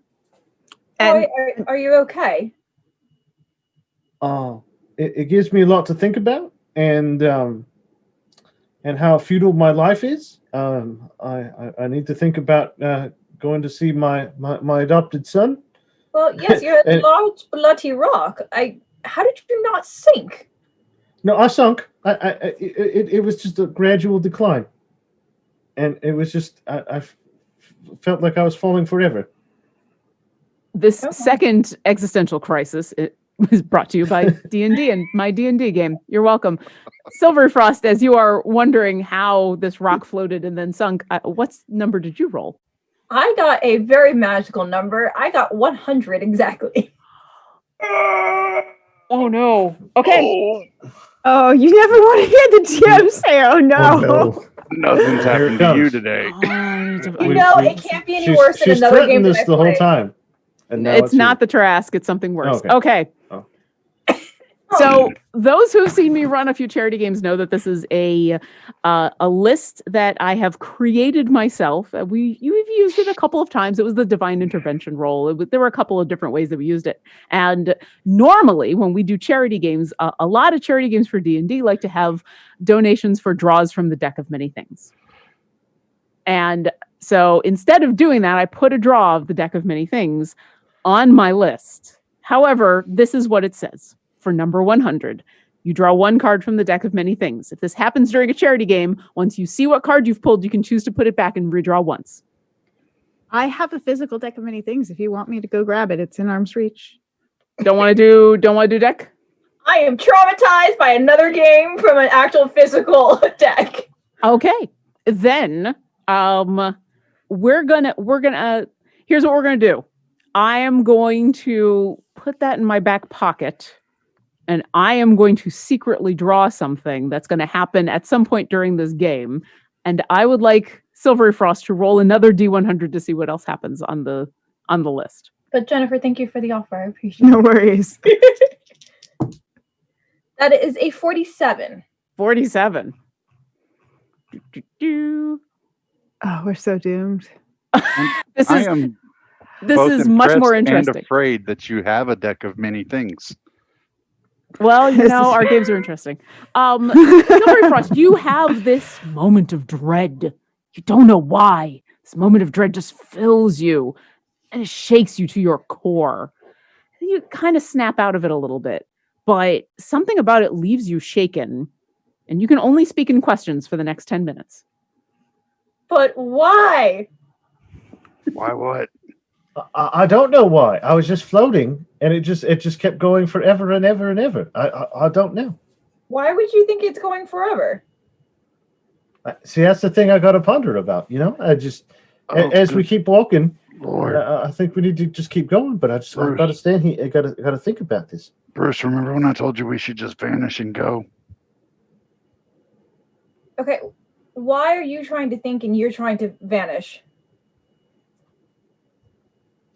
Speaker 7: Troy, are you okay?
Speaker 6: It gives me a lot to think about, and how futile my life is. I need to think about going to see my adopted son.
Speaker 7: Well, yes, you're a
Speaker 6: And-
Speaker 7: large bloody rock. How did you not sink?
Speaker 6: No, I sunk. It was just a gradual decline, and it was just I felt like I was falling forever.
Speaker 1: this
Speaker 7: Okay.
Speaker 1: second existential crisis was brought to you by D&D and my D&D game. You're welcome. Silver Frost, as you are wondering how this rock floated and then sunk, what number did you roll?
Speaker 7: I got a very magical number. I got 100 exactly.
Speaker 1: Oh no. Okay.
Speaker 3: Oh, you never want to hear the GM say, "Oh no."
Speaker 4: Oh, no.
Speaker 5: Nothing's
Speaker 6: Here it
Speaker 5: happened to you
Speaker 6: comes.
Speaker 5: today.
Speaker 7: You know, it can't be any worse than
Speaker 6: She's
Speaker 7: another game
Speaker 6: threatened
Speaker 7: that
Speaker 6: this
Speaker 7: I
Speaker 6: the whole
Speaker 7: played.
Speaker 6: time. And now
Speaker 1: It's not
Speaker 6: you.
Speaker 1: the Trask, it's something worse.
Speaker 6: Okay.
Speaker 1: Okay.
Speaker 6: Oh.
Speaker 1: So those who've seen me run a few charity games know that this is a list that I have created myself. You've used it a couple of times. It was the divine intervention role. There were a couple of different ways that we used it. And normally, when we do charity games, a lot of charity games for D&D like to have donations for draws from the deck of many things. And so instead of doing that, I put a draw of the deck of many things on my list. However, this is what it says. For number 100, you draw one card from the deck of many things. If this happens during a charity game, once you see what card you've pulled, you can choose to put it back and redraw once.
Speaker 3: I have a physical deck of many things. If you want me to go grab it, it's in arm's reach.
Speaker 1: Don't want to do deck?
Speaker 7: I am traumatized by another game from an actual physical deck.
Speaker 1: Okay. Then we're gonna here's what we're gonna do. I am going to put that in my back pocket. And I am going to secretly draw something that's going to happen at some point during this game. And I would like Silvery Frost to roll another D100 to see what else happens on the list.
Speaker 7: But Jennifer, thank you for the offer. I appreciate
Speaker 3: No worries.
Speaker 7: it. That is a 47.
Speaker 1: 47. Do.
Speaker 3: Oh, we're so doomed.
Speaker 1: This
Speaker 5: I
Speaker 1: is
Speaker 5: am
Speaker 1: this
Speaker 5: both
Speaker 1: is much more
Speaker 5: impressed and
Speaker 1: interesting.
Speaker 5: afraid that you have a deck of many things.
Speaker 1: Well, you
Speaker 3: This
Speaker 1: know,
Speaker 3: is-
Speaker 1: our games are interesting. Silvery Frost, you have this moment of dread. You don't know why. This moment of dread just fills you and it shakes you to your core. You kind of snap out of it a little bit, but something about it leaves you shaken, and you can only speak in questions for the next 10 minutes.
Speaker 7: But why?
Speaker 5: Why what?
Speaker 6: I don't know why. I was just floating, and it just kept going forever and ever and ever. I don't know.
Speaker 7: Why would you think it's going forever?
Speaker 6: See, that's the thing I got to ponder about. I just
Speaker 5: Oh,
Speaker 6: as we
Speaker 5: good
Speaker 6: keep walking,
Speaker 5: Lord.
Speaker 6: I think we need to just keep going. But I've got to stand here. I got to think about this.
Speaker 5: Bruce, remember when I told you we should just vanish and go?
Speaker 7: Okay, why are you trying to think and you're trying to vanish?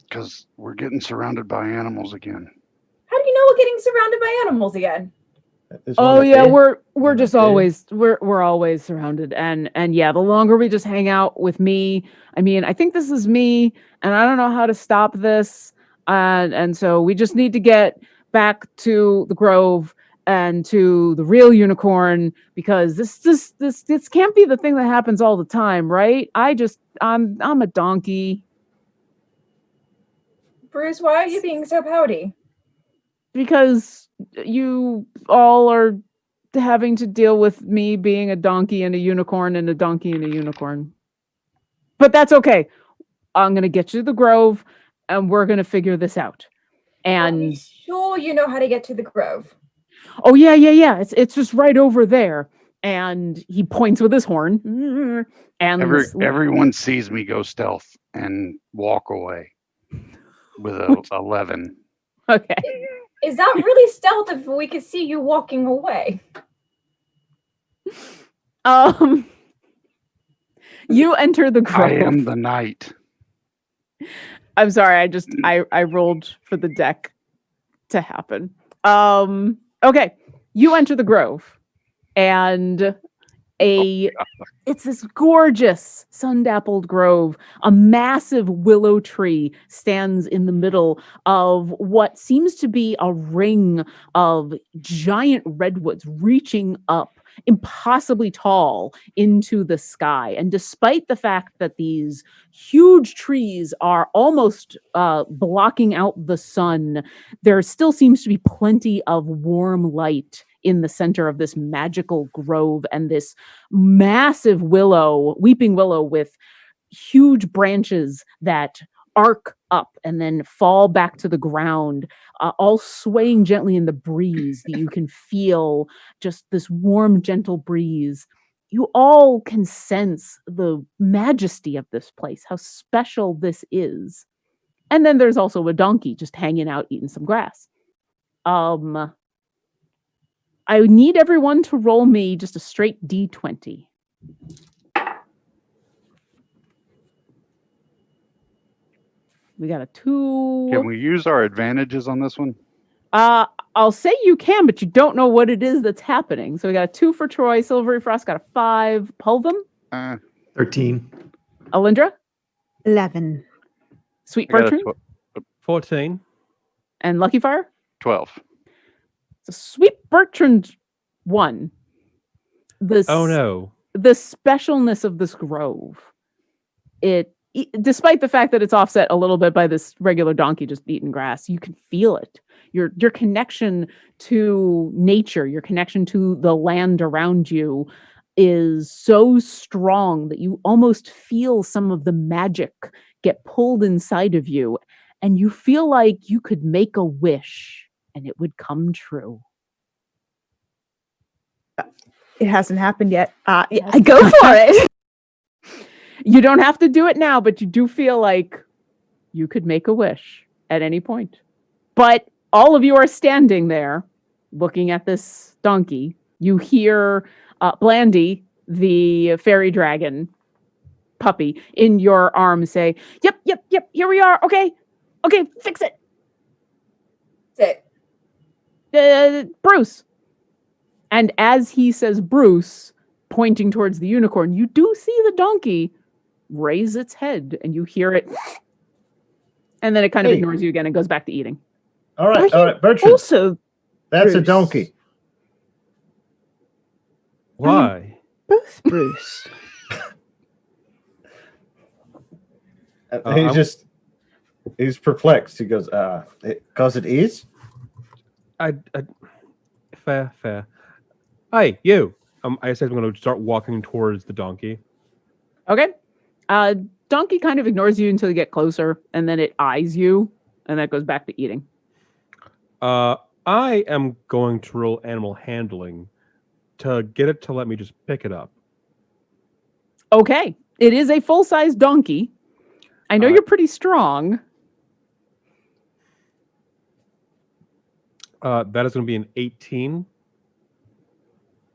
Speaker 5: Because we're getting surrounded by animals again.
Speaker 7: How do you know we're getting surrounded by animals again?
Speaker 6: There's one
Speaker 1: Oh
Speaker 6: right
Speaker 1: yeah,
Speaker 6: there.
Speaker 1: we're just
Speaker 6: Okay.
Speaker 1: always we're always surrounded, and yeah, the longer we just hang out with me, I mean, I think this is me, and I don't know how to stop this, and so we just need to get back to the Grove and to the real unicorn, because this can't be the thing that happens all the time, right? I'm a donkey.
Speaker 7: Bruce, why are you being so pouty?
Speaker 1: Because you all are having to deal with me being a donkey and a unicorn and a donkey and a unicorn. But that's okay. I'm going to get you to the grove and we're going to figure this out.
Speaker 7: Are you
Speaker 1: And
Speaker 7: sure you know how to get to the grove?
Speaker 1: oh yeah. It's just right over there. And he points with his horn. And
Speaker 5: Everyone sees me go stealth and walk away with a 11.
Speaker 1: okay.
Speaker 7: Is that really stealth if we could see you walking away?
Speaker 1: You enter the grove.
Speaker 5: I am the knight.
Speaker 1: I'm sorry, I rolled for the deck to happen. Okay. You enter the grove and it's this gorgeous sun-dappled grove. A massive willow tree stands in the middle of what seems to be a ring of giant redwoods reaching up impossibly tall into the sky. And despite the fact that these huge trees are almost blocking out the sun, there still seems to be plenty of warm light in the center of this magical grove, and this massive weeping willow with huge branches that arc up and then fall back to the ground, all swaying gently in the breeze that you can feel, just this warm, gentle breeze. You all can sense the majesty of this place, how special this is. And then there's also a donkey just hanging out eating some grass. I need everyone to roll me just a straight D20. We got a 2.
Speaker 5: Can we use our advantages on this one?
Speaker 1: I'll say you can, but you don't know what it is that's happening. So we got a 2 for Troy. Silvery Frost got a 5. Pulvum?
Speaker 4: 13.
Speaker 1: Alindra?
Speaker 3: 11.
Speaker 1: Sweet
Speaker 5: I got a
Speaker 1: Bertrand?
Speaker 2: 14.
Speaker 1: And Lucky Fire?
Speaker 5: 12.
Speaker 1: So Sweet Bertrand won.
Speaker 2: Oh no.
Speaker 1: The specialness of this grove. Despite the fact that it's offset a little bit by this regular donkey just eating grass, you can feel it. Your connection to nature, your connection to the land around you is so strong that you almost feel some of the magic get pulled inside of you, and you feel like you could make a wish and it would come true.
Speaker 3: It hasn't happened yet. Yeah, go for it.
Speaker 1: You don't have to do it now, but you do feel like you could make a wish at any point. But all of you are standing there looking at this donkey. You hear Blandy, the fairy dragon puppy, in your arms say, yep, here we are. Okay, fix it.
Speaker 7: Sit.
Speaker 1: Bruce. And as he says Bruce, pointing towards the unicorn, you do see the donkey raise its head and you hear it. And then it kind of ignores you again and goes back to eating.
Speaker 6: All right, Bertrand.
Speaker 3: Also,
Speaker 6: That's a
Speaker 3: Bruce.
Speaker 6: donkey.
Speaker 2: Why?
Speaker 3: both Bruce.
Speaker 6: He's perplexed. He goes, because it is?
Speaker 2: Fair. Hey, you. I said I'm going to start walking towards the donkey.
Speaker 1: Okay. Donkey kind of ignores you until you get closer, and then it eyes you, and then it goes back to eating.
Speaker 2: I am going to roll animal handling to get it to let me just pick it up.
Speaker 1: Okay. It is a full-size donkey. I know you're pretty strong.
Speaker 2: That is going to be an 18.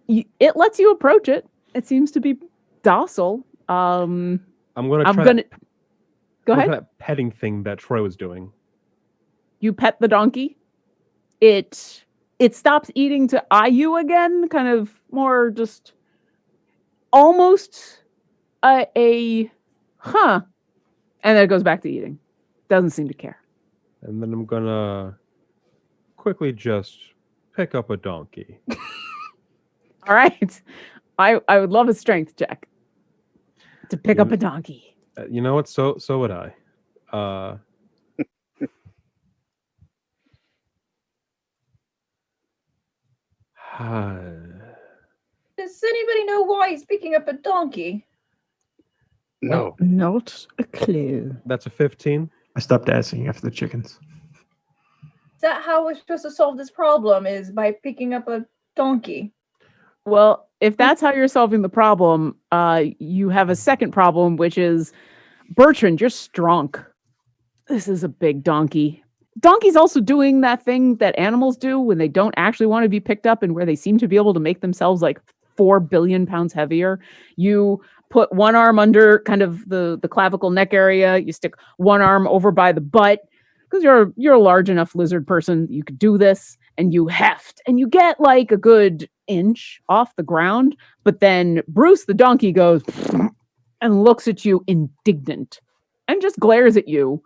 Speaker 1: It lets you approach it. It seems to be docile.
Speaker 2: I'm going to try
Speaker 1: Go ahead.
Speaker 2: that petting thing that Troy was doing.
Speaker 1: You pet the donkey. It stops eating to eye you again, kind of more just almost and then it goes back to eating. Doesn't seem to care.
Speaker 2: And then I'm going to quickly just pick up a donkey.
Speaker 1: All right. I would love a strength check to pick up a donkey.
Speaker 2: You know what? So would I.
Speaker 7: Does anybody know why he's picking up a donkey?
Speaker 5: No.
Speaker 3: Not a clue.
Speaker 2: That's a 15.
Speaker 4: I stopped asking after the chickens.
Speaker 7: Is that how we're supposed to solve this problem? Is by picking up a donkey?
Speaker 1: Well, if that's how you're solving the problem, you have a second problem, which is Bertrand, you're strunk. This is a big donkey. Donkey's also doing that thing that animals do when they don't actually want to be picked up and where they seem to be able to make themselves like 4 billion pounds heavier. You put one arm under kind of the clavicle neck area. You stick one arm over by the butt because you're a large enough lizard person. You could do this and you heft and you get like a good inch off the ground. But then Bruce, the donkey, goes and looks at you indignant and just glares at you.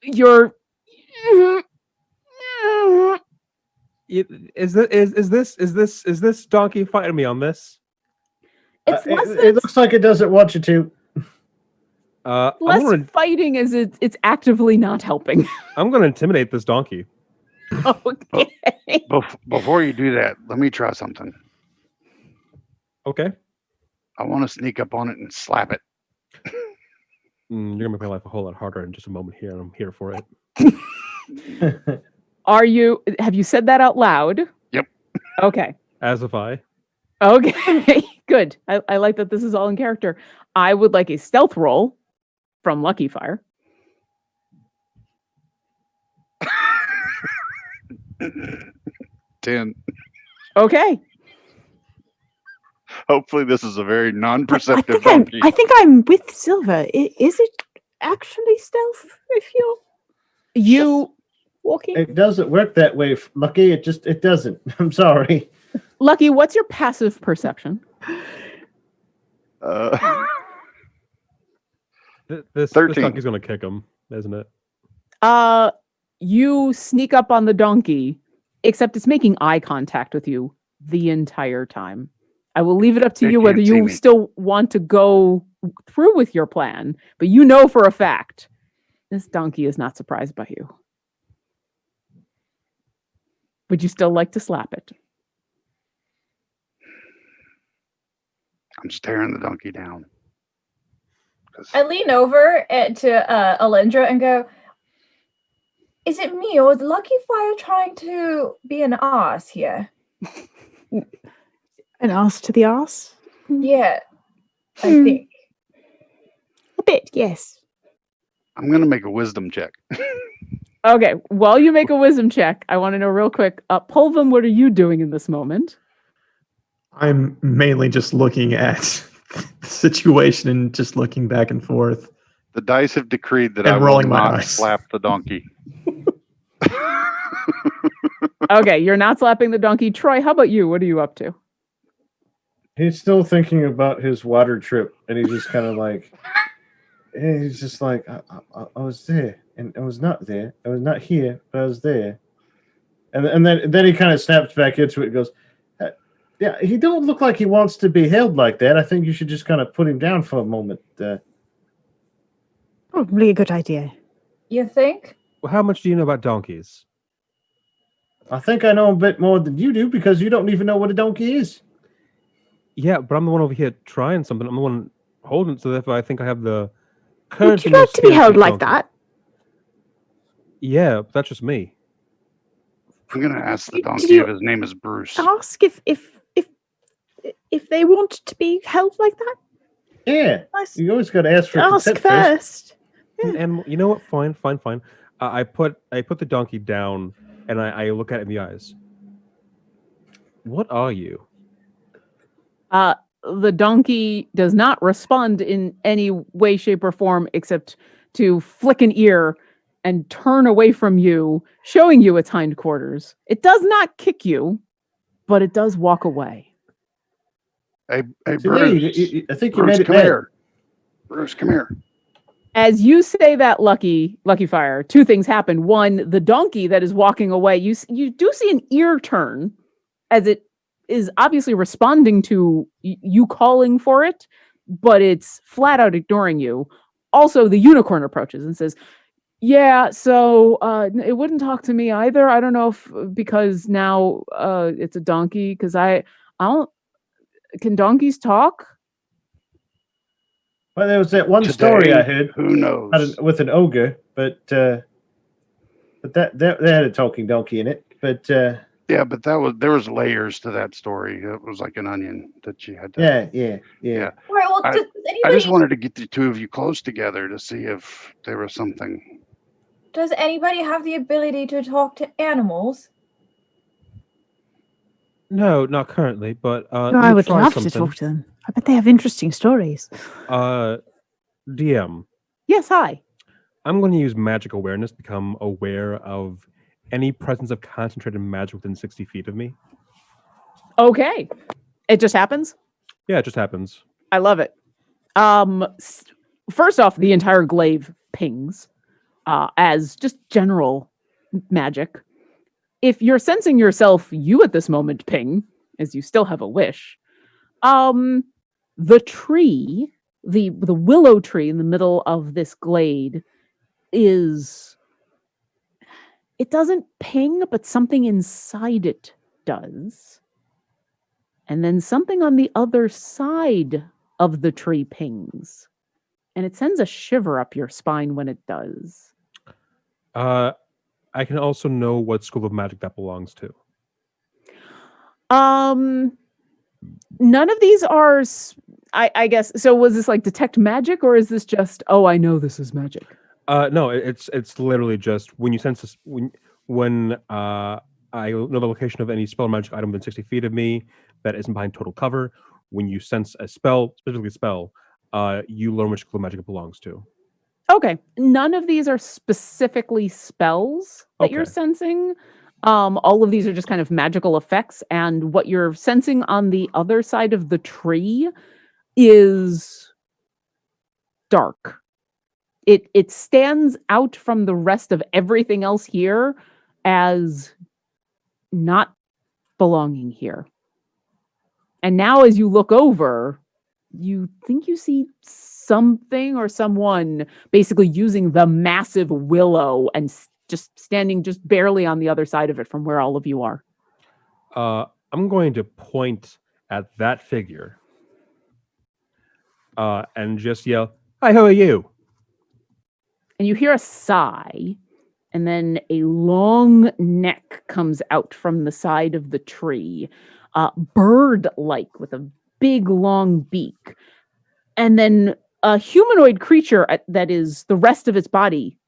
Speaker 1: You're
Speaker 2: Is this donkey fighting me on this?
Speaker 1: it's less
Speaker 6: It looks like it doesn't want you to.
Speaker 2: I'm
Speaker 1: less
Speaker 2: gonna
Speaker 1: fighting as it's actively not helping.
Speaker 2: I'm gonna intimidate this donkey.
Speaker 1: Okay.
Speaker 5: Before you do that, let me try something.
Speaker 2: Okay.
Speaker 5: I want to sneak up on it and slap it.
Speaker 2: You're gonna make my life a whole lot harder in just a moment here, and I'm here for it.
Speaker 1: Have you said that out loud?
Speaker 5: Yep.
Speaker 1: Okay.
Speaker 2: As if I.
Speaker 1: Okay. Good. I like that this is all in character. I would like a stealth roll from Lucky Fire.
Speaker 5: 10.
Speaker 1: Okay.
Speaker 5: Hopefully, this is a very non-perceptive
Speaker 3: I
Speaker 5: donkey.
Speaker 3: think I'm with Silver. Is it actually stealth if you're
Speaker 1: You
Speaker 3: walking?
Speaker 6: It doesn't work that way, Lucky. It doesn't. I'm sorry.
Speaker 1: Lucky, what's your passive perception?
Speaker 2: This
Speaker 5: 13.
Speaker 2: donkey's gonna kick him, isn't it?
Speaker 1: You sneak up on the donkey, except it's making eye contact with you the entire time. I will leave it up to
Speaker 5: It
Speaker 1: you whether
Speaker 5: can't see
Speaker 1: you
Speaker 5: me.
Speaker 1: still want to go through with your plan, but you know for a fact this donkey is not surprised by you. Would you still like to slap it?
Speaker 5: I'm staring the donkey down. 'Cause
Speaker 7: I lean over to Alendra and go, "Is it me or is Lucky Fire trying to be an ass here?"
Speaker 3: An ass to the ass?
Speaker 7: Yeah, I
Speaker 3: Hmm.
Speaker 7: think.
Speaker 3: A bit, yes.
Speaker 5: I'm gonna make a wisdom check.
Speaker 1: Okay, while you make a wisdom check, I want to know real quick, Pulvum, what are you doing in this moment?
Speaker 4: I'm mainly just looking at the situation and just looking back and forth.
Speaker 5: The dice have decreed that
Speaker 4: And
Speaker 5: I will
Speaker 4: rolling my
Speaker 5: not
Speaker 4: eyes.
Speaker 5: slap the donkey.
Speaker 1: Okay, you're not slapping the donkey. Troy, how about you? What are you up to?
Speaker 6: He's still thinking about his water trip, and he's just kind of like, he's just like, I was there, and I was not there. I was not here, but I was there. And then he kind of snaps back into it and goes, yeah, he don't look like he wants to be held like that. I think you should just kind of put him down for a moment.
Speaker 3: Probably a good idea.
Speaker 7: You think?
Speaker 2: Well, how much do you know about donkeys?
Speaker 6: I think I know a bit more than you do because you don't even know what a donkey is.
Speaker 2: Yeah, but I'm the one over here trying something. I'm the one holding it, so therefore I think I have the
Speaker 3: Would
Speaker 2: courage.
Speaker 3: you
Speaker 2: and the
Speaker 3: like to be
Speaker 2: spirit
Speaker 3: held
Speaker 2: of a
Speaker 3: like
Speaker 2: donkey.
Speaker 3: that?
Speaker 2: Yeah, but that's just me.
Speaker 5: I'm gonna ask the
Speaker 3: Did
Speaker 5: donkey
Speaker 3: you
Speaker 5: if his name is Bruce.
Speaker 3: Ask if they want to be held like that?
Speaker 6: Yeah,
Speaker 3: Nice.
Speaker 6: you always got to ask for
Speaker 3: Ask
Speaker 6: consent first.
Speaker 3: first.
Speaker 2: And you know what? Fine. I put the donkey down, and I look at it in the eyes. What are you?
Speaker 1: The donkey does not respond in any way, shape, or form except to flick an ear and turn away from you, showing you its hindquarters. It does not kick you, but it does walk away.
Speaker 5: Hey,
Speaker 6: See,
Speaker 5: Bruce.
Speaker 6: I think you
Speaker 5: Bruce,
Speaker 6: made it
Speaker 5: come
Speaker 6: mad.
Speaker 5: here. Bruce, come here.
Speaker 1: As you say that, Lucky Fire, two things happen. One, the donkey that is walking away, you do see an ear turn as it is obviously responding to you calling for it, but it's flat out ignoring you. Also, the unicorn approaches and says, Yeah, so it wouldn't talk to me either. I don't know if because now it's a donkey because I don't can donkeys talk?
Speaker 6: Well, there was that one story I heard
Speaker 5: Who knows?
Speaker 6: with an ogre, but that had a talking donkey in it. But
Speaker 5: Yeah, but there was layers to that story. It was like an onion that you had to.
Speaker 6: yeah.
Speaker 5: Yeah.
Speaker 7: All right. Well,
Speaker 5: I-
Speaker 7: does
Speaker 5: I just
Speaker 7: anybody
Speaker 5: wanted to get the two of you close together to see if there was something.
Speaker 7: does anybody have the ability to talk to animals?
Speaker 2: No, not currently, but
Speaker 3: No,
Speaker 2: let
Speaker 3: I
Speaker 2: me
Speaker 3: would
Speaker 2: try
Speaker 3: love
Speaker 2: something.
Speaker 3: to talk to them. I bet they have interesting stories.
Speaker 2: DM,
Speaker 1: Yes, hi.
Speaker 2: I'm going to use magic awareness to become aware of any presence of concentrated magic within 60 feet of me.
Speaker 1: Okay. It just happens?
Speaker 2: Yeah, it just happens.
Speaker 1: I love it. First off, the entire glaive pings as just general magic. If you're sensing yourself, you at this moment ping, as you still have a wish. The tree, the willow tree in the middle of this glade is it doesn't ping, but something inside it does. And then something on the other side of the tree pings. And it sends a shiver up your spine when it does.
Speaker 2: I can also know what school of magic that belongs to.
Speaker 1: None of these are, I guess. So was this like detect magic, or is this just, oh, I know this is magic?
Speaker 2: No, it's literally just when you sense this, when I know the location of any spell or magic item within 60 feet of me that isn't behind total cover. When you sense a spell, specifically a spell, you learn which school of magic it belongs to.
Speaker 1: Okay. None of these are specifically spells that you're
Speaker 2: Okay.
Speaker 1: sensing. All of these are just kind of magical effects, and what you're sensing on the other side of the tree is dark. It stands out from the rest of everything else here as not belonging here. And now as you look over, you think you see something or someone basically using the massive willow and just standing just barely on the other side of it from where all of you are.
Speaker 2: I'm going to point at that figure and just yell, "Hi, who are you?"
Speaker 1: And you hear a sigh, and then a long neck comes out from the side of the tree, bird-like with a big long beak. And then a humanoid creature that is the rest of its body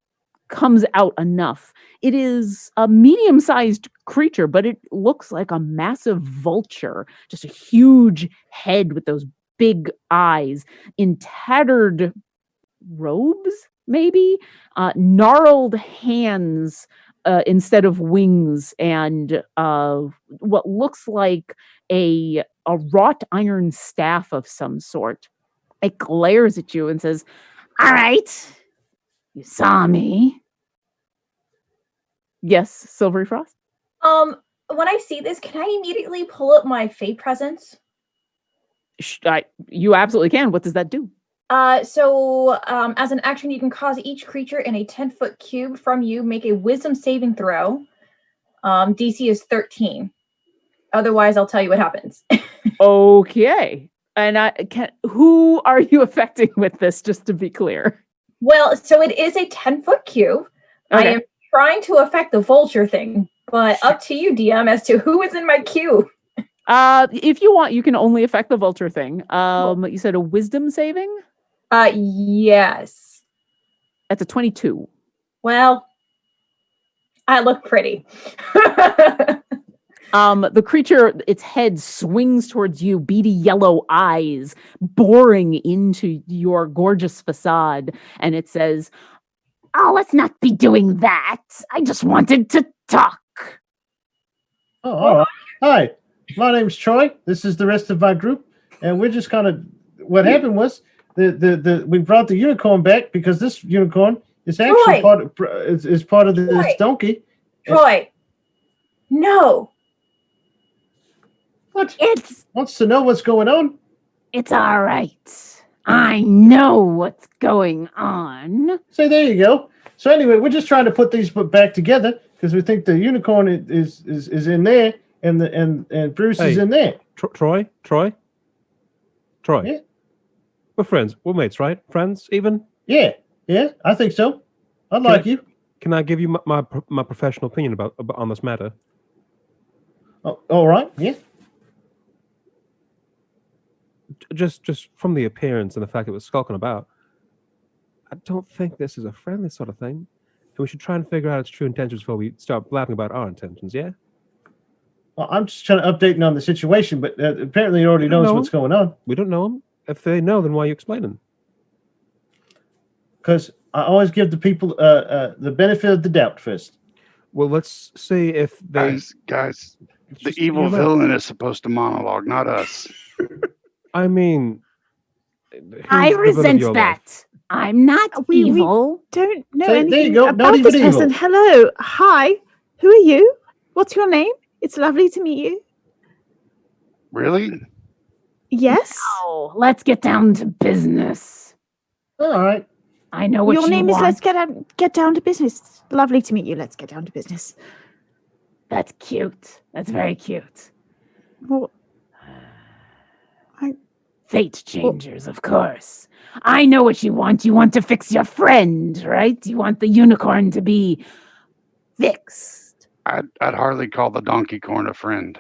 Speaker 1: comes out enough. It is a medium-sized creature, but it looks like a massive vulture, just a huge head with those big eyes in tattered robes, maybe gnarled hands instead of wings, and what looks like a wrought iron staff of some sort. It glares at you and says, "All right, you saw me." Yes, Silvery Frost?
Speaker 7: When I see this, can I immediately pull up my Fate Presence?
Speaker 1: You absolutely can. What does that do?
Speaker 7: As an action, you can cause each creature in a 10-foot cube from you make a Wisdom saving throw. DC is 13. Otherwise, I'll tell you what happens.
Speaker 1: Okay. And who are you affecting with this, just to be clear?
Speaker 7: Well, so it is a 10-foot cube.
Speaker 1: Okay.
Speaker 7: I am trying to affect the vulture thing, but up to you, DM, as to who is in my cube.
Speaker 1: If you want, you can only affect the vulture thing. You said a wisdom saving?
Speaker 7: Yes.
Speaker 1: That's a 22.
Speaker 7: Well, I look pretty.
Speaker 1: The creature, its head swings towards you, beady yellow eyes boring into your gorgeous facade, and it says, "Oh, let's not be doing that. I just wanted to talk."
Speaker 6: Oh, all right. Hi, my name's Troy. This is the rest of my group, and we're just kind of. What happened was we brought the unicorn back because this unicorn is actually
Speaker 7: Troy!
Speaker 6: part of this
Speaker 7: Troy!
Speaker 6: donkey.
Speaker 7: Troy, no.
Speaker 6: What?
Speaker 1: It's
Speaker 6: Wants to know what's going on?
Speaker 1: all right. I know what's going on.
Speaker 6: Say, there you go. So anyway, we're just trying to put these back together because we think the unicorn is in there and Bruce is
Speaker 2: Hey.
Speaker 6: in there.
Speaker 2: Troy.
Speaker 6: Yeah.
Speaker 2: We're friends. We're mates, right? Friends, even.
Speaker 6: Yeah, I think so. I
Speaker 2: Can
Speaker 6: like
Speaker 2: I-
Speaker 6: you.
Speaker 2: Can I give you my professional opinion about on this matter?
Speaker 6: Oh, all right. Yeah.
Speaker 2: Just from the appearance and the fact it was skulking about, I don't think this is a friendly sort of thing. And we should try and figure out its true intentions before we start blabbing about our intentions, yeah?
Speaker 6: Well, I'm just trying to update on the situation, but apparently he already
Speaker 2: I don't
Speaker 6: knows
Speaker 2: know.
Speaker 6: what's going on.
Speaker 2: We don't know them. If they know, then why are you explaining?
Speaker 6: Because I always give the people the benefit of the doubt first.
Speaker 2: Well, let's see if they...
Speaker 5: Guys, the
Speaker 2: Just
Speaker 5: evil
Speaker 2: hear them out.
Speaker 5: villain is supposed to monologue, not us.
Speaker 2: I mean...
Speaker 1: I
Speaker 2: who's the villain of
Speaker 1: resent
Speaker 2: your life?
Speaker 1: that. I'm not
Speaker 3: We-
Speaker 1: evil.
Speaker 3: Don't know
Speaker 6: So, there you
Speaker 3: anything
Speaker 6: go,
Speaker 3: about
Speaker 6: not
Speaker 3: this
Speaker 6: even
Speaker 3: person.
Speaker 6: evil.
Speaker 3: Hello. Hi. Who are you? What's your name? It's lovely to meet you.
Speaker 5: Really?
Speaker 3: Yes.
Speaker 1: Oh, let's get down to business.
Speaker 6: All right.
Speaker 1: I know what
Speaker 3: Your
Speaker 1: you
Speaker 3: name is
Speaker 1: want.
Speaker 3: Let's get down to business. Lovely to meet you. Let's get down to business.
Speaker 1: That's cute. That's very cute.
Speaker 3: Well,
Speaker 1: Fate changers, of course. I know what you want. You want to fix your friend, right? You want the unicorn to be fixed.
Speaker 5: I'd hardly call the donkey corn a friend.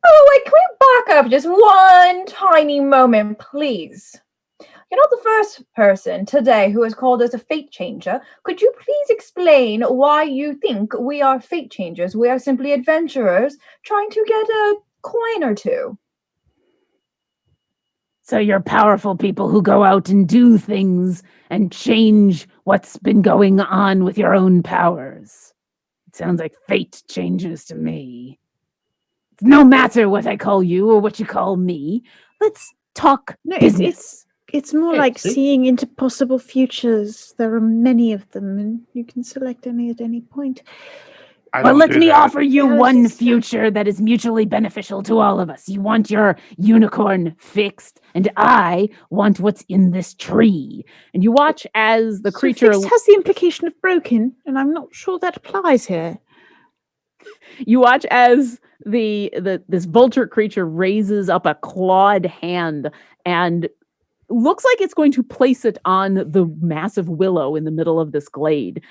Speaker 7: Oh, wait, can we back up just one tiny moment, please? You're not the first person today who has called us a fate changer. Could you please explain why you think we are fate changers? We are simply adventurers trying to get a coin or two.
Speaker 1: So you're powerful people who go out and do things and change what's been going on with your own powers. It sounds like fate changes to me. It's no matter what I call you or what you call me. Let's talk
Speaker 3: no,
Speaker 1: business.
Speaker 3: it's more
Speaker 6: Yeah,
Speaker 3: like
Speaker 6: see?
Speaker 3: seeing into possible futures. There are many of them, and you can select any at any point.
Speaker 1: Well, let me offer you
Speaker 3: Yeah,
Speaker 1: one
Speaker 3: let's just-
Speaker 1: future that is mutually beneficial to all of us. You want your unicorn fixed, and I want what's in this tree. And you watch as the
Speaker 3: So
Speaker 1: creature...
Speaker 3: fixed has the implication of broken, and I'm not sure that applies here.
Speaker 1: You watch as this vulture creature raises up a clawed hand and looks like it's going to place it on the massive willow in the middle of this glade.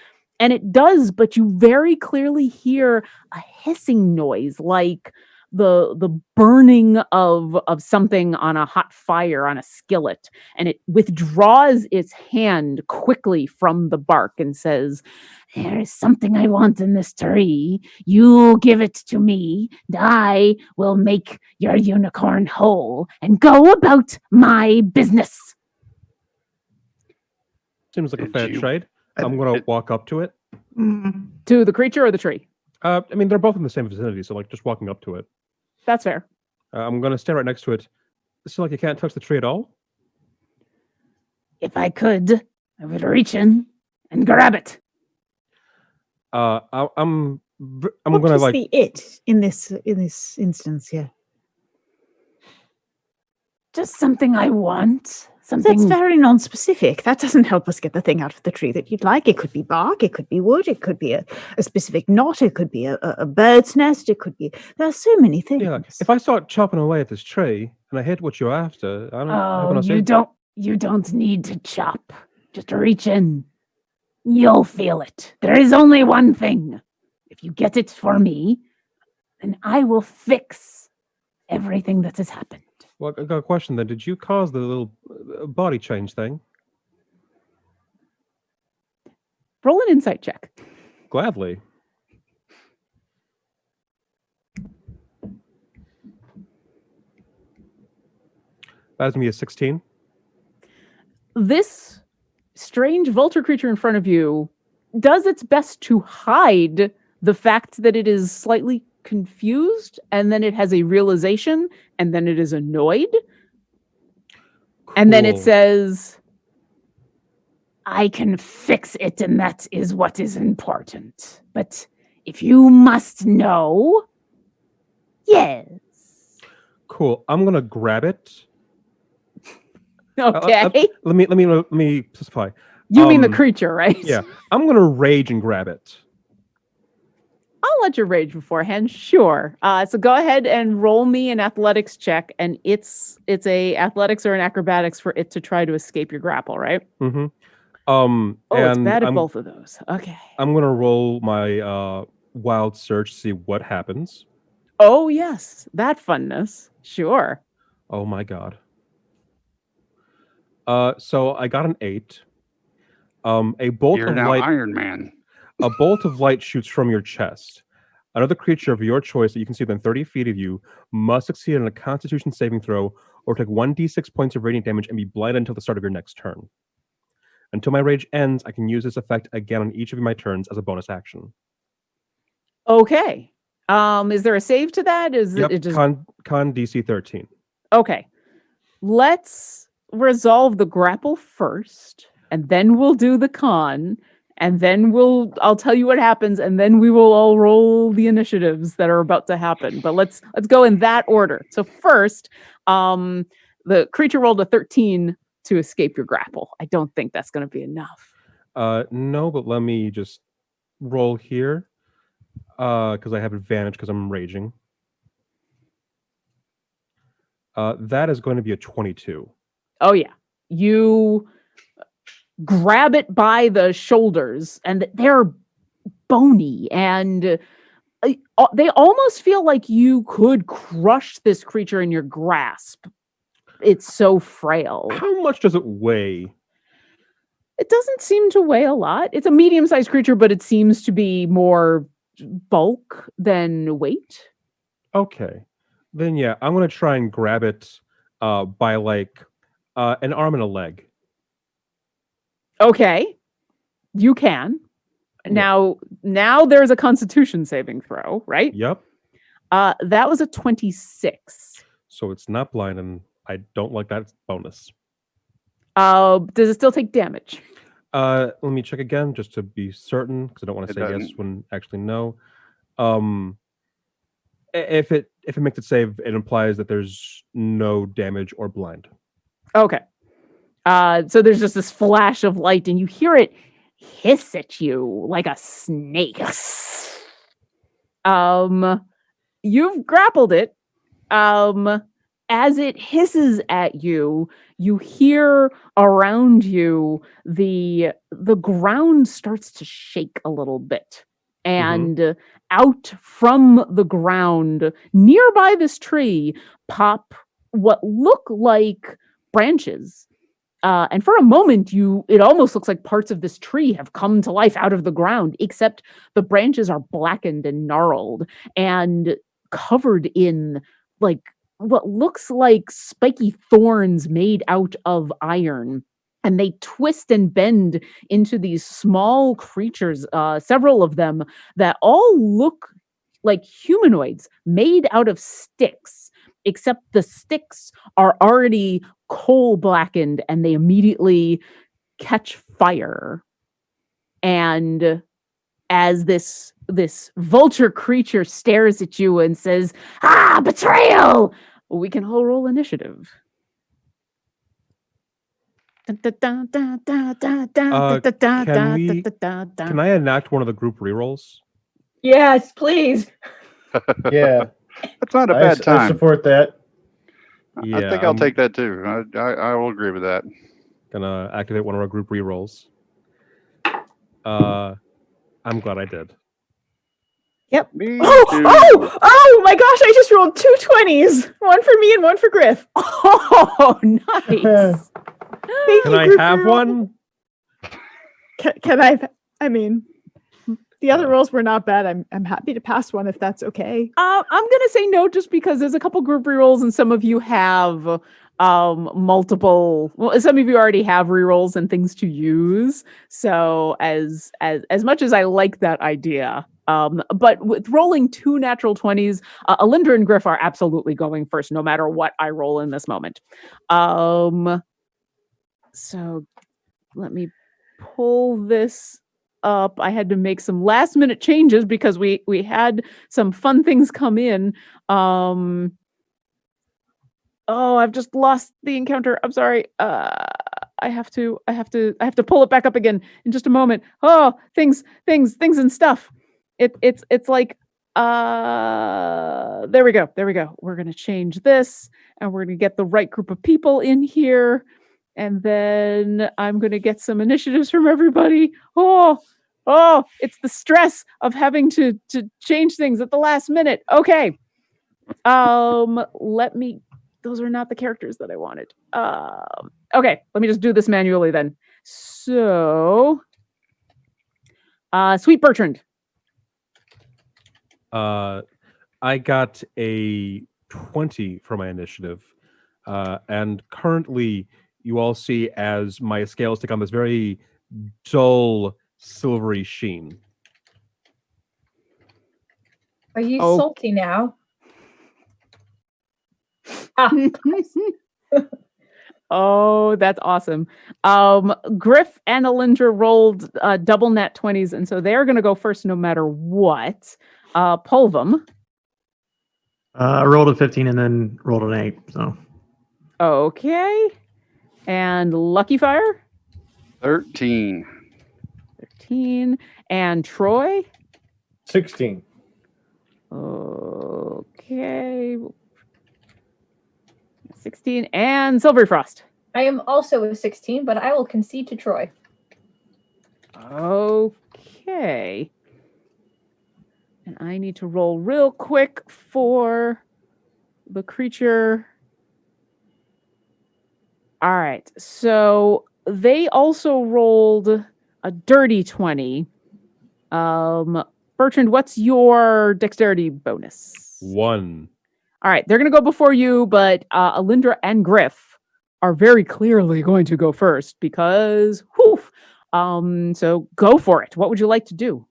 Speaker 1: And it does, but you very clearly hear a hissing noise, like the burning of something on a hot fire on a skillet. And it withdraws its hand quickly from the bark and says, "There is something I want in this tree. You give it to me, and I will make your unicorn whole and go about my business."
Speaker 2: Seems like a
Speaker 5: Did
Speaker 2: fair
Speaker 5: you-
Speaker 2: trade. I'm going to walk up to it.
Speaker 1: To the creature or the tree?
Speaker 2: I mean, they're both in the same vicinity, so like just walking up to it.
Speaker 1: That's fair.
Speaker 2: I'm going to stand right next to it. So like you can't touch the tree at all?
Speaker 1: If I could, I would reach in and grab it.
Speaker 2: I'm going
Speaker 3: What
Speaker 2: to
Speaker 3: is
Speaker 2: like...
Speaker 3: the it in this instance here?
Speaker 1: Just something I want. Something.
Speaker 3: That's very non-specific. That doesn't help us get the thing out of the tree that you'd like. It could be bark, it could be wood, it could be a specific knot, it could be a bird's nest, it could be... There are so many things.
Speaker 2: Yeah, if I start chopping away at this tree and I hit what you're after, I don't have
Speaker 1: Oh,
Speaker 2: enough
Speaker 1: you
Speaker 2: savings.
Speaker 1: you don't need to chop. Just reach in. You'll feel it. There is only one thing. If you get it for me, then I will fix everything that has happened.
Speaker 2: Well, I got a question then. Did you cause the little body change thing?
Speaker 1: Roll an insight check.
Speaker 2: Gladly. That's going to be a 16.
Speaker 1: This strange vulture creature in front of you does its best to hide the fact that it is slightly confused, and then it has a realization, and then it is annoyed, and then it
Speaker 2: Cool.
Speaker 1: says, "I can fix it, and that is what is important. But if you must know, yes."
Speaker 2: Cool. I'm going to grab it
Speaker 1: Okay.
Speaker 2: Let me specify.
Speaker 1: You mean the creature, right?
Speaker 2: Yeah, I'm gonna rage and grab it.
Speaker 1: I'll let you rage beforehand. Sure. So go ahead and roll me an athletics check, and it's a athletics or an acrobatics for it to try to escape your grapple, right?
Speaker 2: Mm-hmm.
Speaker 1: Oh, it's
Speaker 2: and
Speaker 1: bad at
Speaker 2: I'm
Speaker 1: both of those. Okay.
Speaker 2: I'm gonna roll my wild search to see what happens.
Speaker 1: Oh yes, that funness. Sure.
Speaker 2: Oh my god. So I got an 8. A bolt
Speaker 5: You're
Speaker 2: of
Speaker 5: now
Speaker 2: light.
Speaker 5: Iron Man.
Speaker 2: A bolt of light shoots from your chest. Another creature of your choice that you can see within 30 feet of you must succeed on a Constitution saving throw or take 1d6 points of radiant damage and be blinded until the start of your next turn. Until my rage ends, I can use this effect again on each of my turns as a bonus action.
Speaker 1: Okay. Is there a save to that? Is
Speaker 2: Yep,
Speaker 1: it just
Speaker 2: con DC 13.
Speaker 1: okay? Let's resolve the grapple first, and then we'll do the con, and then I'll tell you what happens, and then we will all roll the initiatives that are about to happen. But let's go in that order. So first, the creature rolled a 13 to escape your grapple. I don't think that's going to be enough.
Speaker 2: No, but let me just roll here because I have advantage because I'm raging. That is going to be a 22.
Speaker 1: Oh yeah, you grab it by the shoulders, and they're bony, and they almost feel like you could crush this creature in your grasp. It's so frail.
Speaker 2: How much does it weigh?
Speaker 1: It doesn't seem to weigh a lot. It's a medium-sized creature, but it seems to be more bulk than weight.
Speaker 2: Okay. Then yeah, I'm gonna try and grab it by like an arm and a leg.
Speaker 1: Okay, you can.
Speaker 2: Yeah.
Speaker 1: Now there's a Constitution saving throw, right?
Speaker 2: Yep.
Speaker 1: That was a 26.
Speaker 2: So it's not blind, and I don't like that bonus.
Speaker 1: Does it still take damage?
Speaker 2: Let me check again just to be certain because I don't want to
Speaker 5: It
Speaker 2: say yes
Speaker 5: doesn't.
Speaker 2: when actually no. If it makes it save, it implies that there's no damage or blind.
Speaker 1: Okay. So there's just this flash of light, and you hear it hiss at you like a snake. You've grappled it. As it hisses at you, you hear around you the ground starts to shake a little bit. And out from the ground nearby this tree pop what look like branches. And for a moment, it almost looks like parts of this tree have come to life out of the ground, except the branches are blackened and gnarled and covered in like what looks like spiky thorns made out of iron. And they twist and bend into these small creatures, several of them that all look like humanoids made out of sticks, except the sticks are already coal blackened and they immediately catch fire. And as this vulture creature stares at you and says, "Ah, betrayal!" We can all roll initiative.
Speaker 2: Can I enact one of the group rerolls?
Speaker 7: Yes, please.
Speaker 6: Yeah,
Speaker 5: That's not a
Speaker 6: I
Speaker 5: bad time.
Speaker 6: support that.
Speaker 2: Yeah,
Speaker 5: I think I'll take that too. I will agree with that.
Speaker 2: Gonna activate one of our group rerolls. I'm glad I did.
Speaker 3: Yep.
Speaker 5: Me too.
Speaker 3: Oh my gosh, I just rolled 2 20s. One for me and one for Griff.
Speaker 1: Oh, nice.
Speaker 3: Thank
Speaker 2: Can
Speaker 3: you,
Speaker 2: I
Speaker 3: group
Speaker 2: have
Speaker 3: reroll.
Speaker 2: one?
Speaker 3: Can I mean, the other rolls were not bad. I'm happy to pass one if that's okay.
Speaker 1: I'm gonna say no just because there's a couple group rerolls and some of you have multiple, well, some of you already have rerolls and things to use. So as much as I like that idea, but with rolling 2 natural 20s, Alindra and Griff are absolutely going first no matter what I roll in this moment. So let me pull this up. I had to make some last minute changes because we had some fun things come in. Oh, I've just lost the encounter. I'm sorry. I have to pull it back up again in just a moment. Oh, things and stuff. It's like there we go. We're gonna change this and we're gonna get the right group of people in here. And then I'm gonna get some initiatives from everybody. Oh, it's the stress of having to change things at the last minute. Okay. Let me, those are not the characters that I wanted. Okay, let me just do this manually then. So, Sweet Bertrand.
Speaker 2: I got a 20 for my initiative. And currently, you all see as my scales take on this very dull, silvery sheen.
Speaker 7: Are you
Speaker 1: Oh.
Speaker 7: salty now? Ah,
Speaker 1: Oh, that's awesome. Griff and Alindra rolled double net 20s, and so they're going to go first no matter what. Pulvum.
Speaker 4: I rolled a 15 and then rolled an 8. So
Speaker 1: Okay. And Lucky Fire.
Speaker 5: 13.
Speaker 1: 13. And Troy.
Speaker 6: 16.
Speaker 1: Okay. 16. And Silvery Frost.
Speaker 7: I am also a 16, but I will concede to Troy.
Speaker 1: Okay. And I need to roll real quick for the creature. All right. So they also rolled a dirty 20. Bertrand, what's your dexterity bonus?
Speaker 2: 1.
Speaker 1: All right. They're going to go before you, but Alindra and Griff are very clearly going to go first because, whew. So go for it. What would you like to do?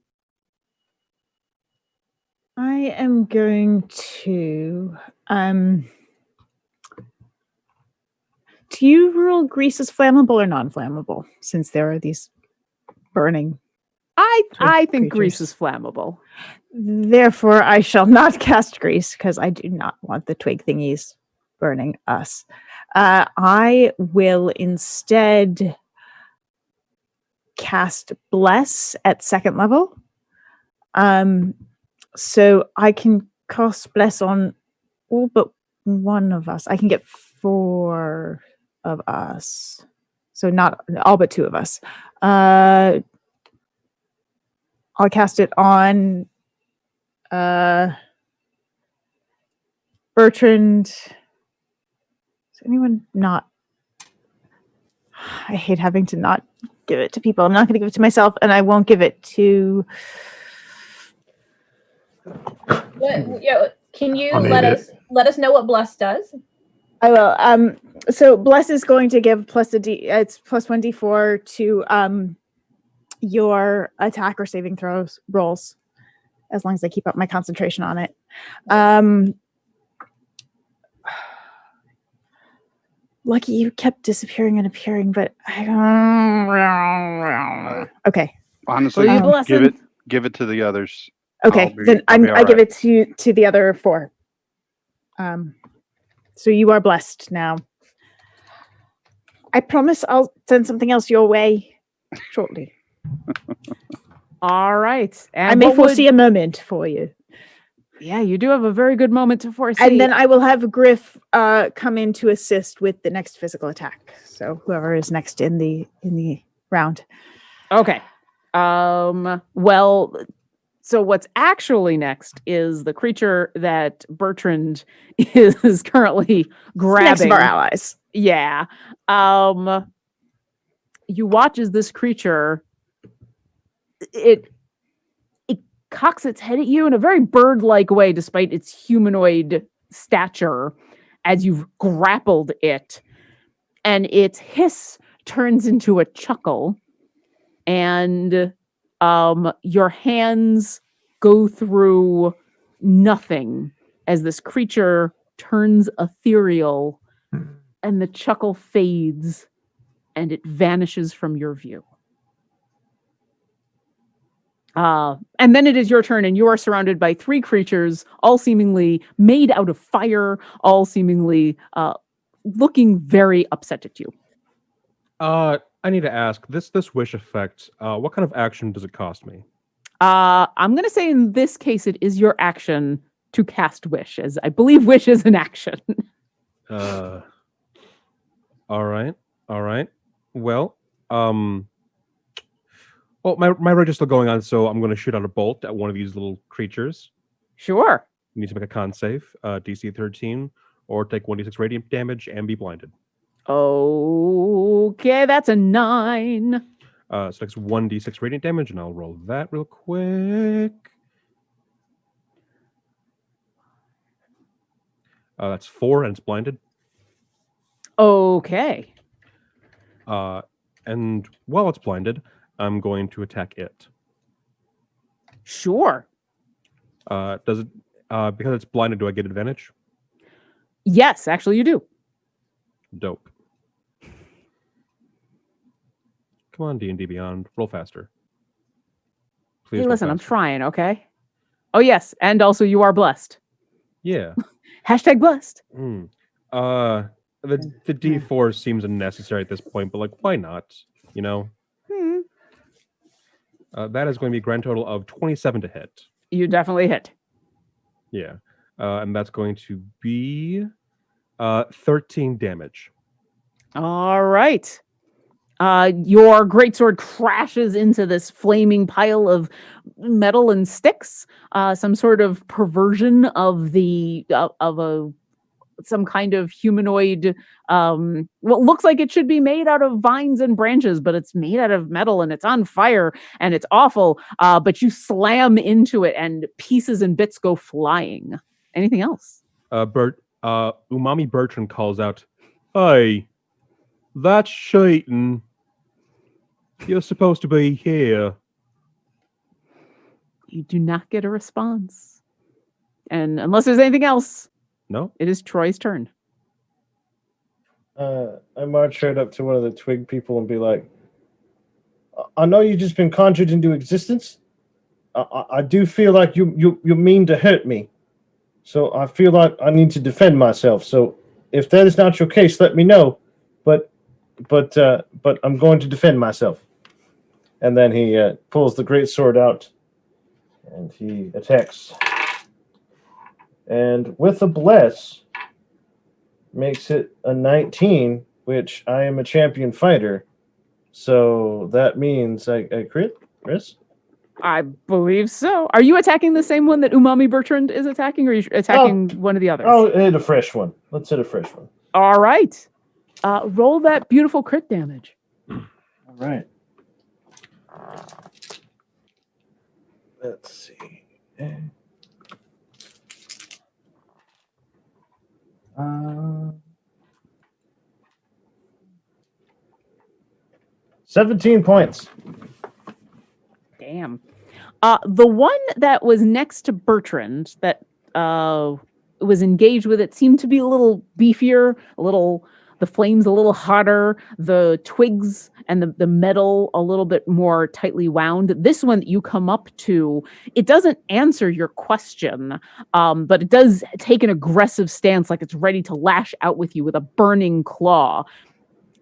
Speaker 3: I am going to do you rule grease as flammable or non-flammable, since there are these burning?
Speaker 1: I think grease
Speaker 3: creatures.
Speaker 1: is flammable.
Speaker 3: Therefore, I shall not cast grease because I do not want the twig thingies burning us. I will instead cast Bless at 2nd level. So I can cast Bless on all but one of us. I can get 4 of us. So not all but 2 of us. I'll cast it on Bertrand. Is anyone not? I hate having to not give it to people. I'm not going to give it to myself, and I won't give it to.
Speaker 7: Can you
Speaker 4: I'll need
Speaker 7: let
Speaker 4: it.
Speaker 7: us know what Bless does?
Speaker 3: I will. So Bless is going to give it's plus 1d4 to your attack or saving throws rolls, as long as I keep up my concentration on it. Lucky you kept disappearing and appearing, but okay.
Speaker 5: Honestly,
Speaker 1: Will you bless him?
Speaker 5: give it to the others.
Speaker 3: Okay, then
Speaker 5: I'll be all
Speaker 3: I give
Speaker 5: right.
Speaker 3: it to the other 4. So you are blessed now. I promise I'll send something else your way shortly.
Speaker 1: All right. And
Speaker 3: I may
Speaker 1: what would-
Speaker 3: foresee a moment for you.
Speaker 1: Yeah, you do have a very good moment to foresee.
Speaker 3: And then I will have Griff come in to assist with the next physical attack. So whoever is next in the round.
Speaker 1: Okay. Well, so what's actually next is the creature that Bertrand is currently grabbing.
Speaker 3: Next of our allies.
Speaker 1: Yeah. You watch as this creature it cocks its head at you in a very bird-like way, despite its humanoid stature, as you've grappled it. And its hiss turns into a chuckle, and your hands go through nothing as this creature turns ethereal, and the chuckle fades, and it vanishes from your view. And then it is your turn, and you are surrounded by 3 creatures, all seemingly made out of fire, all seemingly looking very upset at you.
Speaker 2: I need to ask this wish effect. What kind of action does it cost me?
Speaker 1: I'm going to say in this case, it is your action to cast wish, as I believe wish is an action.
Speaker 2: All right. Well, well, my rage is still going on, so I'm going to shoot out a bolt at one of these little creatures.
Speaker 1: Sure.
Speaker 2: You need to make a con save, DC 13, or take 1d6 radiant damage and be blinded.
Speaker 1: Okay, that's a 9.
Speaker 2: So that's 1d6 radiant damage, and I'll roll that real quick. That's 4, and it's blinded.
Speaker 1: Okay.
Speaker 2: And while it's blinded, I'm going to attack it.
Speaker 1: Sure.
Speaker 2: Does it? Because it's blinded, do I get advantage?
Speaker 1: Yes, actually you do.
Speaker 2: Dope. Come on, D&D Beyond. Roll faster. Please
Speaker 1: Hey,
Speaker 2: roll
Speaker 1: listen, I'm
Speaker 2: faster.
Speaker 1: trying, okay? Oh, yes, and also you are blessed.
Speaker 2: Yeah.
Speaker 1: Hashtag blessed.
Speaker 2: The D4 seems unnecessary at this point, but like, why not? You know? That is going to be a grand total of 27 to hit.
Speaker 1: You definitely hit.
Speaker 2: Yeah. And that's going to be 13 damage.
Speaker 1: All right. Your greatsword crashes into this flaming pile of metal and sticks. Some sort of perversion of some kind of humanoid. What looks like it should be made out of vines and branches, but it's made out of metal and it's on fire and it's awful. But you slam into it and pieces and bits go flying. Anything else?
Speaker 2: Umami Bertrand calls out, "Hey, that's cheating. You're supposed to be here."
Speaker 1: You do not get a response. And unless there's anything else,
Speaker 2: No?
Speaker 1: it is Troy's turn.
Speaker 6: I march right up to one of the twig people and be like, I know you've just been conjured into existence. I do feel like you mean to hurt me. So I feel like I need to defend myself. So if that is not your case, let me know. But I'm going to defend myself. And then he pulls the great sword out and he attacks. And with a bless, makes it a 19, which I am a champion fighter. So that means I crit, Chris?
Speaker 1: I believe so. Are you attacking the same one that Umami Bertrand is attacking, or are you attacking one of the others?
Speaker 6: Oh, hit a fresh one. Let's hit a fresh one.
Speaker 1: All right. Roll that beautiful crit damage.
Speaker 6: All right. Let's see. 17 points.
Speaker 1: Damn. The one that was next to Bertrand that was engaged with it seemed to be a little beefier, the flames a little hotter, the twigs and the metal a little bit more tightly wound. This one that you come up to, it doesn't answer your question, but it does take an aggressive stance, like it's ready to lash out with you with a burning claw,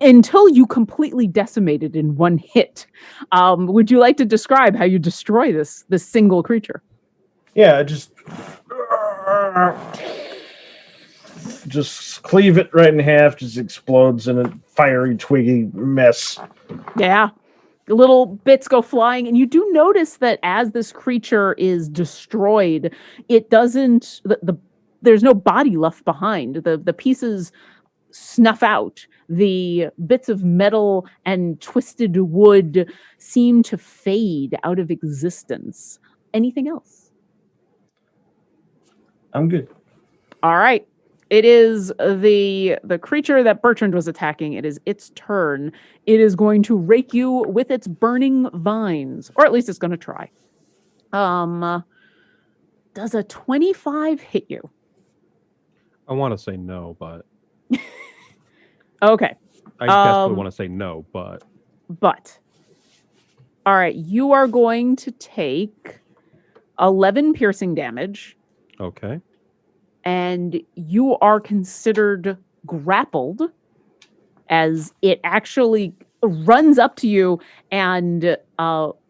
Speaker 1: until you completely decimate it in one hit. Would you like to describe how you destroy this single creature?
Speaker 6: Yeah, just cleave it right in half, just explodes in a fiery, twiggy mess.
Speaker 1: Yeah. Little bits go flying, and you do notice that as this creature is destroyed, it doesn't, there's no body left behind. The pieces snuff out. The bits of metal and twisted wood seem to fade out of existence. Anything else?
Speaker 6: I'm good.
Speaker 1: All right. It is the creature that Bertrand was attacking. It is its turn. It is going to rake you with its burning vines, or at least it's going to try. Does a 25 hit you?
Speaker 2: I want to say no, but
Speaker 1: Okay.
Speaker 2: I desperately want to say no, but
Speaker 1: all right, you are going to take 11 piercing damage.
Speaker 2: okay.
Speaker 1: And you are considered grappled as it actually runs up to you and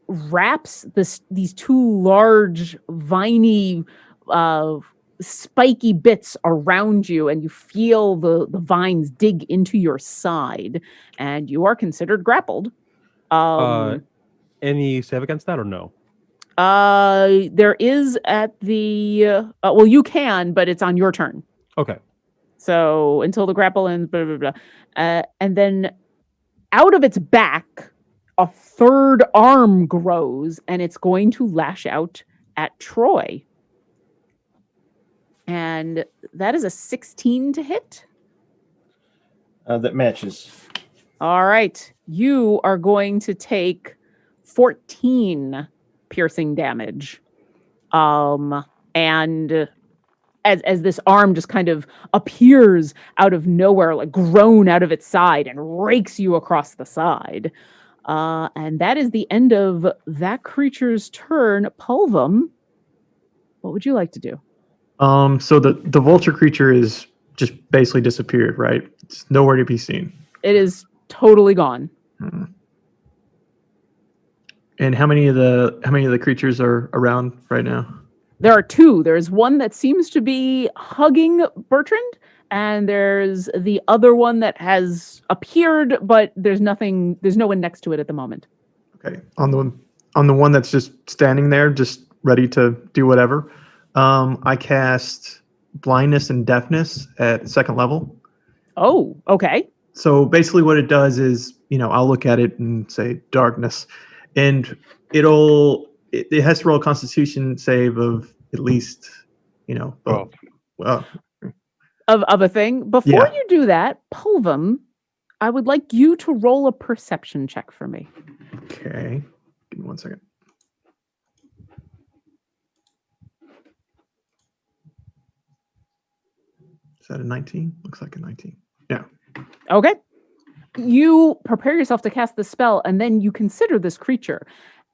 Speaker 1: wraps these two large, viney, spiky bits around you, and you feel the vines dig into your side, and you are considered grappled.
Speaker 2: Any save against that or no?
Speaker 1: There is at the well, you can, but it's on your turn.
Speaker 2: Okay.
Speaker 1: So until the grapple ends, blah blah blah, and then out of its back, a third arm grows, and it's going to lash out at Troy. And that is a 16 to hit.
Speaker 6: That matches.
Speaker 1: All right. You are going to take 14 piercing damage. And as this arm just kind of appears out of nowhere, like grown out of its side, and rakes you across the side. And that is the end of that creature's turn. Pulvum, what would you like to do?
Speaker 4: So the vulture creature is just basically disappeared, right? It's nowhere to be seen.
Speaker 1: It is totally gone.
Speaker 4: Hmm. And how many of the creatures are around right now?
Speaker 1: There are two. There's one that seems to be hugging Bertrand, and there's the other one that has appeared, but there's no one next to it at the moment.
Speaker 4: Okay. On the one that's just standing there, just ready to do whatever. I cast blindness and deafness at 2nd level.
Speaker 1: Oh, okay.
Speaker 4: So basically what it does is, I'll look at it and say darkness, and it has to roll a constitution save of at least,
Speaker 5: Well,
Speaker 1: of a thing. Before
Speaker 4: Yeah.
Speaker 1: you do that, Pulvum, I would like you to roll a perception check for me.
Speaker 4: Okay. Give me 1 second. Is that a 19? Looks like a 19. Yeah.
Speaker 1: Okay. You prepare yourself to cast the spell, and then you consider this creature.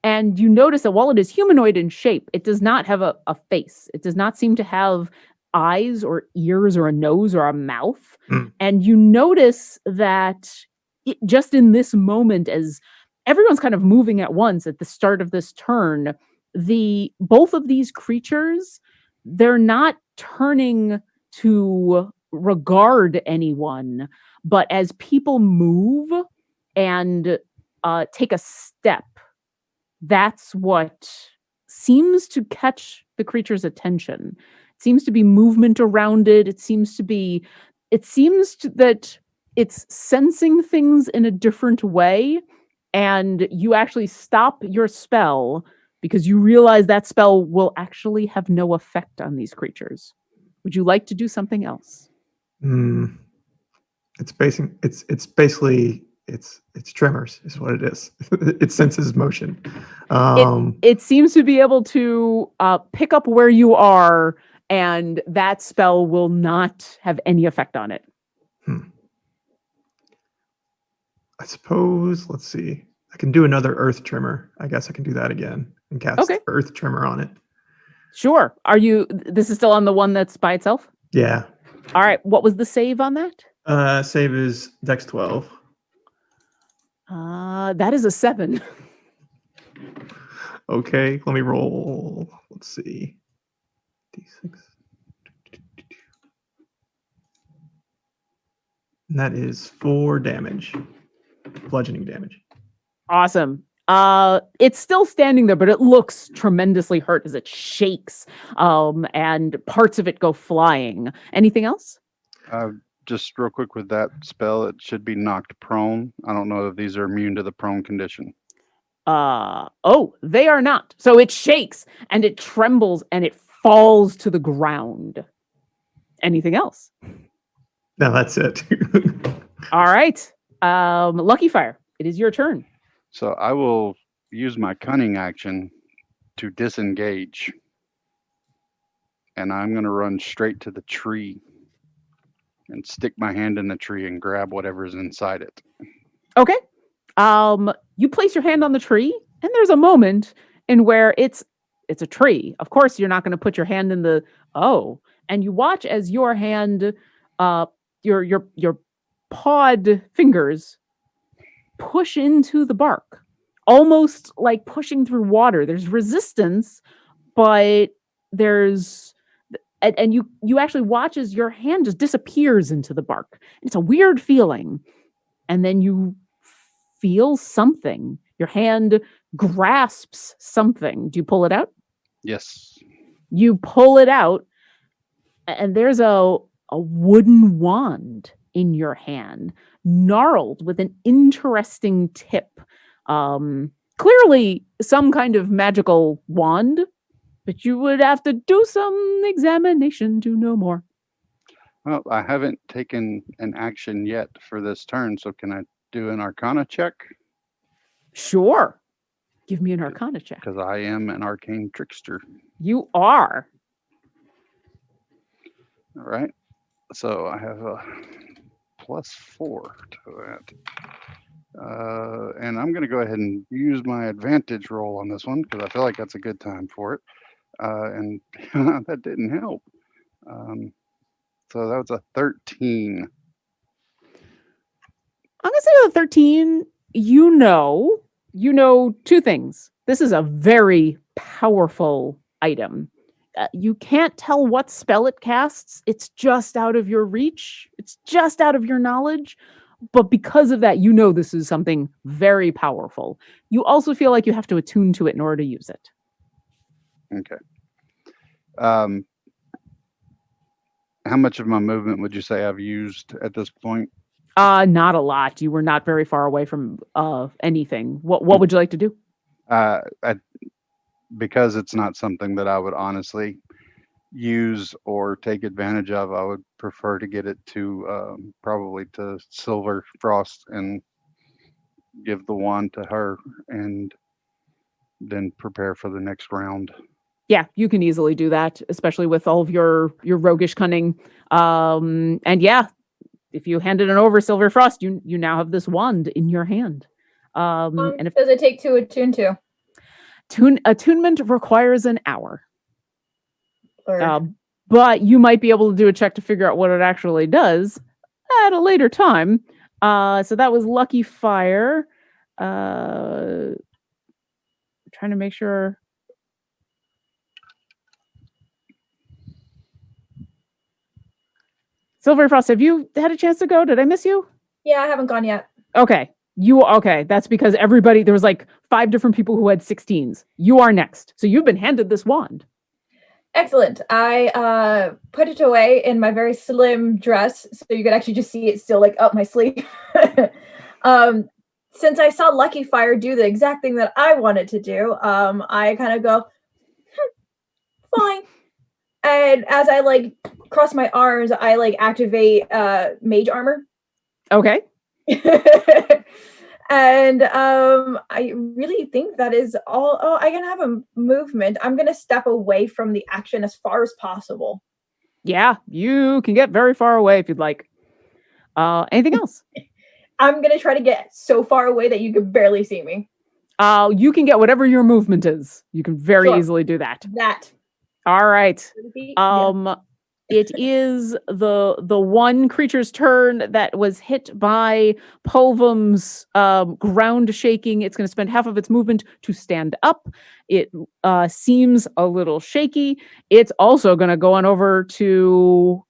Speaker 1: And you notice that while it is humanoid in shape, it does not have a face. It does not seem to have eyes or ears or a nose or a mouth.
Speaker 4: Mm.
Speaker 1: And you notice that just in this moment, as everyone's kind of moving at once at the start of this turn, both of these creatures, they're not turning to regard anyone, but as people move and take a step, that's what seems to catch the creature's attention. It seems to be movement around it. It seems that it's sensing things in a different way, and you actually stop your spell because you realize that spell will actually have no effect on these creatures. Would you like to do something else?
Speaker 4: It's basically tremors is what it is. It senses motion.
Speaker 1: It seems to be able to pick up where you are, and that spell will not have any effect on it.
Speaker 4: I suppose, let's see. I can do another earth tremor. I guess I can do that again and cast earth tremor on it.
Speaker 1: Sure. This is still on the one that's by itself?
Speaker 4: Yeah.
Speaker 1: All right. What was the save on that?
Speaker 4: Save is Dex 12.
Speaker 1: That is a 7.
Speaker 4: Okay, let me roll. Let's see. D6. And that is 4 damage. Bludgeoning damage.
Speaker 1: Awesome. It's still standing there, but it looks tremendously hurt as it shakes, and parts of it go flying. Anything else?
Speaker 5: Just real quick with that spell, it should be knocked prone. I don't know if these are immune to the prone condition.
Speaker 1: They are not. So it shakes and it trembles and it falls to the ground. Anything else?
Speaker 4: No, that's it.
Speaker 1: All right. Lucky Fire, it is your turn.
Speaker 5: So I will use my cunning action to disengage. And I'm going to run straight to the tree and stick my hand in the tree and grab whatever's inside it.
Speaker 1: Okay. You place your hand on the tree, and there's a moment in where it's a tree. Of course, you're not going to put your hand in and you watch as your hand your pawed fingers push into the bark, almost like pushing through water. There's resistance, but there's and you actually watch as your hand just disappears into the bark. It's a weird feeling. And then you feel something. Your hand grasps something. Do you pull it out?
Speaker 5: Yes.
Speaker 1: You pull it out, and there's a wooden wand in your hand, gnarled with an interesting tip. Clearly some kind of magical wand, but you would have to do some examination to know more.
Speaker 5: Well, I haven't taken an action yet for this turn, so can I do an Arcana check?
Speaker 1: Sure. Give me an Arcana check.
Speaker 5: Because I am an arcane trickster.
Speaker 1: You are.
Speaker 5: All right. So I have a +4 to that. And I'm going to go ahead and use my advantage roll on this one because I feel like that's a good time for it. And that didn't help. So that was a 13.
Speaker 1: I'm going to say with a 13, you know two things. This is a very powerful item. You can't tell what spell it casts. It's just out of your reach. It's just out of your knowledge. But because of that, you know this is something very powerful. You also feel like you have to attune to it in order to use it.
Speaker 5: Okay. How much of my movement would you say I've used at this point?
Speaker 1: Not a lot. You were not very far away from anything. What would you like to do?
Speaker 5: Because it's not something that I would honestly use or take advantage of, I would prefer to get it to probably to Silver Frost and give the wand to her and then prepare for the next round.
Speaker 1: Yeah, you can easily do that, especially with all of your roguish cunning. And yeah, if you handed it over Silver Frost, you now have this wand in your hand.
Speaker 7: And if does it take to attune to?
Speaker 1: Attunement requires an hour.
Speaker 7: Or...
Speaker 1: but you might be able to do a check to figure out what it actually does at a later time. So that was Lucky Fire. Trying to make sure. Silver Frost, have you had a chance to go? Did I miss you?
Speaker 7: Yeah, I haven't gone yet.
Speaker 1: Okay. Okay. That's because there was like 5 different people who had 16s. You are next. So you've been handed this wand.
Speaker 7: Excellent. I put it away in my very slim dress, so you could actually just see it still like up my sleeve. Since I saw Lucky Fire do the exact thing that I wanted to do, I kind of go, fine. And as I like cross my arms, I like activate mage armor.
Speaker 1: Okay.
Speaker 7: And I really think that is all. Oh, I can have a movement. I'm going to step away from the action as far as possible.
Speaker 1: Yeah, you can get very far away if you'd like. Anything else?
Speaker 7: I'm going to try to get so far away that you can barely see me.
Speaker 1: You can get whatever your movement is. You can very easily do that. All right. It is the one creature's turn that was hit by Pulvum's ground shaking. It's going to spend half of its movement to stand up. It seems a little shaky. It's also going to go on over to...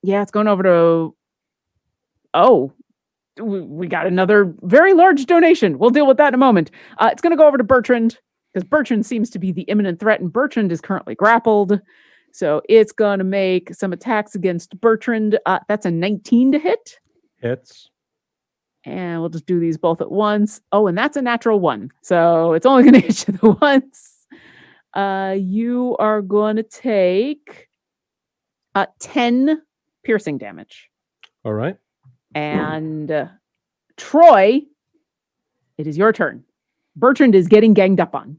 Speaker 1: Yeah, it's going over to... Oh, we got another very large donation. We'll deal with that in a moment. It's going to go over to Bertrand, because Bertrand seems to be the imminent threat, and Bertrand is currently grappled. So it's going to make some attacks against Bertrand. That's a 19 to hit.
Speaker 2: Hits.
Speaker 1: And we'll just do these both at once. Oh, and that's a natural 1. So it's only going to hit you the once. You are going to take 10 piercing damage.
Speaker 2: All right.
Speaker 1: And Troy, it is your turn. Bertrand is getting ganged up on.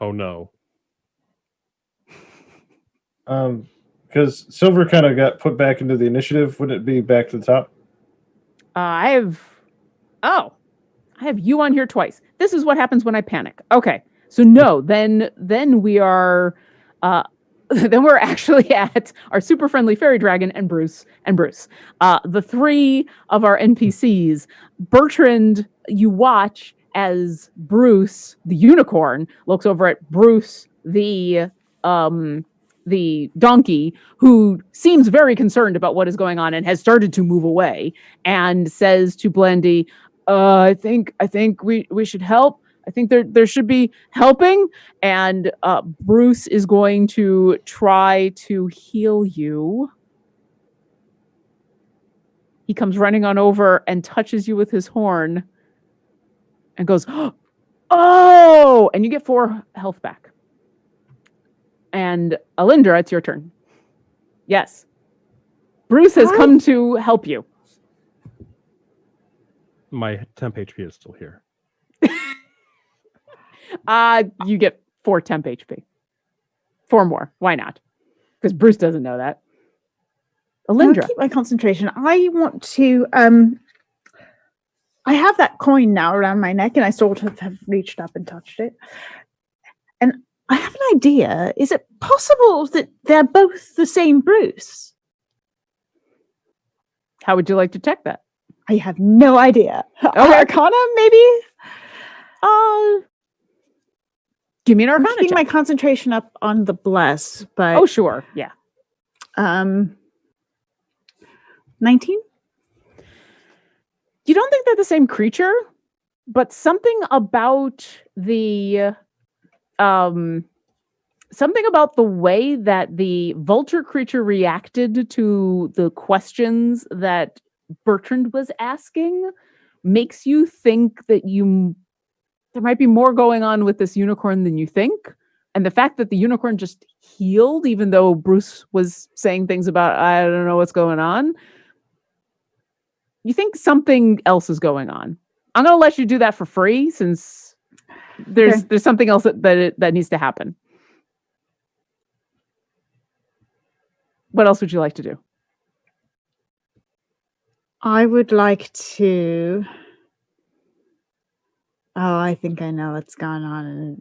Speaker 2: Oh, no.
Speaker 6: Because Silver kind of got put back into the initiative. Would it be back to the top?
Speaker 1: I have you on here twice. This is what happens when I panic. Okay. So no, then we are then we're actually at our super friendly fairy dragon and Bruce. The three of our NPCs. Bertrand, you watch as Bruce, the unicorn, looks over at Bruce, the donkey, who seems very concerned about what is going on and has started to move away, and says to Blendy, I think we should help. I think there should be helping. And Bruce is going to try to heal you. He comes running on over and touches you with his horn and goes, oh! And you get 4 health back. And Alindra, it's your turn. Yes. Bruce has come to help you.
Speaker 2: My temp HP is still here.
Speaker 1: You get 4 temp HP. 4 more. Why not? Because Bruce doesn't know that.
Speaker 3: I'll
Speaker 1: Alindra.
Speaker 3: keep my concentration. I want to. I have that coin now around my neck, and I sort of have reached up and touched it. And I have an idea. Is it possible that they're both the same Bruce?
Speaker 1: How would you like to check that?
Speaker 3: I have no idea.
Speaker 1: Okay.
Speaker 3: Arcana, maybe?
Speaker 1: Give me an
Speaker 3: I'm
Speaker 1: Arcana
Speaker 3: keeping
Speaker 1: check.
Speaker 3: my concentration up on the bless, but
Speaker 1: Oh, sure. Yeah.
Speaker 3: 19?
Speaker 1: You don't think they're the same creature, but something about the way that the vulture creature reacted to the questions that Bertrand was asking makes you think that there might be more going on with this unicorn than you think. And the fact that the unicorn just healed, even though Bruce was saying things about, I don't know what's going on, you think something else is going on. I'm going to let you do that for free since there's something else that needs to happen. What else would you like to do?
Speaker 3: I would like to. Oh, I think I know what's going on.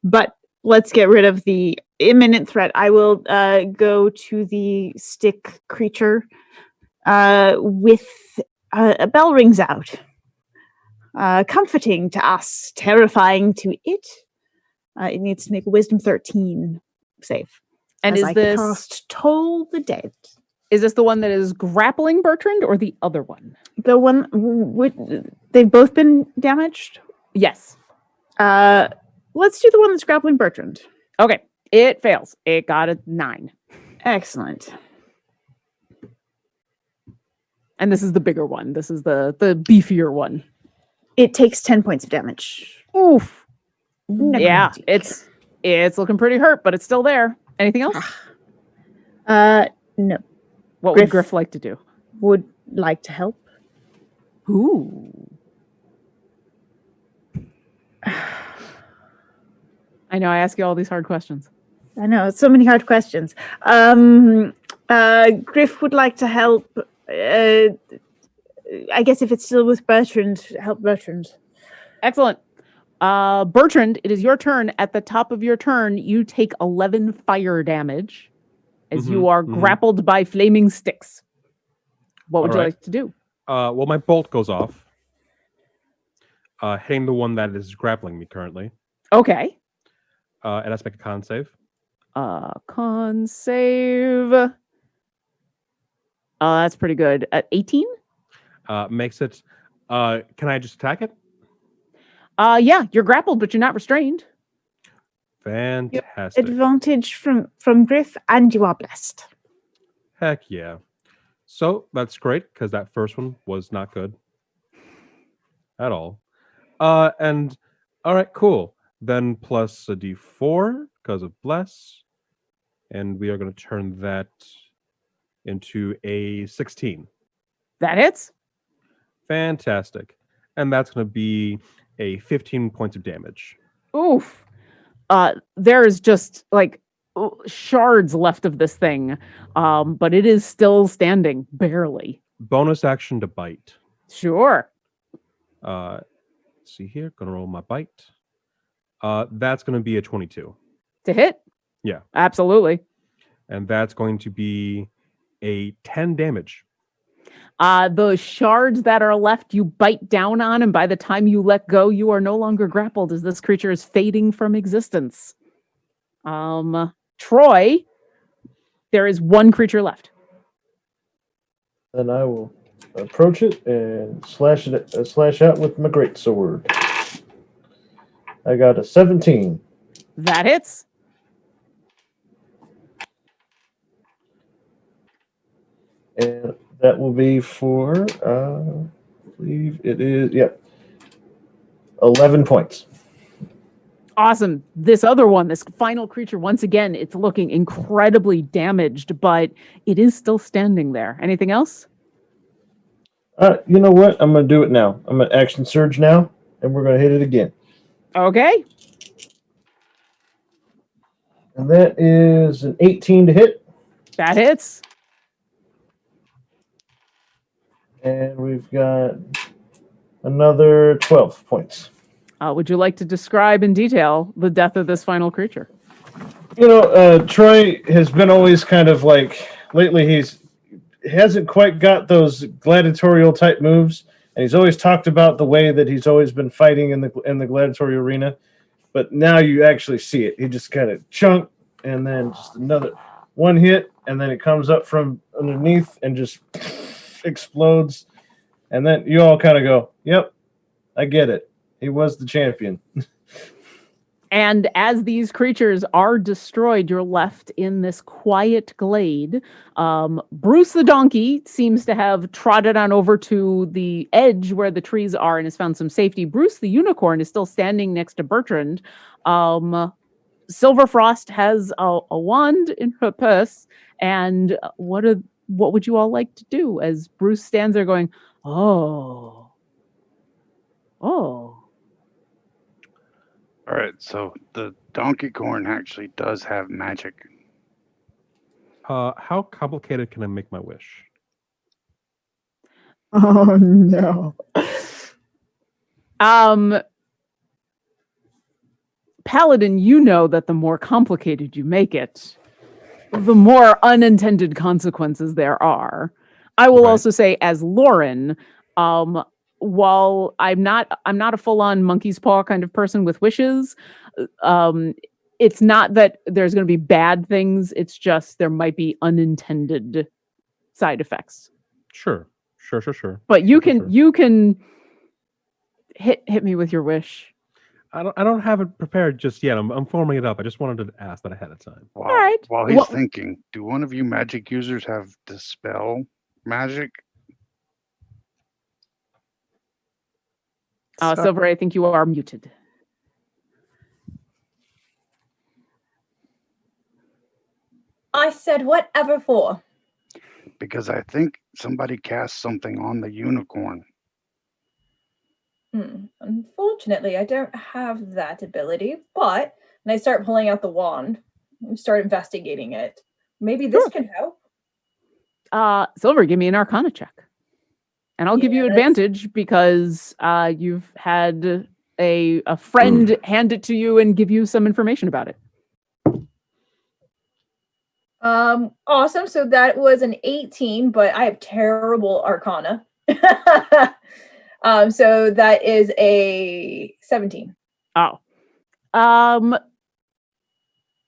Speaker 3: But let's get rid of the imminent threat. I will go to the stick creature with a bell rings out. Comforting to us, terrifying to it. It needs to make a wisdom 13 save.
Speaker 1: And
Speaker 3: as
Speaker 1: is
Speaker 3: I
Speaker 1: this
Speaker 3: cast Toll the Dead?
Speaker 1: Is this the one that is grappling Bertrand or the other one?
Speaker 3: The one they've both been damaged?
Speaker 1: Yes.
Speaker 3: Let's do the one that's grappling Bertrand.
Speaker 1: Okay. It fails. It got a 9.
Speaker 3: Excellent.
Speaker 1: And this is the bigger one. This is the beefier one.
Speaker 3: It takes 10 points of damage.
Speaker 1: Oof. Yeah,
Speaker 3: Necromantic.
Speaker 1: it's looking pretty hurt, but it's still there. Anything else?
Speaker 3: No.
Speaker 1: What
Speaker 3: Griff.
Speaker 1: would Griff like to do?
Speaker 3: Would like to help.
Speaker 1: Ooh. I know, I ask you all these hard questions.
Speaker 3: I know, so many hard questions. Griff would like to help. I guess if it's still with Bertrand, help Bertrand.
Speaker 1: Excellent. Bertrand, it is your turn. At the top of your turn, you take 11 fire damage as you are grappled by flaming sticks. What would you like to do?
Speaker 2: Well, my bolt goes off, hitting the one that is grappling me currently.
Speaker 1: Okay.
Speaker 2: And let's make a con save.
Speaker 1: Con save. That's pretty good. 18?
Speaker 2: Makes it. Can I just attack it?
Speaker 1: Yeah, you're grappled, but you're not restrained.
Speaker 2: Fantastic.
Speaker 3: Advantage from Griff, and you are blessed.
Speaker 2: Heck yeah. So that's great because that first one was not good at all. And all right, cool. Then plus a d4 because of bless, and we are going to turn that into a 16.
Speaker 1: That hits.
Speaker 2: Fantastic. And that's going to be a 15 points of damage.
Speaker 1: Oof. There is just like shards left of this thing, but it is still standing, barely.
Speaker 2: Bonus action to bite.
Speaker 1: Sure.
Speaker 2: Let's see here. Gonna roll my bite. That's going to be a 22.
Speaker 1: To hit?
Speaker 2: Yeah.
Speaker 1: Absolutely.
Speaker 2: And that's going to be a 10 damage.
Speaker 1: The shards that are left, you bite down on, and by the time you let go, you are no longer grappled as this creature is fading from existence. Troy, there is one creature left.
Speaker 6: Then I will approach it and slash out with my great sword. I got a 17.
Speaker 1: That hits.
Speaker 6: And that will be for, I believe it is, 11 points.
Speaker 1: Awesome. This other one, this final creature, once again, it's looking incredibly damaged, but it is still standing there. Anything else?
Speaker 6: You know what? I'm going to do it now. I'm going to action surge now, and we're going to hit it again.
Speaker 1: Okay.
Speaker 6: And that is an 18 to hit.
Speaker 1: That hits.
Speaker 6: And we've got another 12 points.
Speaker 1: Would you like to describe in detail the death of this final creature?
Speaker 6: You know, Troy has been always kind of like, lately he hasn't quite got those gladiatorial type moves, and he's always talked about the way that he's always been fighting in the gladiatorial arena. But now you actually see it. He just kind of chunk, and then just another one hit, and then it comes up from underneath and just explodes. And then you all kind of go, "Yep, I get it. He was the champion."
Speaker 1: And as these creatures are destroyed, you're left in this quiet glade. Bruce the donkey seems to have trotted on over to the edge where the trees are and has found some safety. Bruce the unicorn is still standing next to Bertrand. Silverfrost has a wand in her purse. And what would you all like to do as Bruce stands there going, oh.
Speaker 5: All right, so the donkey corn actually does have magic.
Speaker 2: How complicated can I make my wish?
Speaker 3: Oh no.
Speaker 1: Paladin, you know that the more complicated you make it, the more unintended consequences there are. I will also say, as Lauren, while I'm not a full-on monkey's paw kind of person with wishes, it's not that there's going to be bad things. It's just there might be unintended side effects.
Speaker 2: Sure.
Speaker 1: But you can hit me with your wish.
Speaker 2: I don't have it prepared just yet. I'm forming it up. I just wanted to ask that ahead of time.
Speaker 5: Wow.
Speaker 1: All right.
Speaker 5: While he's thinking, do one of you magic users have dispel magic?
Speaker 1: Silver, I think you are muted.
Speaker 7: I said whatever for.
Speaker 5: Because I think somebody cast something on the unicorn.
Speaker 7: Unfortunately, I don't have that ability, but and I start pulling out the wand and start investigating it. Maybe this can help.
Speaker 1: Silver, give me an Arcana check. And I'll give you advantage because you've had a friend hand it to you and give you some information about it.
Speaker 7: Awesome. So that was an 18, but I have terrible Arcana. So that is a 17.
Speaker 1: Oh.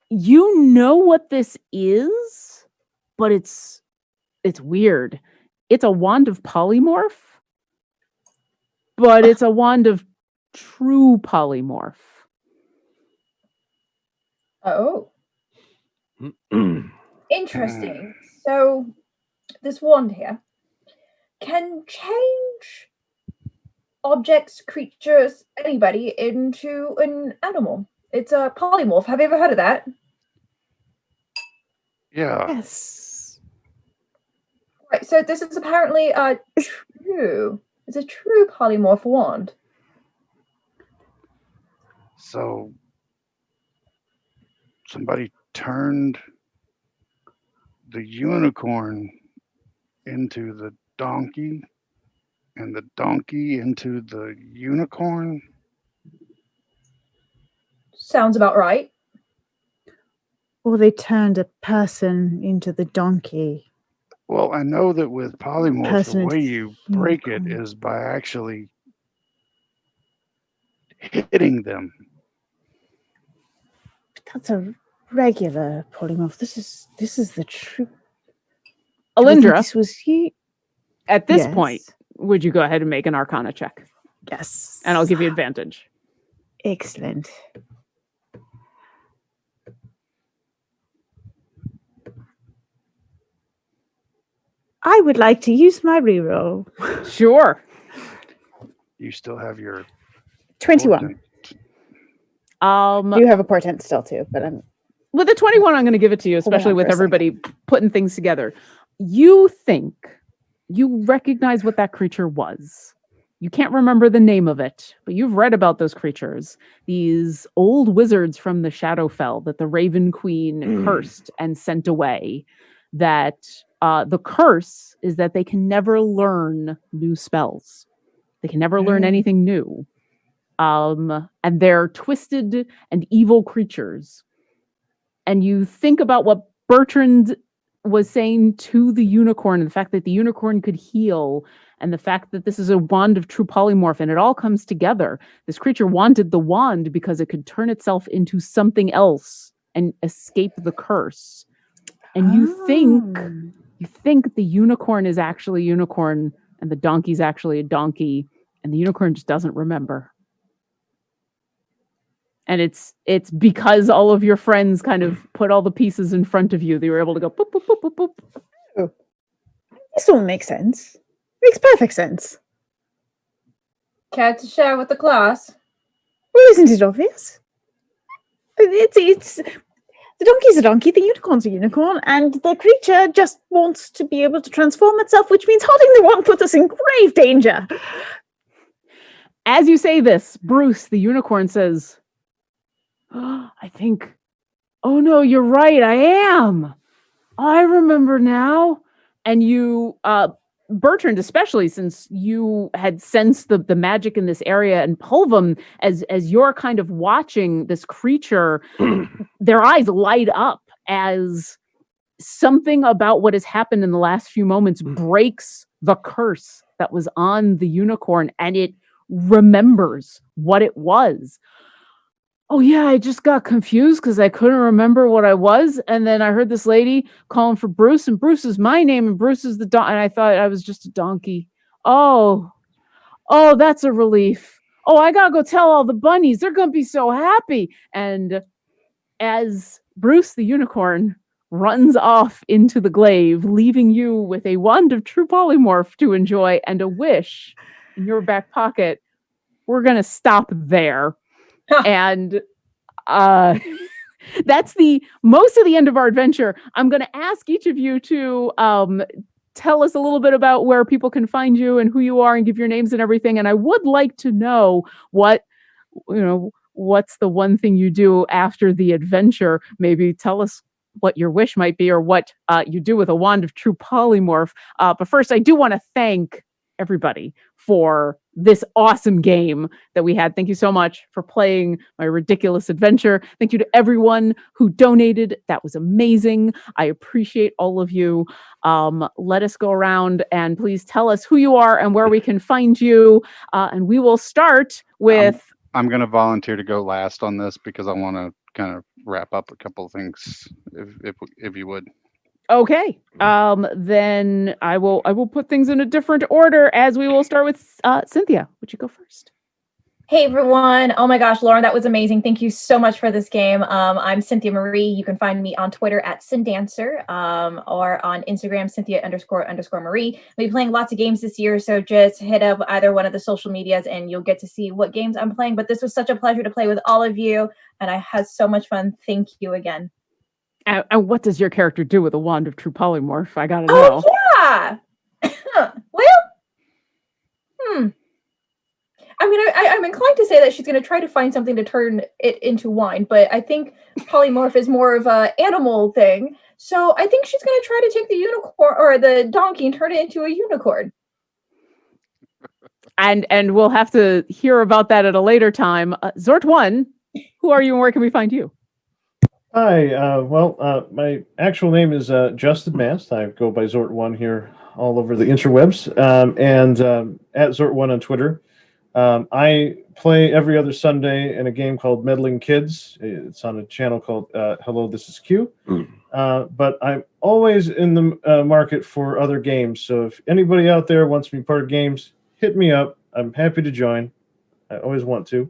Speaker 1: You know what this is, but it's weird. It's a wand of polymorph, but it's a wand of true polymorph.
Speaker 7: Oh. Interesting. So this wand here can change objects, creatures, anybody into an animal. It's a polymorph. Have you ever heard of that?
Speaker 5: Yeah.
Speaker 3: Yes.
Speaker 7: Right. So this is apparently true. It's a true polymorph wand.
Speaker 5: So somebody turned the unicorn into the donkey and the donkey into the unicorn.
Speaker 7: sounds about right.
Speaker 3: Or they turned a person into the donkey.
Speaker 5: Well, I know that with polymorph,
Speaker 3: Person
Speaker 5: the
Speaker 3: into
Speaker 5: way you break it
Speaker 3: unicorn.
Speaker 5: is by actually hitting them.
Speaker 3: That's a regular polymorph. This is the true. Do we think
Speaker 1: Alindra,
Speaker 3: this was you.
Speaker 1: at this
Speaker 3: Yes.
Speaker 1: point, would you go ahead and make an Arcana check?
Speaker 3: Yes.
Speaker 1: And I'll give you advantage.
Speaker 3: Excellent. I would like to use my reroll.
Speaker 1: Sure.
Speaker 5: You still have your
Speaker 3: 21.
Speaker 5: portent.
Speaker 3: Do you have a portent still too? But I'm
Speaker 1: With a 21, I'm going to give it to you, especially
Speaker 3: on
Speaker 1: with
Speaker 3: for a
Speaker 1: everybody putting things together. You think you recognize what that creature was. You can't remember the name of it, but you've read about those creatures. These old wizards from the Shadowfell that the Raven Queen cursed and sent away. That the curse is that they can never learn new spells. They can never learn anything new. And they're twisted and evil creatures. And you think about what Bertrand was saying to the unicorn, and the fact that the unicorn could heal, and the fact that this is a wand of true polymorph, and it all comes together. This creature wanted the wand because it could turn itself into something else and escape the curse. And you think the unicorn is actually a unicorn, and the donkey's actually a donkey, and the unicorn just doesn't remember. And it's because all of your friends kind of put all the pieces in front of you. They were able to go boop, boop, boop, boop, boop.
Speaker 3: This all makes sense. Makes perfect sense.
Speaker 7: Care to share with the class?
Speaker 3: Well, isn't it obvious? It's the donkey's a donkey, the unicorn's a unicorn, and the creature just wants to be able to transform itself, which means holding the wand puts us in grave danger.
Speaker 1: As you say this, Bruce, the unicorn, says, I think, oh no, you're right, I am. I remember now. And you, Bertrand, especially since you had sensed the magic in this area, and Pulvum, as you're kind of watching this creature, their eyes light up as something about what has happened in the last few moments breaks the curse that was on the unicorn, and it remembers what it was. Oh yeah, I just got confused because I couldn't remember what I was, and then I heard this lady calling for Bruce, and Bruce is my name, and Bruce is the and I thought I was just a donkey. Oh, that's a relief. Oh, I gotta go tell all the bunnies; they're gonna be so happy. And as Bruce the unicorn runs off into the glaive, leaving you with a wand of true polymorph to enjoy and a wish in your back pocket, we're gonna stop there. And that's the most of the end of our adventure. I'm going to ask each of you to tell us a little bit about where people can find you and who you are, and give your names and everything. And I would like to know what's the one thing you do after the adventure. Maybe tell us what your wish might be, or what you do with a wand of true polymorph. But first, I do want to thank everybody for this awesome game that we had. Thank you so much for playing my ridiculous adventure. Thank you to everyone who donated. That was amazing. I appreciate all of you. Let us go around and please tell us who you are and where we can find you. And we will start with...
Speaker 5: I'm going to volunteer to go last on this because I want to kind of wrap up a couple of things, if you would.
Speaker 1: Okay. Then I will put things in a different order, as we will start with Cynthia. Would you go first?
Speaker 7: Hey everyone. Oh my gosh, Lauren, that was amazing. Thank you so much for this game. I'm Cynthia Marie. You can find me on Twitter at Cindancer, or on Instagram, Cynthia__Marie. We'll be playing lots of games this year, so just hit up either one of the social medias and you'll get to see what games I'm playing. But this was such a pleasure to play with all of you, and I had so much fun. Thank you again.
Speaker 1: And what does your character do with a wand of true polymorph? I gotta know.
Speaker 7: Oh yeah. I mean, I'm inclined to say that she's going to try to find something to turn it into wine, but I think polymorph is more of a animal thing. So I think she's going to try to take the unicorn or the donkey and turn it into a unicorn.
Speaker 1: And we'll have to hear about that at a later time. Zort 1, Who are you and where can we find you?
Speaker 6: Hi. My actual name is Justin Mast. I go by Zort1 here all over the interwebs, and at Zort1 on Twitter. I play every other Sunday in a game called Meddling Kids. It's on a channel called Hello, This is Q. But I'm always in the market for other games. So if anybody out there wants me part of games, hit me up. I'm happy to join. I always want to.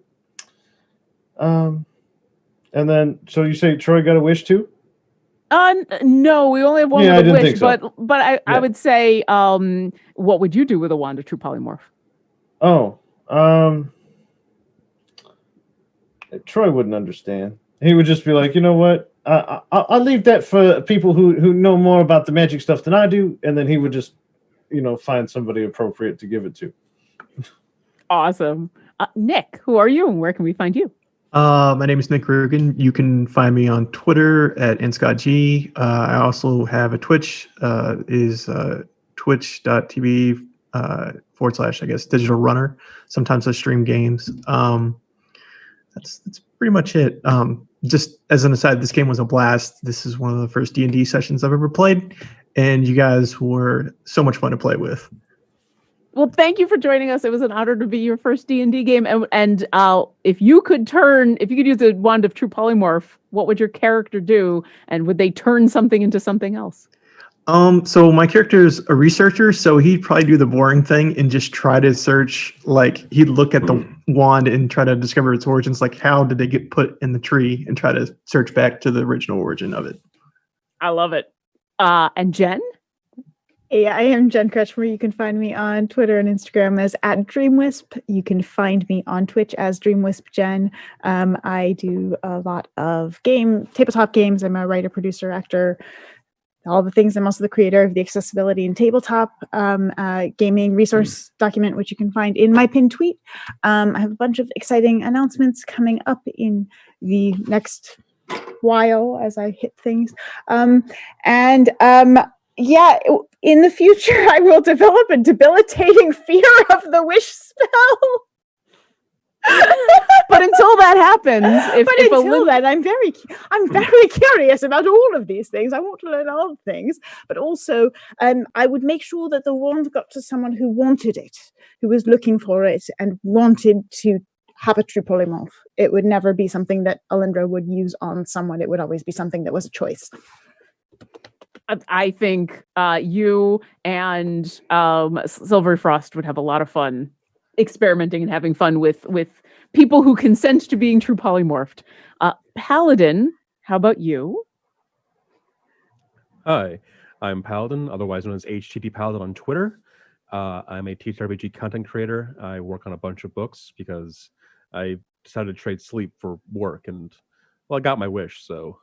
Speaker 6: And then, so you say Troy got a wish too?
Speaker 1: No, we only have one
Speaker 6: Yeah, I
Speaker 1: with a
Speaker 6: didn't
Speaker 1: wish,
Speaker 6: think so.
Speaker 1: but I
Speaker 6: Yeah.
Speaker 1: would say, what would you do with a wand of true polymorph?
Speaker 6: Oh, Troy wouldn't understand. He would just be like, you know what? I'll leave that for people who know more about the magic stuff than I do, and then he would just, find somebody appropriate to give it to.
Speaker 1: Awesome. Nick, who are you and where can we find you?
Speaker 4: My name is Nick Rugen. You can find me on Twitter at nscottg. I also have a Twitch, is twitch.tv / I guess, digital runner. Sometimes I stream games. That's pretty much it. Just as an aside, this game was a blast. This is one of the first D&D sessions I've ever played, and you guys were so much fun to play with.
Speaker 1: Well, thank you for joining us. It was an honor to be your first D&D game. And if you could use a wand of true polymorph, what would your character do? And would they turn something into something else?
Speaker 4: So my character is a researcher, so he'd probably do the boring thing and just try to search, like he'd look at the wand and try to discover its origins, like how did they get put in the tree, and try to search back to the original origin of it.
Speaker 1: I love it. And Jen?
Speaker 3: Hey, I am Jen Kretschmer. You can find me on Twitter and Instagram as @DreamWisp. You can find me on Twitch as DreamWispJen. I do a lot of tabletop games. I'm a writer, producer, actor, all the things. I'm also the creator of the accessibility and tabletop gaming resource document, which you can find in my pinned tweet. I have a bunch of exciting announcements coming up in the next while as I hit things. Yeah, in the future, I will develop a debilitating fear of the wish spell.
Speaker 1: But until that happens,
Speaker 3: I'm very curious about all of these things. I want to learn all the things, but also I would make sure that the wand got to someone who wanted it, who was looking for it and wanted to have a true polymorph. It would never be something that Alindra would use on someone. It would always be something that was a choice.
Speaker 1: I think you and Silvery Frost would have a lot of fun experimenting and having fun with people who consent to being true polymorphed. Paladin, how about you?
Speaker 2: Hi, I'm Paladin, otherwise known as HTT Paladin on Twitter. I'm a TTRPG content creator. I work on a bunch of books because I decided to trade sleep for work, and well, I got my wish, so.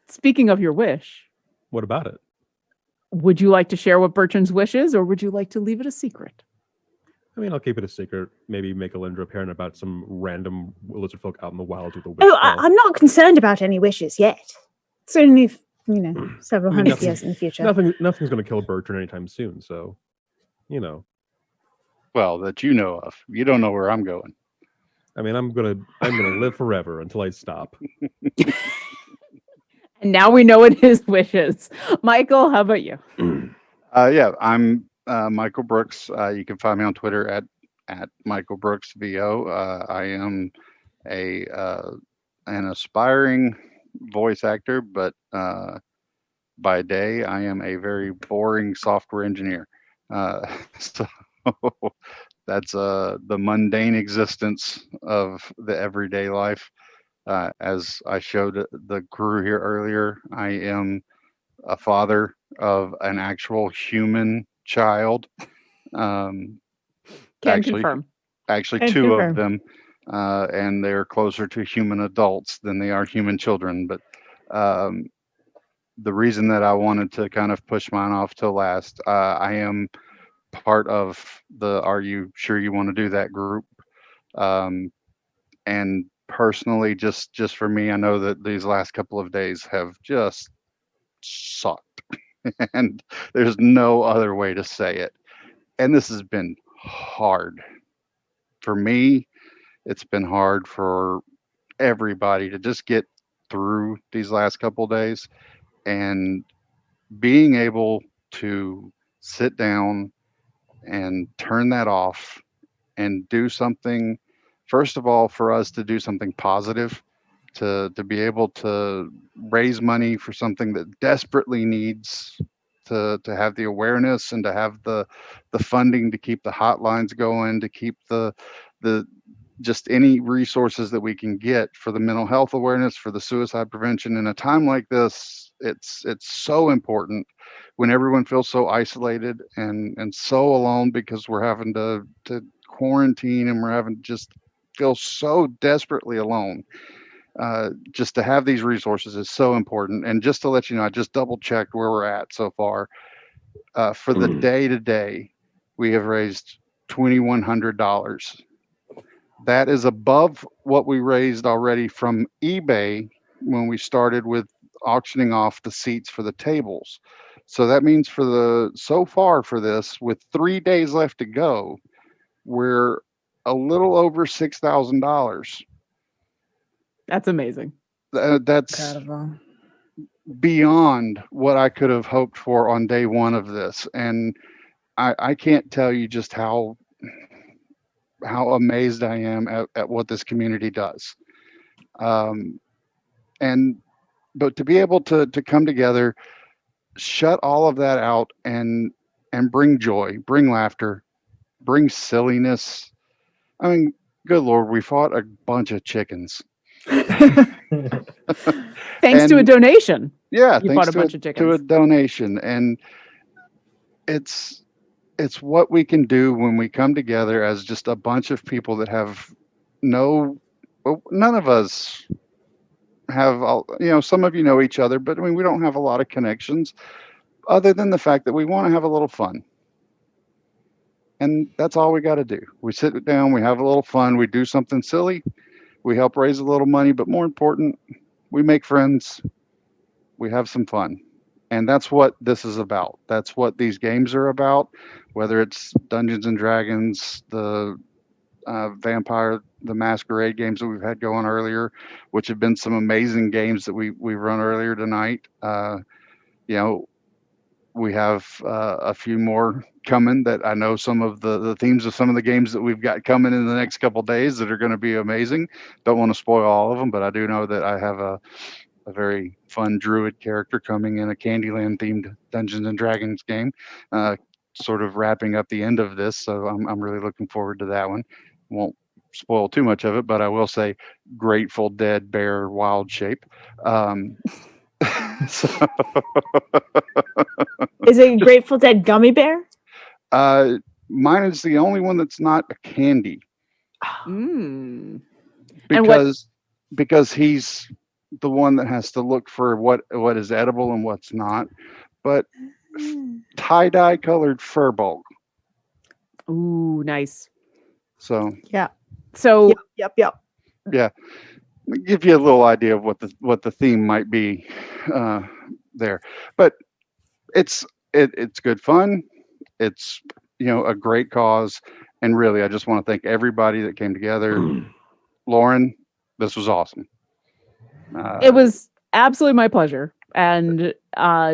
Speaker 1: Speaking of your wish,
Speaker 2: What about it?
Speaker 1: would you like to share what Bertrand's wish is, or would you like to leave it a secret?
Speaker 2: I mean, I'll keep it a secret. Maybe make Alindra parent about some random lizard folk out in the wild with a wish
Speaker 3: Oh,
Speaker 2: spell.
Speaker 3: I'm not concerned about any wishes yet. It's only, several
Speaker 2: I mean,
Speaker 3: hundred years in the future.
Speaker 2: Nothing's going to kill Bertrand anytime soon, so,
Speaker 5: Well, that you know of. You don't know where I'm going.
Speaker 2: I mean, I'm gonna live forever until I stop.
Speaker 1: And now we know what his wish is. Michael, how about you?
Speaker 5: Yeah, I'm Michael Brooks. You can find me on Twitter at Michael Brooks VO. I am an aspiring voice actor, but by day I am a very boring software engineer. So that's the mundane existence of the everyday life. As I showed the crew here earlier, I am a father of an actual human child.
Speaker 1: Can
Speaker 5: Actually,
Speaker 3: Can
Speaker 5: two
Speaker 3: confirm.
Speaker 5: of them, and they're closer to human adults than they are human children. But the reason that I wanted to kind of push mine off till last, I am part of the "Are you sure you want to do that" group, and personally, just for me, I know that these last couple of days have just sucked, and there's no other way to say it. And this has been hard for me It's been hard for everybody to just get through these last couple days, and being able to sit down and turn that off and do something, first of all, for us to do something positive, to be able to raise money for something that desperately needs to have the awareness and to have the funding to keep the hotlines going, to keep the just any resources that we can get for the mental health awareness, for the suicide prevention in a time like this. It's so important when everyone feels so isolated and so alone because we're having to quarantine, and we're having to just feel so desperately alone. Just to have these resources is so important. And just to let you know, I just double checked where we're at so far. For the day to day, we have raised $2,100. That is above what we raised already from eBay when we started with auctioning off the seats for the tables. So that means so far for this, with 3 days left to go, we're a little over $6,000.
Speaker 1: That's amazing.
Speaker 5: That's
Speaker 3: Incredible.
Speaker 5: beyond what I could have hoped for on day one of this. And I can't tell you just how amazed I am at what this community does. And but to be able to come together, shut all of that out, and bring joy, bring laughter, bring silliness. I mean, good Lord, we fought a bunch of chickens.
Speaker 1: Thanks to a donation.
Speaker 5: Yeah,
Speaker 1: You
Speaker 5: thanks
Speaker 1: fought a bunch of
Speaker 5: to a
Speaker 1: chickens.
Speaker 5: donation. And it's what we can do when we come together as just a bunch of people that have none of us have some of you know each other, but I mean, we don't have a lot of connections other than the fact that we want to have a little fun. And that's all we got to do. We sit down, we have a little fun, we do something silly, we help raise a little money, but more important, we make friends, we have some fun. And that's what this is about. That's what these games are about, whether it's Dungeons and Dragons, the Vampire the Masquerade games that we've had going earlier, which have been some amazing games that we've run earlier tonight. We have a few more coming that I know some of the themes of some of the games that we've got coming in the next couple days that are going to be amazing. Don't want to spoil all of them, but I do know that I have a very fun druid character coming in a Candyland themed Dungeons and Dragons game, sort of wrapping up the end of this. So I'm really looking forward to that one. Won't spoil too much of it, but I will say Grateful Dead Bear Wild Shape. So
Speaker 3: Is it Grateful Dead Gummy Bear?
Speaker 5: mine is the only one that's not a candy.
Speaker 1: Mm.
Speaker 5: Because he's the one that has to look for what is edible and what's not. But tie-dye colored furball.
Speaker 1: Ooh, nice.
Speaker 5: So
Speaker 3: Yeah.
Speaker 1: So
Speaker 3: Yep.
Speaker 5: yeah, give you a little idea of what the theme might be there. But it's good fun. It's a great cause, and really I just want to thank everybody that came together. Lauren, this was awesome.
Speaker 1: It was absolutely my pleasure. And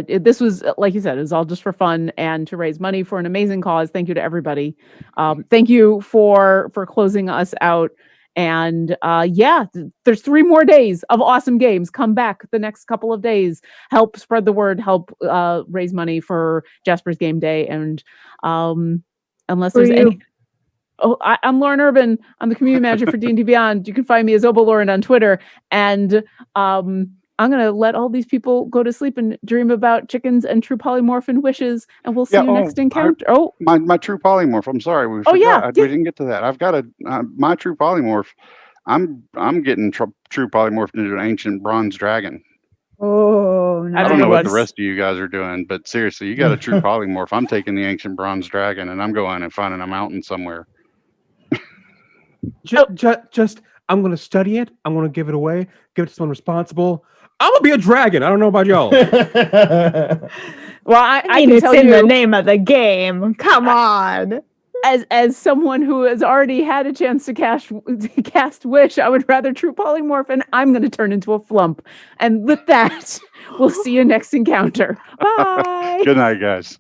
Speaker 1: this was, like you said, it was all just for fun and to raise money for an amazing cause. Thank you to everybody. Thank you for closing us out. And there's 3 more days of awesome games. Come back the next couple of days. Help spread the word. Help raise money for Jasper's Game Day. And unless there's any... Oh, I'm Lauren Urban. I'm the community manager for D&D Beyond. You can find me as Obolauren on Twitter. And I'm going to let all these people go to sleep and dream about chickens and true polymorphin wishes. And we'll see you next encounter.
Speaker 5: My true polymorph. I'm sorry. We didn't get to that. I've got my true polymorph. I'm getting true polymorphed into an ancient bronze dragon.
Speaker 3: Oh, nice.
Speaker 5: I don't know what the rest of you guys are doing, but seriously, you got a true polymorph. I'm taking the ancient bronze dragon and I'm going and finding a mountain somewhere.
Speaker 2: Just I'm going to study it. I'm going to give it away. Give it to someone responsible. I'm going to be a dragon. I don't know about y'all.
Speaker 3: Well, I can tell it's in the name of the game. Come on.
Speaker 1: as someone who has already had a chance to cast Wish, I would rather true polymorph, and I'm going to turn into a flump. And with that, we'll see you next encounter. Bye.
Speaker 5: Good night, guys.